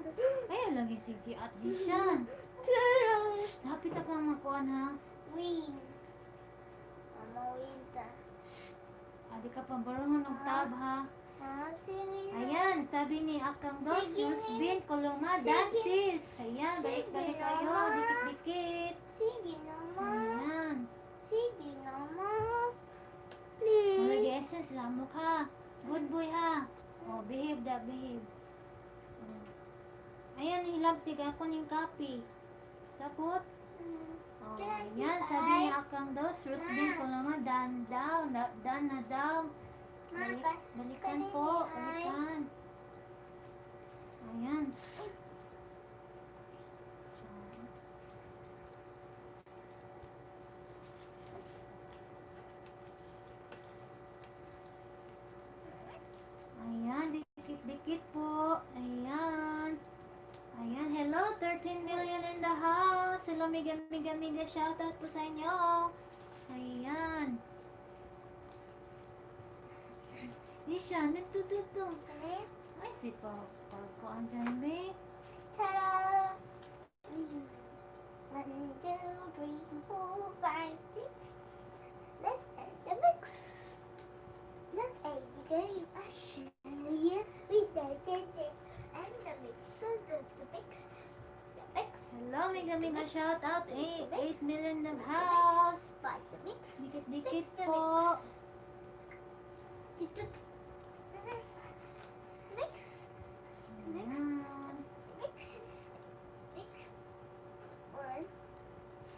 Kaya lagi sige at Lishan. Dapat akang makuhan ha. Win. Mama win ta. Adi ka pa barungan ng tab ha. Sige. Ayan, sabi ni Akang Dos, Sige, Rosbin, Koloma, Sige. Dances. Ayan, Sige balik-balik kayo. naman. Dikit-dikit. Sige naman. Ayan. Sige naman. Mga Please. essence, lamok ha. Good boy ha. Oh, behave. Ayan, hilabtig ako ng copy. Tapos, oh, ayan, sabi ni Akang Dos, Rosbin, Koloma, dan na daw. Balikan po, balikan. Ayan. Ayan, dikit-dikit po. Ayan. Ayan, hello, 13 million in the house. Hello, miga, shoutout po sa inyo. Ayan. Lisha, dito. Ay, si Papa ko andyan, be. Ta-da! 1, 2, 3, 4, 5, 6. Let's add the mix. Let's add the game. I show you. We did it. And the mix. So the mix. The mix. Hello, miga, shoutout. 8 million in the house. By the mix. Dikit-dikit 6 the po. mix. Mix. Ayan. Mix. Mix. 1,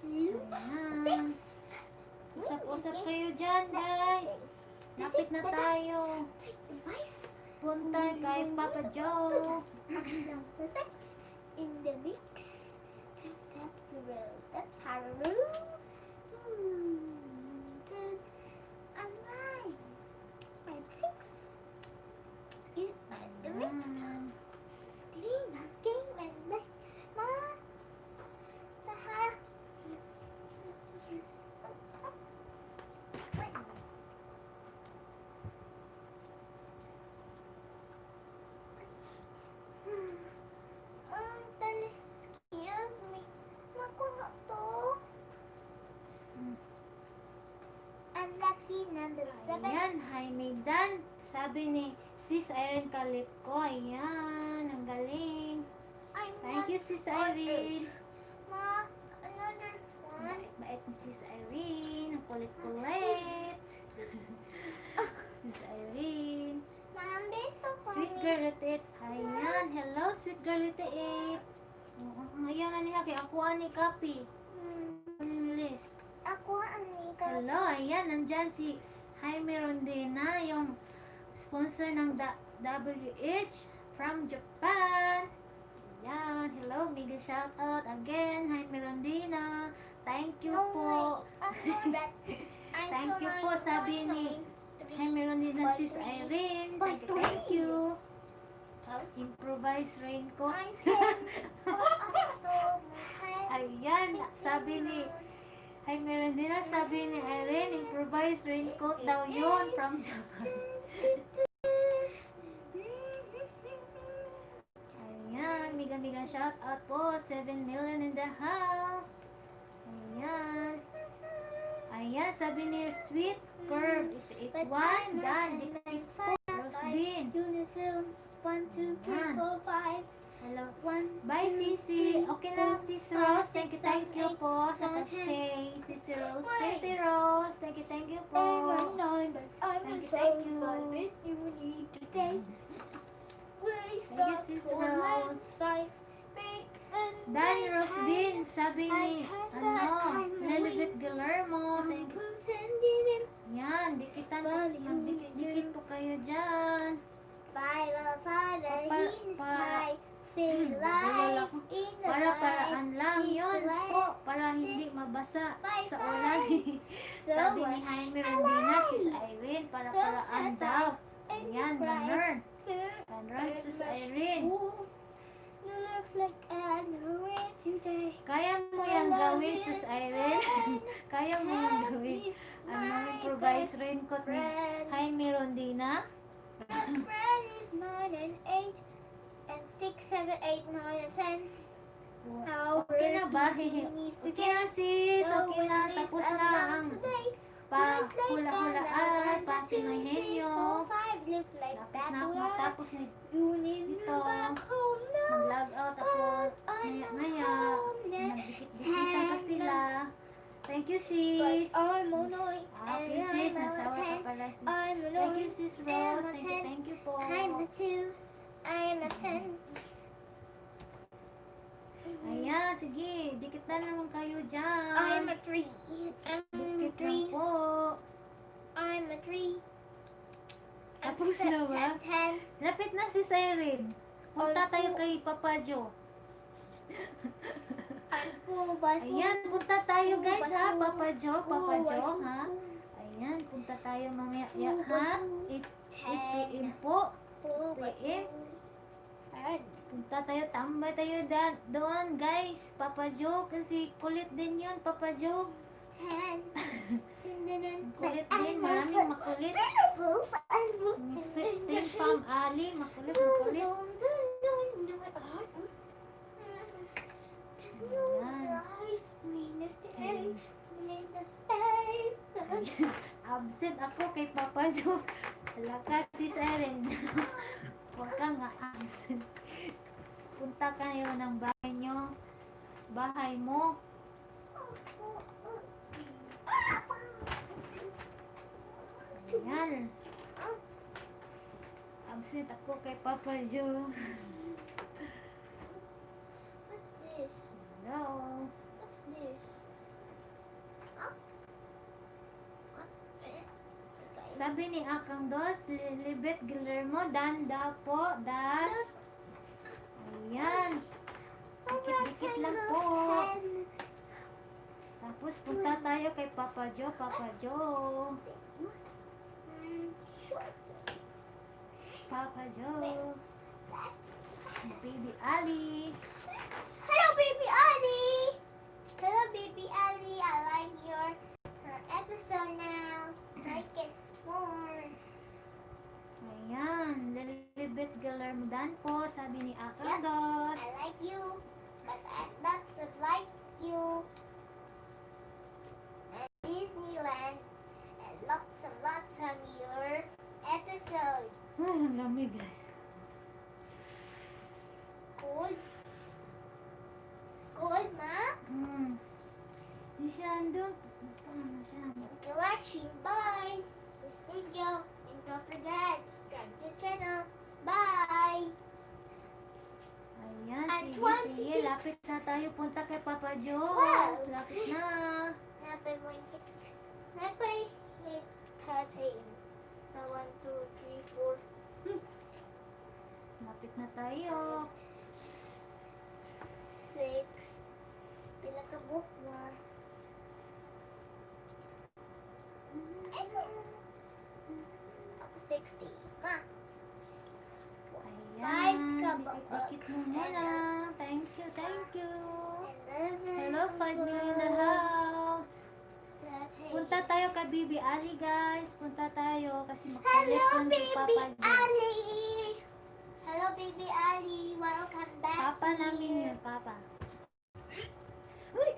2, Ayan. 6. Usap-usap kayo dyan, guys. Lapit na tayo. Punta kay Papa Joe. In the mix. So that's the real. That's how the rule. Good. And 9. And 6. In the mix. Ayan. Clean the game and let ma. Saha. Excuse me. Makuha to. Ang lucky number 7. Ayan, hi Maydan. Sabi ni Sis Irene Kalit ko. Ayan, ang galing. Thank you, Sis Irene. Ma, another one. Bait ni Sis Irene. Ang kulit-kulit. Sis Irene. Nandito ko. Sweet girl it. Ayan, hello, sweet girl it. Ayan, ani ha, kaya ako ani copy. Ano list? Ako ang ikaw. Hello, ayan, nandyan si Jaime Rondena, yung sponsor ng WH from Japan. Ayan, hello, mega shoutout again, Jaime Rondena. Thank you po. Thank you po, sabi ni Jaime Rondena, Sis Irene. Thank you. Improvise raincoat. Ayan, sabi ni Jaime Rondena, sabi ni Irene, improvise raincoat daw yun from Japan. Ayan, miga shout out po. 7 million in the house. Ayan. Ayan, sabi ni Sweet Curve. 81. Dan, dikit po. Bean. Unisom. 1, 2, 3, Yan. 4, 5. Hello. 1, Bye, 2, Sisi. 3, Okay lang, 4, Sis 5, Rose. 6, Thank you 7, 8, po sa 9, 10. pag-stay. Sisi Rose. Wait. Pretty Rose. Thank you po. I'm a 9, but I'm Thank a you, thank you. 7. You need to take. We Thank you, start Sis to Rose. land size. Big and Dahil red Rose Bean, sabi ni, Lilibet Guillermo. Thank you. pretending. Yan, dikitan po. Magdikit po kayo dyan. 5, 5, Pa- in the pa- sky. Say Nagulo light ako. in the Para-paraan lang is yun light. po. Para hindi mabasa Bye, sa bye. ulan. So Sabi ni much Jaime Rondina, Sis alive. Irene, So para-paraan much daw. and Ayan, it's bright. ganun. Ganun, Sis Irene. You look like an today. Kaya mo yan gawin, Sis Irene. Kaya mo yan gawin. Ano, improvise raincoat ni Jaime Rondina. Best friend is 9 and 8 and 6, 7, 8, 9 and 10. Okay na ba? Okay na, sis. Okay na. Tapos na ang hula-hulaan, patinohenyo. Looks like Lapit that na ako one. matapos ni You need to Ito. back home now. mag-log out ako. Maya-maya. Nagdikit-dikitan pa sila. Thank you, sis. I'm annoyed. Okay, sis. Nasawa ka pala, sis. I'm Thank you, annoyed. sis Rose. Thank you po. I'm a 2. I'm a 10. Ayan, sige. Dikit na naman kayo dyan. I'm a 3. I'm a Dikit 3. lang po. I'm a 3. Tapos na ba? 10. Lapit na si Siren. Punta I'm tayo full. kay Papa Joe. I'm full by full. Ayan, punta tayo guys ha. Full. Papa Joe, Papa Full by Joe full. ha. Ayan, punta tayo mamaya Full ya, by ha. full. 8 10. PM po. Full by PM. full. And Punta tayo, tambay tayo doon guys. Papa Joe, kasi kulit din yun, Papa Joe. 10. Kulit din, maraming makulit. Tim Pam Ali, makulit. Absent ako kay Papa Joe. Lakas si Siren. Huwag ka nga absent. Punta kayo ng bahay nyo. Bahay mo. Ayan. Absent ako kay Papa Joe. What's this? Hello. What's this? Sabi ni Akang Dos, Lilibet Guillermo, Dan po, Dan. Ayan. Dikit-dikit lang po. Tapos punta tayo kay Papa Joe, Papa Joe. Papa Joe. Baby Ali. Hello, baby Ali. Hello, baby Ali. I like her episode now. Like it more. Ayan. Lilibet Guillermo, Dan po. Sabi ni Akang Dos. I like you, but I lots of like you. And Disneyland, and lots of your episode. Ay, ang lamig guys. Cold? Cold, Ma? Di siya andun. Paano siya? Thank you for watching. Bye. This video. And don't forget, subscribe to the channel. Bye. Ayan, At sige, 26. sige. Lapit na tayo. Punta kay Papa Joe. Wow. Lapit na. Napay 13. 1, 2, 3, 4. Lapit na tayo. 6. Pila ka book mo? Ako 60. Ma. Ayan. ka ba? Dikit-dikit mo muna. Thank you, thank you. 11. Hello, 5 million in the house. 13. Punta tayo kay Bibi Ali, guys. Punta tayo kasi Hello, magkulit yun si baby Papa Joe. Ali. Hello, baby Ali. Welcome back. Papa namin yun, Papa. Uy!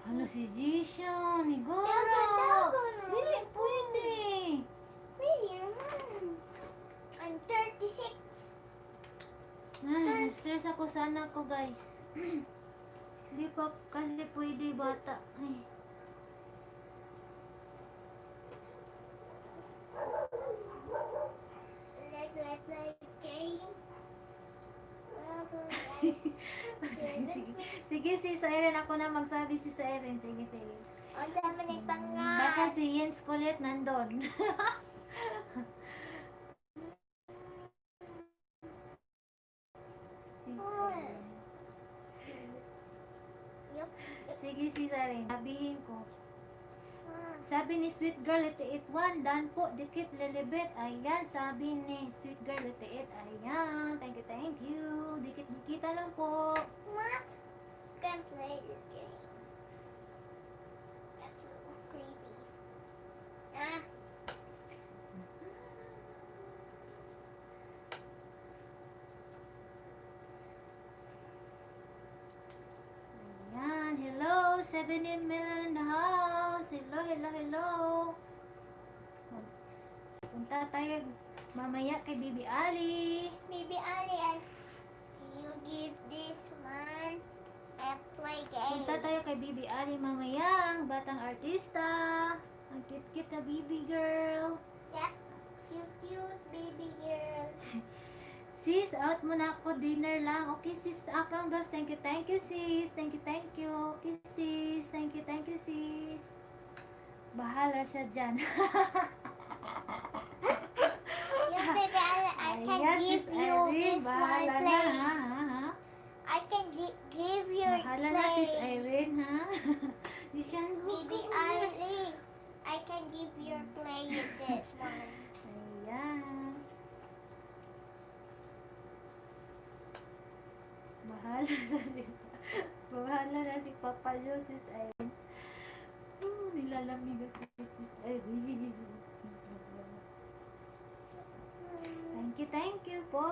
Ano si Jisha? Nigoro! Dago, dago, no? Dili pwede. Really, na ako, guys. Hindi pa kasi pwede bata. Ay. Let's play game. Sige, sis Irene. Ako na magsabi si Irene. Sige. Ang dami ng Baka pangal. si Jens kulit nandun. Yup. Sige, sis Irene. Sabihin ko. Ah. Sabi ni Sweet Girl 88 dan po, dikit lilibit. Ayan, sabi ni Sweet Girl 88. Ayan, thank you. Dikit-dikita lang po. What? Can play this game. That's so creepy. Ah. Ayan, hello, 17 million in the house. Hello. Punta tayo mamaya kay Bibi Ali. Baby Ali, can you give this one a play Punta game? tayo kay Bibi Ali mamaya, ang batang artista. Ang cute-cute na Bibi girl. Yeah. Cute baby girl. Sis, out muna ako, dinner lang. Okay, sis, akang guys. Thank you, sis. Thank you. Okay, sis. Thank you, sis. Bahala siya dyan. Yes, baby Ali, I can Ayan, give sis you Irene, this one bahala na, play. ha? I can give you Bahala na, sis play. Irene, ha? Di siya Baby Ali, I can give your play with this one. Ayan. Bahala na si Papa Jo, sis Irene. Nilalamig ako si sis Irene. Thank you po.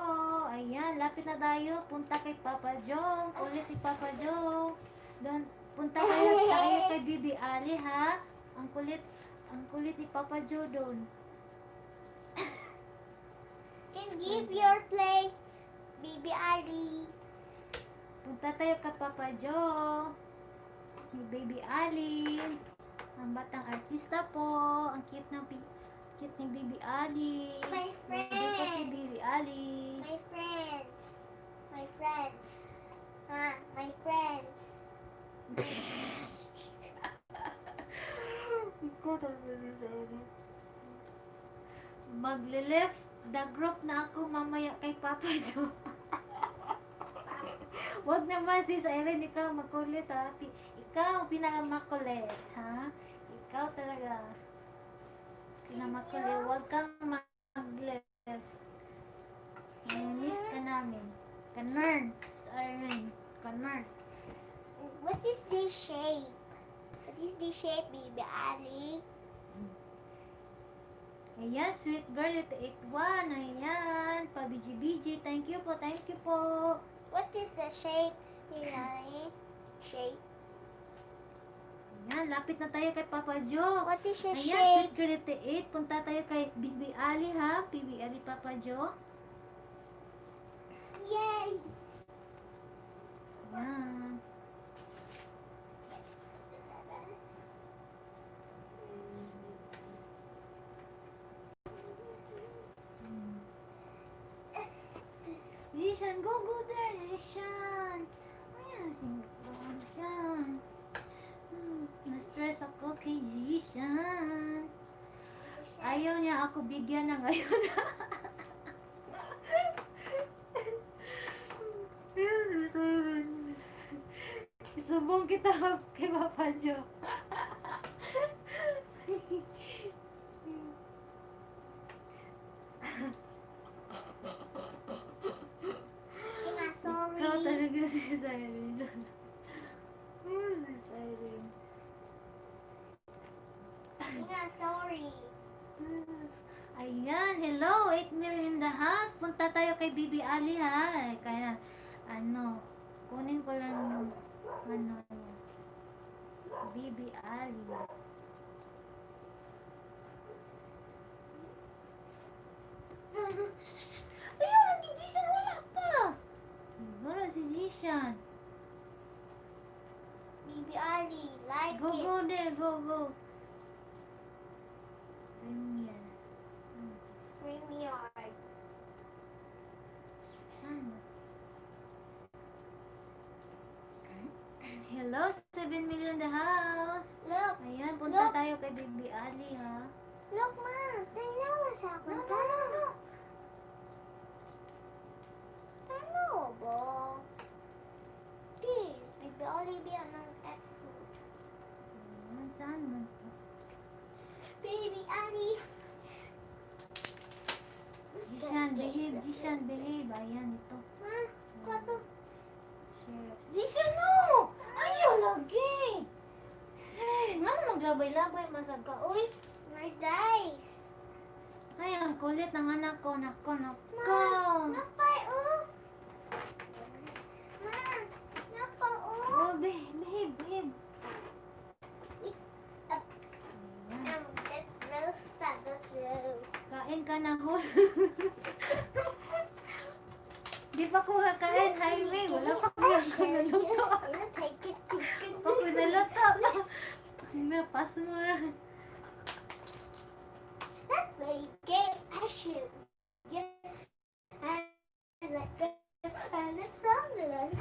Ayan, lapit na tayo. Punta kay Papa Jo. Ulit si Papa Jo. Doon, punta tayo kay Bibi Ali, ha? Ang kulit ni Papa Jo doon. Can give your play, Baby Ali. Punta tayo kay Papa Jo. Ni Baby Ali. Ang batang artista po. Ang cute ni Baby Ali. My Baby ko si friend. Baby Ali. My friends. My friends. My friends. Ikaw talaga sa Irene. Magle-left the group na ako mamaya kay Papa Jo. Wag naman sis Irene, ikaw makulit ha. Ikaw ang pinakamakulit, ha? Ikaw talaga. Pinamakulit. Wag kang mag-left. Miss ka namin. Kanern. Irene. Kanern. What is this shape? What is this shape, Baby Ali? Ayan, sweet girl, ito 81. Ayan, pa-BG-BG. Thank you po. What is the shape, Baby Ali? Shape. Ayan, lapit na tayo kay Papa Jo. What is your Ayan, shape? sweet girl, ito 8. Punta tayo kay Bibi Ali, ha? Bibi Ali, Papa Jo. Yay! Ayan. Zishan, go there, Zishan. Ayan, Zishan. Na-stress ako kay Zishan. Ayaw niya ako bigyan ng ngayon. Isubong kita kay Papa Jo. Sorry. Ikaw talaga si Cyrene. Si Cyrene. Sorry. Ayan, hello, 8 million in the house. Punta tayo kay Bibi Ali, ha? Kaya, kunin ko lang yung, Bibi Ali. Ayun, si Jishan, wala pa. Siguro si Jishan. Zishan. Baby Ali, like Go, it. go there. Go, go. Premier. StreamYard. Hello, 7 million the house. Look, Ayan, punta Look. tayo kay Baby Ali, ha? look, Ma. Tingnan mo sa akin. No. Ano ba? Please, Baby Ali, be ng episode. Ayan, saan man to? Baby Ali. Zishan, behave. Zishan, behave. Ayan, ito. Ma, kwato. Share. Zishan, no! Ayaw lagi! Nga na maglabay-labay, masag ka. Uy! My dice. Ay, ang kulit ng anak ko. Nako. Napay, oh. Ma, napa, oh. Oh, behave. Ayan. Let's roast that. Let's roast. Kain ka na, ho. Di pa ko kakain, highway. Wala pa ko naluto. Take it. Pa ko naluto. Napas mo rin. Let's play game. I shoot. And let go. And the song that I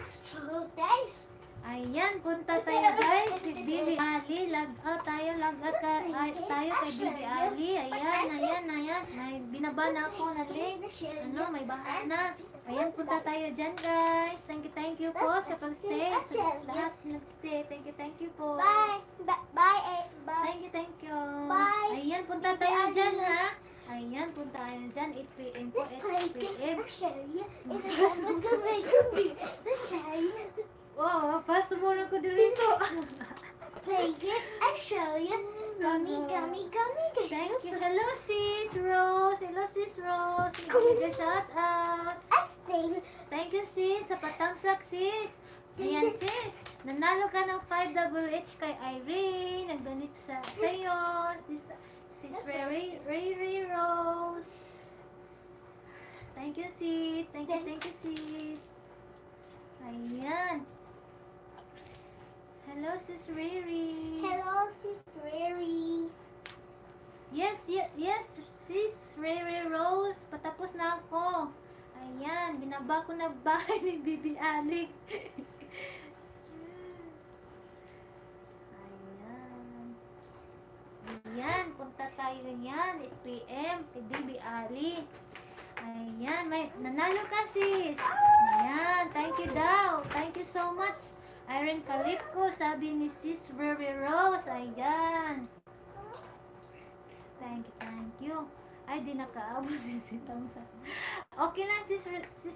dice. Ayan, punta tayo guys. Si Bibi Ali. Log out tayo kay Bibi Ali. Ayan. May binaba na ako na link. Ano, may bahay na. Ayan, punta tayo dyan guys. Thank you po sa pag-stay. Sa lahat nag-stay. Thank you po. Bye. Bye. Thank you. Bye. Ayan, punta tayo dyan ha. Ayan, punta tayo dyan. 8 p.m. po. Let's play 8 p.m. game. I'll show you. Let's show you. Wow, paso mo na ko dito. Play game. I'll show you. Gummy. Thank you. Hello, Sis Rose. Shout out. Thank you, sis. Sa patamsak, sis. Ayan, sis. Nanalo ka ng 5WH kay Irene. Nag-donate sa'yo. Sis Ray Rose. Thank you, sis. Thank you, sis. Ayan. Hello, sis Riri. Hello, Sis Riri. Yes, sis Riri Rose. Patapos na ako. Ayan, binaba ko na bahay ni Bibi Ali. Ayan, punta tayo yan. 8 p.m. kay Bibi Ali. Ayan, nanalo ka sis. Ayan, thank you daw. Thank you so much. Irene Calipco, sabi ni Sis Riri Rose. Ayan. Thank you. Ay, di nakaabot si Thompson. Okay lang, sis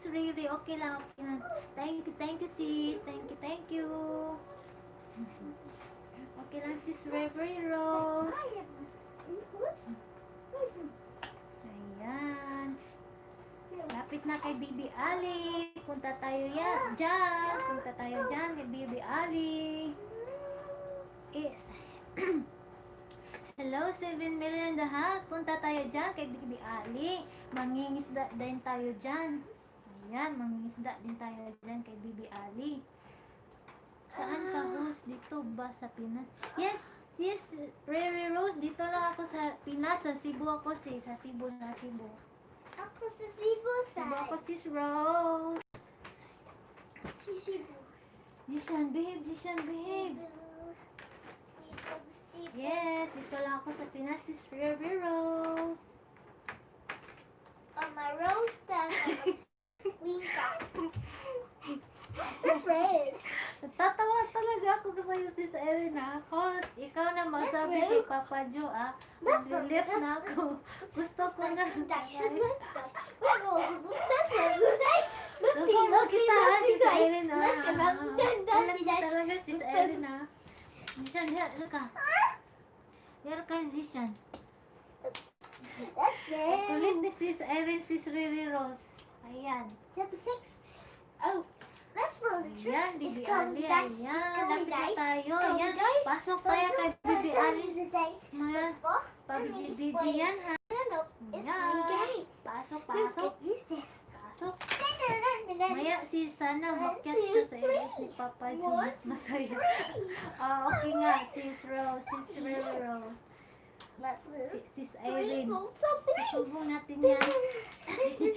Riri. Okay lang. Thank you, sis. Thank you. Okay lang, sis Riri Rose. Ayan. Lapit na kay Bibi Ali. Punta tayo dyan. Punta tayo dyan kay Bibi Ali. Yes. Hello, 7 million in the house. Punta tayo dyan kay Bibi Ali. Mangingisda din tayo dyan. Ayan, mangingisda din tayo dyan kay Bibi Ali. Saan ka, Rose? Dito ba sa Pinas? Yes, Riri Rose. Dito lang ako sa Pinas. Sa Cebu ako, sis. Sa Cebu. Ako sa Cebu Cebu ako, side. sis Rose. Si Cebu. Jishan, behave. Cebu. Yes, dito lang ako sa Pinas, sis Riri Rose. On my roaster. Winka. Let's race. Tatawa talaga ako sa'yo, sis Erina. Host, ikaw na magsabi kay Papa Joe, Maglilip na ako. Gusto ko na. We're going to do this one. Gusto kita, sis Erina. Look, Talaga, sis Erina. Zishan, ano ka? Yaro ka, Zishan. Let's Kulit race. ni sis Erin, sis Riri Rose. Ayan. Number 6. Oh, let's roll the Ayan, tricks. Bibi It's called Ali. dice. Ayan, lapit na tayo. It's called Ayan, dice. pasok tayo kay Bibi Ali. The dice. Mga Four. pabiji yan, ha? No, it's my Ayan. game. Pasok. Use this. Pasok. And then Maya si sana one, makyat two, siya sa three. English ni Papa Jo. One, Mas masaya. three. Okay nga, sis Rose, sis Rose. Let's move. Sis Three, Irene. four, three. Susumbong natin yan. Sis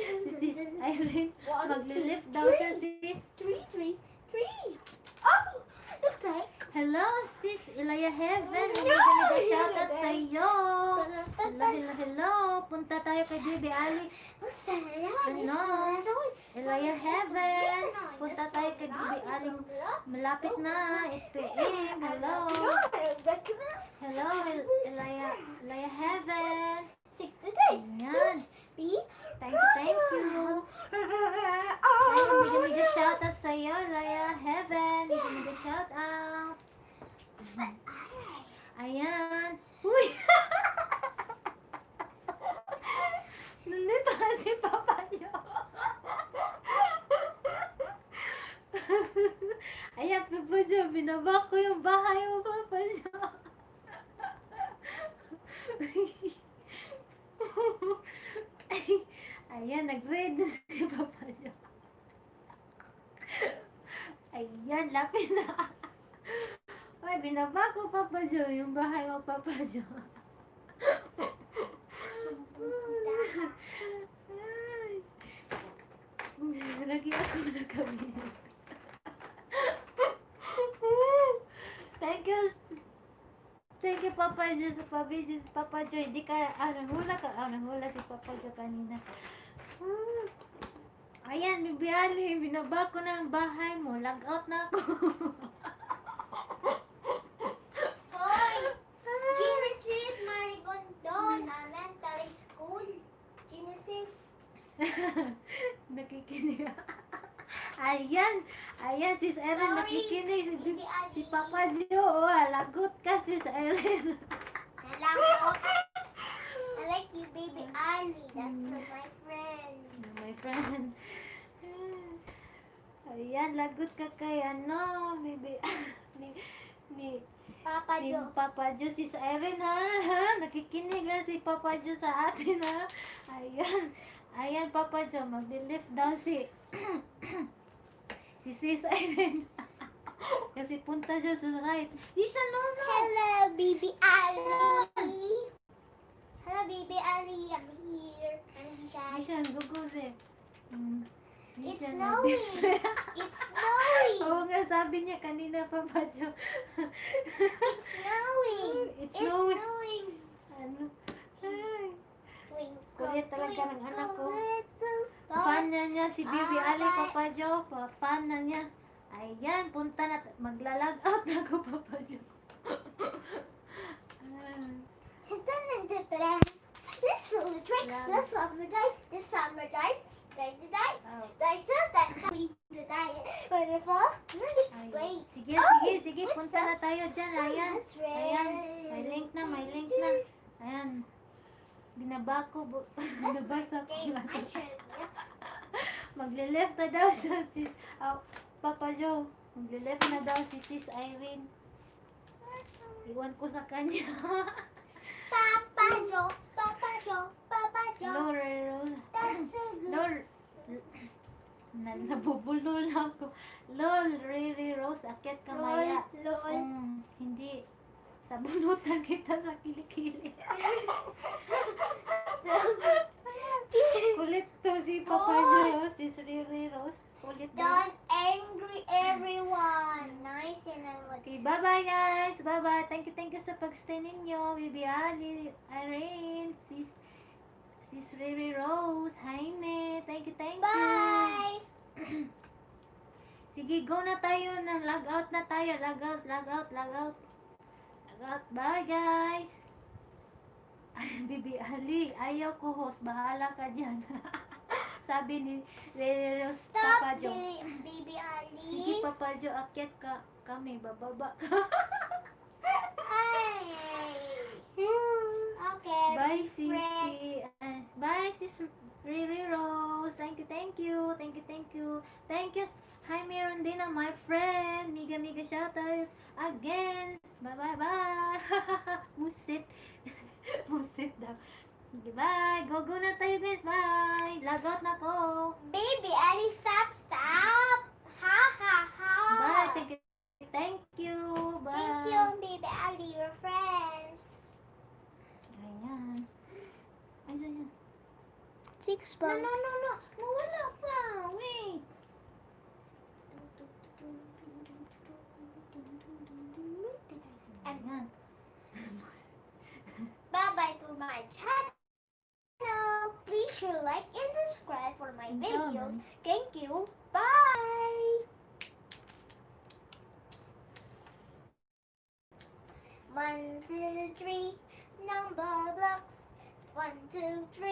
Irene. One, Maglilift two, daw siya, sis. Three trees. Three. Oh, looks like. Hello, sis Ilaya Heaven. No! Mega shoutout sa iyo. Hello, Hello. hello, hello. Punta tayo kay Bibi Ali. Ano? Ilaya Heaven. Punta tayo kay Bibi Ali. Malapit na. 8 p.m. Hello. Hello, Ilaya Heaven. Ayan. Thank you. Ayun, mega shoutout sa iyo, Ilaya Heaven. Mega shoutout. Ayan. Uy! Nandito na si Papa Jo. Ayan, Papa Jo. Binaba ko yung bahay mo, Papa Jo. Ayan, nag-read na si Papa Jo. Ayan, lapit na. Uy, binaba ko, Papa Jo, yung bahay mo, Papa Jo. Ay. Lagi ako nagkabili. Thank you. Thank you, Papa Jo, sa pabisi si Papa Jo. Hindi ka, nanghula ka. Nanghula si Papa Jo kanina. Ayan, Bibi Ali, binaba ko na ang bahay mo. Log out na ako. Hoy! Genesis Marigondon Elementary School. Genesis. Nakikinig. Ayan, sis Erin, Sorry, nakikinig si, Bibi Ali. si Papa Jo. Lagot ka, sis Erin. Nalangkot. I like you, baby Ali. That's my friend. My friend. Ayan, lagot ka kay Bibi. ni Papa ni Jo. Papa Jo, sis Erin, ha? Nakikinig lang si Papa Jo sa atin, ha? Ayan, Papa Jo, mag-lift daw si sis Erin. Kasi punta siya sa right. Di siya no. Hello, baby Ali. Hello, baby Ali. I'm here. I'm Di shy. siya gugod eh. Di It's siya snowing. It's snowing. Oo nga, sabi niya kanina, Papa Jo. It's snowing. It's It's snowing. snowing. Ano? Ay. Twinkle, Kulit talaga ng anak ko. little Fan star. na niya si Bibi Ali, Papa Jo. Fan na niya. Ayan, punta na. Maglalag out na ako, Papa Jo. This will the tricks. This summer dice. This summer dice. Dice the dice. Oh. Dice the dice. Wonderful. Ay, Wait. sige, Oh, sige. it's Punta na tayo dyan. Ayan. That's red. Ayan. May link na. Ayan. Binaba ko. Nabasa ko. Okay, my turn. Magle-left na daw siya sis. Papa Jo. Magle-left na daw si sis Irene. Iwan ko sa kanya. Papa Joe. Papa Joe. Papa Joe. Lord. That's so good. Lord. Nabubulol na ako. Lol, Riri Rose, akit ka maya. Lol. Hindi. Sabunutan kita sa kilikili. Kulit to si Papa Oh. Jo, si Riri Rose. Kulit to. Don't angry everyone. Nice and I want Okay, bye-bye guys. Bye-bye. Thank you sa pag-stay ninyo. Bibi Ali, Irene, sis Riri Rose, Jaime. Thank you. Bye. Sige, go na tayo. Log out na tayo. Log out. Bye guys. Bibi Ali, ayaw ko host. Bahala ka dyan. Sabi ni Riri Rose, Papa Stop, Jo. baby Ali. Sige, Papa Jo, akyat ka. Kami, bababa ka. Hi. Okay. Bye, friend. Sisi. Bye, sis Riri Rose. Thank you. Thank you, Jaime Rondina, my friend. Miga shoutout again. Bye. Musit. Musit daw. Sige, bye. Go na tayo, guys. Bye. Log out na ko. Baby Ali, stop, stop. Ha ha ha. Bye. Thank you. Thank you. Bye. Thank you, Baby Ali, your friends. Ayan. Ay, ayan. 6 No. Mawala pa. Wait. Ayan. Bye-bye to my channel. Please share, like, and subscribe for my videos. Thank you. Bye. 1, 2, 3. Number blocks. 1, 2, 3.